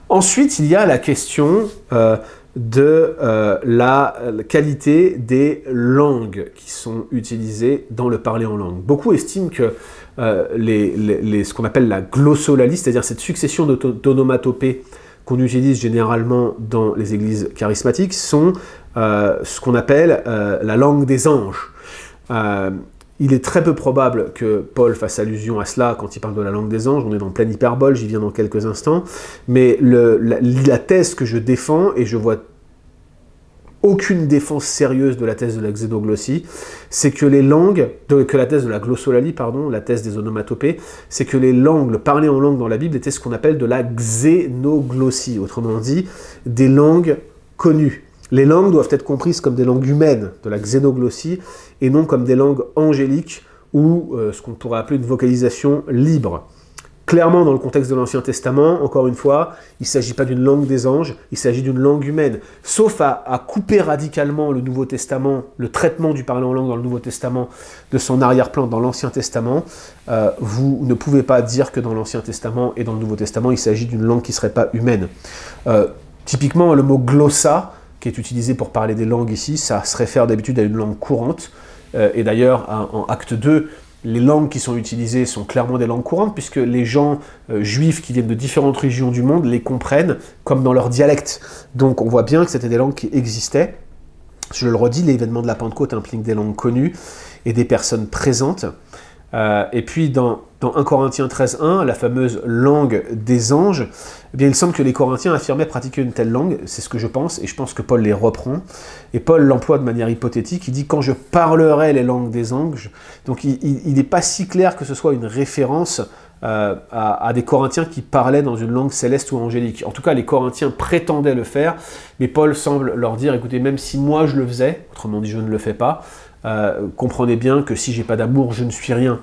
A: Ensuite, il y a la question de la qualité des langues qui sont utilisées dans le parler en langue. Beaucoup estiment que ce qu'on appelle la glossolalie, c'est-à-dire cette succession d'onomatopées qu'on utilise généralement dans les églises charismatiques, sont ce qu'on appelle la langue des anges. Il est très peu probable que Paul fasse allusion à cela quand il parle de la langue des anges. On est dans pleine hyperbole, j'y viens dans quelques instants. Mais la thèse que je défends, et je vois aucune défense sérieuse de la thèse de la xénoglossie, c'est que les langues, que la thèse de la glossolalie, pardon, la thèse des onomatopées, c'est que les langues, le parler en langue dans la Bible était ce qu'on appelle de la xénoglossie, autrement dit, des langues connues. Les langues doivent être comprises comme des langues humaines, de la xénoglossie, et non comme des langues angéliques ou ce qu'on pourrait appeler une vocalisation libre. Clairement, dans le contexte de l'Ancien Testament, encore une fois, il ne s'agit pas d'une langue des anges, il s'agit d'une langue humaine. Sauf à couper radicalement le Nouveau Testament, le traitement du parler en langue dans le Nouveau Testament, de son arrière-plan dans l'Ancien Testament, vous ne pouvez pas dire que dans l'Ancien Testament et dans le Nouveau Testament, il s'agit d'une langue qui ne serait pas humaine. Typiquement, le mot glossa, qui est utilisé pour parler des langues ici, ça se réfère d'habitude à une langue courante. Et d'ailleurs, en acte 2, les langues qui sont utilisées sont clairement des langues courantes, puisque les gens juifs qui viennent de différentes régions du monde les comprennent comme dans leur dialecte. Donc on voit bien que c'était des langues qui existaient. Je le redis, l'événement de la Pentecôte implique des langues connues et des personnes présentes. Et puis dans 1 Corinthiens 13.1, la fameuse langue des anges, eh bien, il semble que les Corinthiens affirmaient pratiquer une telle langue, c'est ce que je pense, et je pense que Paul les reprend. Et Paul l'emploie de manière hypothétique, il dit « quand je parlerai les langues des anges », donc il n'est pas si clair que ce soit une référence à des Corinthiens qui parlaient dans une langue céleste ou angélique. En tout cas, les Corinthiens prétendaient le faire, mais Paul semble leur dire « écoutez, même si moi je le faisais, autrement dit je ne le fais pas, comprenez bien que si j'ai pas d'amour, je ne suis rien. »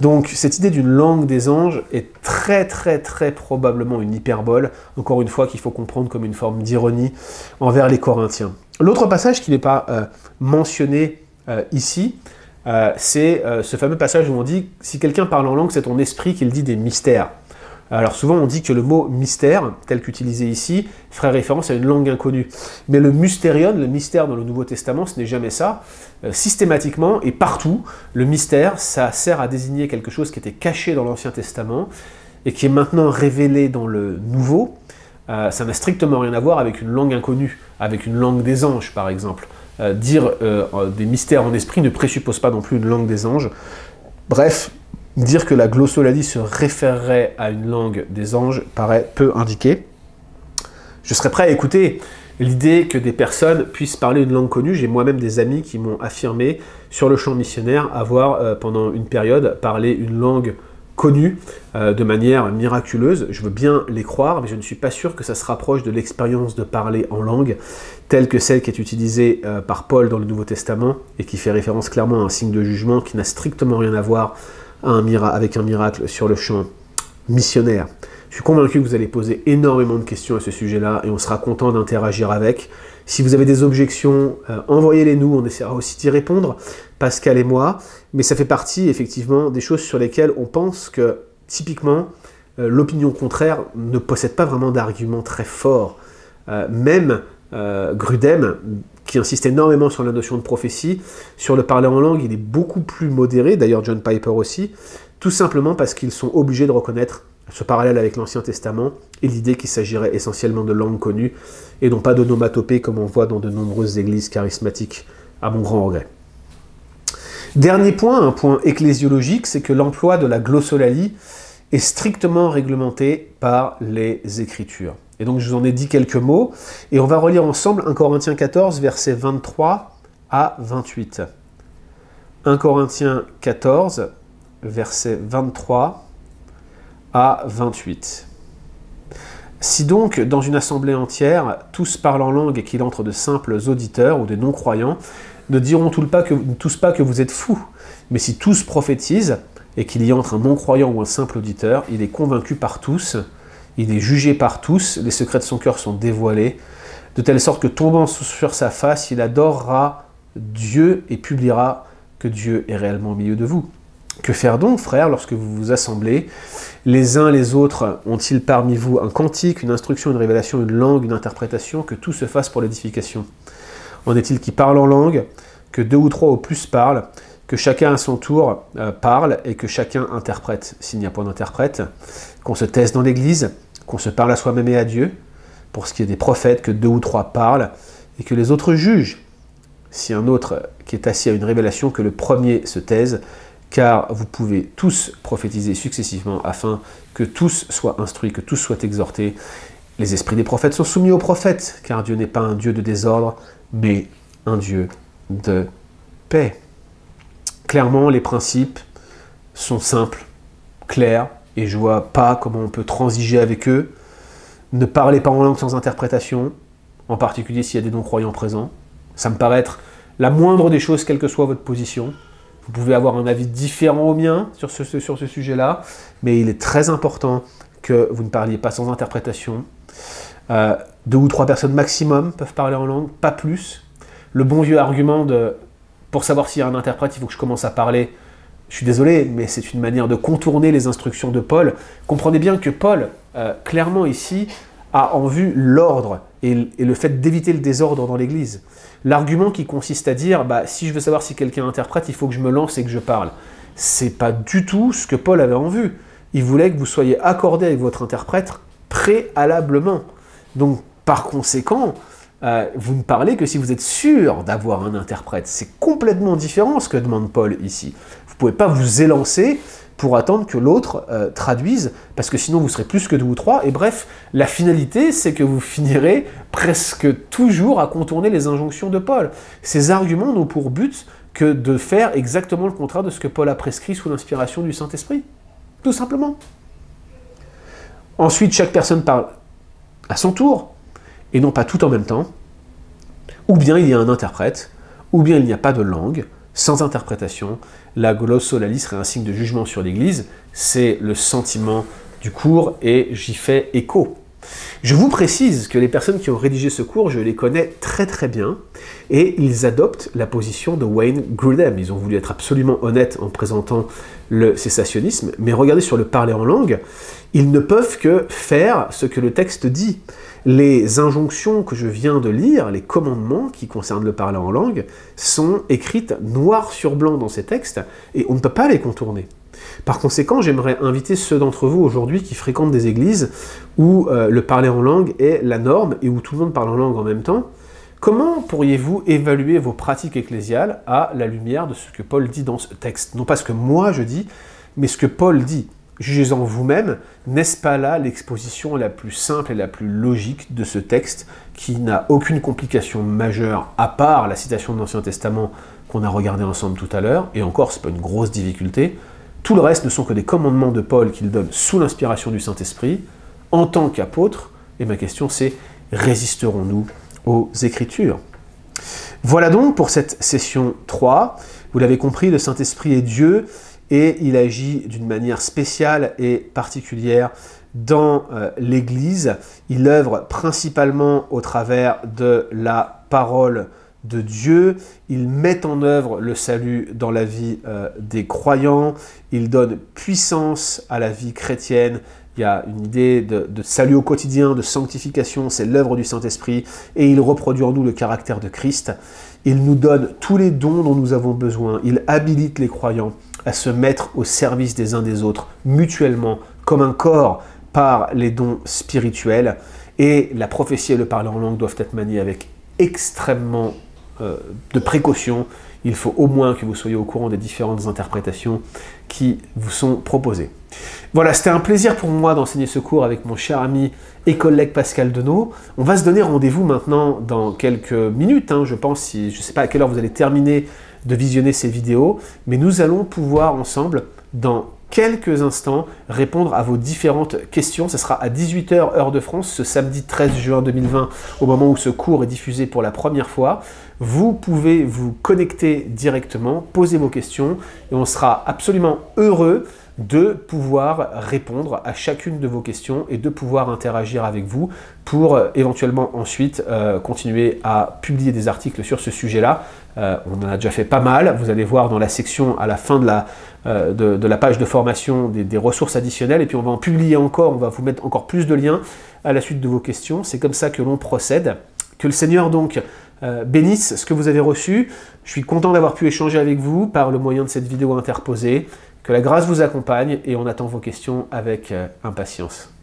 A: Donc cette idée d'une langue des anges est très probablement une hyperbole, encore une fois qu'il faut comprendre comme une forme d'ironie envers les Corinthiens. L'autre passage qui n'est pas mentionné ici, c'est ce fameux passage où on dit « si quelqu'un parle en langue, c'est ton esprit qui le dit des mystères ». Alors souvent on dit que le mot mystère, tel qu'utilisé ici, ferait référence à une langue inconnue. Mais le mystérion, le mystère dans le Nouveau Testament, ce n'est jamais ça. Systématiquement et partout, le mystère, ça sert à désigner quelque chose qui était caché dans l'Ancien Testament et qui est maintenant révélé dans le Nouveau. Ça n'a strictement rien à voir avec une langue inconnue, avec une langue des anges par exemple. Dire des mystères en esprit ne présuppose pas non plus une langue des anges. Bref, dire que la glossolalie se référerait à une langue des anges paraît peu indiqué. Je serais prêt à écouter l'idée que des personnes puissent parler une langue connue. J'ai moi-même des amis qui m'ont affirmé sur le champ missionnaire avoir pendant une période parlé une langue connue de manière miraculeuse. Je veux bien les croire, mais je ne suis pas sûr que ça se rapproche de l'expérience de parler en langue telle que celle qui est utilisée par Paul dans le Nouveau Testament et qui fait référence clairement à un signe de jugement qui n'a strictement rien à voir avec un miracle sur le champ missionnaire. Je suis convaincu que vous allez poser énormément de questions à ce sujet-là et on sera content d'interagir avec. Si vous avez des objections, envoyez-les nous, on essaiera aussi d'y répondre, Pascal et moi, mais ça fait partie effectivement des choses sur lesquelles on pense que typiquement l'opinion contraire ne possède pas vraiment d'arguments très forts. Même Grudem, qui insiste énormément sur la notion de prophétie, sur le parler en langue, il est beaucoup plus modéré, d'ailleurs John Piper aussi, tout simplement parce qu'ils sont obligés de reconnaître ce parallèle avec l'Ancien Testament et l'idée qu'il s'agirait essentiellement de langues connues et non pas d'onomatopées comme on voit dans de nombreuses églises charismatiques, à mon grand regret. Dernier point, un point ecclésiologique, c'est que l'emploi de la glossolalie est strictement réglementé par les Écritures. Et donc je vous en ai dit quelques mots, et on va relire ensemble 1 Corinthiens 14, versets 23 à 28. 1 Corinthiens 14, versets 23 à 28. Si donc, dans une assemblée entière, tous parlent en langue et qu'il entre de simples auditeurs ou des non-croyants, ne diront tous pas que vous êtes fous, mais si tous prophétisent et qu'il y entre un non-croyant ou un simple auditeur, il est convaincu par tous, il est jugé par tous, les secrets de son cœur sont dévoilés, de telle sorte que tombant sur sa face, il adorera Dieu et publiera que Dieu est réellement au milieu de vous. Que faire donc, frères, lorsque vous vous assemblez? Les uns les autres ont-ils parmi vous un cantique, une instruction, une révélation, une langue, une interprétation? Que tout se fasse pour l'édification. En est-il qui parle en langue? Que 2 ou 3 au plus parlent? Que chacun à son tour parle et que chacun interprète. S'il n'y a point d'interprète, qu'on se taise dans l'église, qu'on se parle à soi-même et à Dieu. Pour ce qui est des prophètes, que 2 ou 3 parlent et que les autres jugent. Si un autre qui est assis à une révélation, que le premier se taise, car vous pouvez tous prophétiser successivement afin que tous soient instruits, que tous soient exhortés. Les esprits des prophètes sont soumis aux prophètes, car Dieu n'est pas un Dieu de désordre, mais un Dieu de paix. Clairement, les principes sont simples, clairs, et je vois pas comment on peut transiger avec eux. Ne parlez pas en langue sans interprétation, en particulier s'il y a des non-croyants présents. Ça me paraît être la moindre des choses, quelle que soit votre position. Vous pouvez avoir un avis différent au mien sur ce sujet-là, mais il est très important que vous ne parliez pas sans interprétation. 2 ou 3 personnes maximum peuvent parler en langue, pas plus. Le bon vieux argument de « pour savoir s'il y a un interprète, il faut que je commence à parler », je suis désolé, mais c'est une manière de contourner les instructions de Paul. Comprenez bien que Paul, clairement ici, a en vue l'ordre et le fait d'éviter le désordre dans l'Église. L'argument qui consiste à dire « si je veux savoir si quelqu'un interprète, il faut que je me lance et que je parle », c'est pas du tout ce que Paul avait en vue. Il voulait que vous soyez accordé avec votre interprète préalablement. Donc, par conséquent, vous ne parlez que si vous êtes sûr d'avoir un interprète. C'est complètement différent ce que demande Paul ici. Vous ne pouvez pas vous élancer pour attendre que l'autre traduise, parce que sinon vous serez plus que 2 ou 3, et bref, la finalité, c'est que vous finirez presque toujours à contourner les injonctions de Paul. Ces arguments n'ont pour but que de faire exactement le contraire de ce que Paul a prescrit sous l'inspiration du Saint-Esprit. Tout simplement. Ensuite, chaque personne parle à son tour, et non pas tout en même temps. Ou bien il y a un interprète, ou bien il n'y a pas de langue, sans interprétation. La glossolalie serait un signe de jugement sur l'Église. C'est le sentiment du cours, et j'y fais écho. Je vous précise que les personnes qui ont rédigé ce cours, je les connais très très bien, et ils adoptent la position de Wayne Grudem. Ils ont voulu être absolument honnêtes en présentant le cessationnisme, mais regardez sur le parler en langue, ils ne peuvent que faire ce que le texte dit. Les injonctions que je viens de lire, les commandements qui concernent le parler en langue, sont écrites noir sur blanc dans ces textes, et on ne peut pas les contourner. Par conséquent, j'aimerais inviter ceux d'entre vous aujourd'hui qui fréquentent des églises où le parler en langue est la norme et où tout le monde parle en langue en même temps. Comment pourriez-vous évaluer vos pratiques ecclésiales à la lumière de ce que Paul dit dans ce texte? Non pas ce que moi je dis, mais ce que Paul dit. Jugez-en vous-même, n'est-ce pas là l'exposition la plus simple et la plus logique de ce texte qui n'a aucune complication majeure à part la citation de l'Ancien Testament qu'on a regardé ensemble tout à l'heure, et encore, c'est pas une grosse difficulté. Tout le reste ne sont que des commandements de Paul qu'il donne sous l'inspiration du Saint-Esprit, en tant qu'apôtre, et ma question c'est, résisterons-nous aux Écritures? Voilà donc pour cette session 3. Vous l'avez compris, le Saint-Esprit est Dieu, et il agit d'une manière spéciale et particulière dans l'Église. Il œuvre principalement au travers de la parole de Dieu, il met en œuvre le salut dans la vie des croyants, il donne puissance à la vie chrétienne, il y a une idée de salut au quotidien, de sanctification, c'est l'œuvre du Saint-Esprit, et il reproduit en nous le caractère de Christ. Il nous donne tous les dons dont nous avons besoin, il habilite les croyants à se mettre au service des uns des autres, mutuellement, comme un corps, par les dons spirituels, et la prophétie et le parler en langue doivent être maniés avec extrêmement de précaution. Il faut au moins que vous soyez au courant des différentes interprétations qui vous sont proposées. Voilà, c'était un plaisir pour moi d'enseigner ce cours avec mon cher ami et collègue Pascal Denot. On va se donner rendez-vous maintenant dans quelques minutes, je pense, je ne sais pas à quelle heure vous allez terminer de visionner ces vidéos, mais nous allons pouvoir ensemble, dans quelques instants, répondre à vos différentes questions. Ce sera à 18 h heure de France, ce samedi 13 juin 2020, au moment où ce cours est diffusé pour la première fois. Vous pouvez vous connecter directement, poser vos questions, et on sera absolument heureux de pouvoir répondre à chacune de vos questions et de pouvoir interagir avec vous pour éventuellement ensuite continuer à publier des articles sur ce sujet-là. On en a déjà fait pas mal, vous allez voir dans la section à la fin de la page de formation des ressources additionnelles, et puis on va en publier encore, on va vous mettre encore plus de liens à la suite de vos questions. C'est comme ça que l'on procède. Que le Seigneur donc bénisse ce que vous avez reçu. Je suis content d'avoir pu échanger avec vous par le moyen de cette vidéo interposée. Que la grâce vous accompagne, et on attend vos questions avec impatience.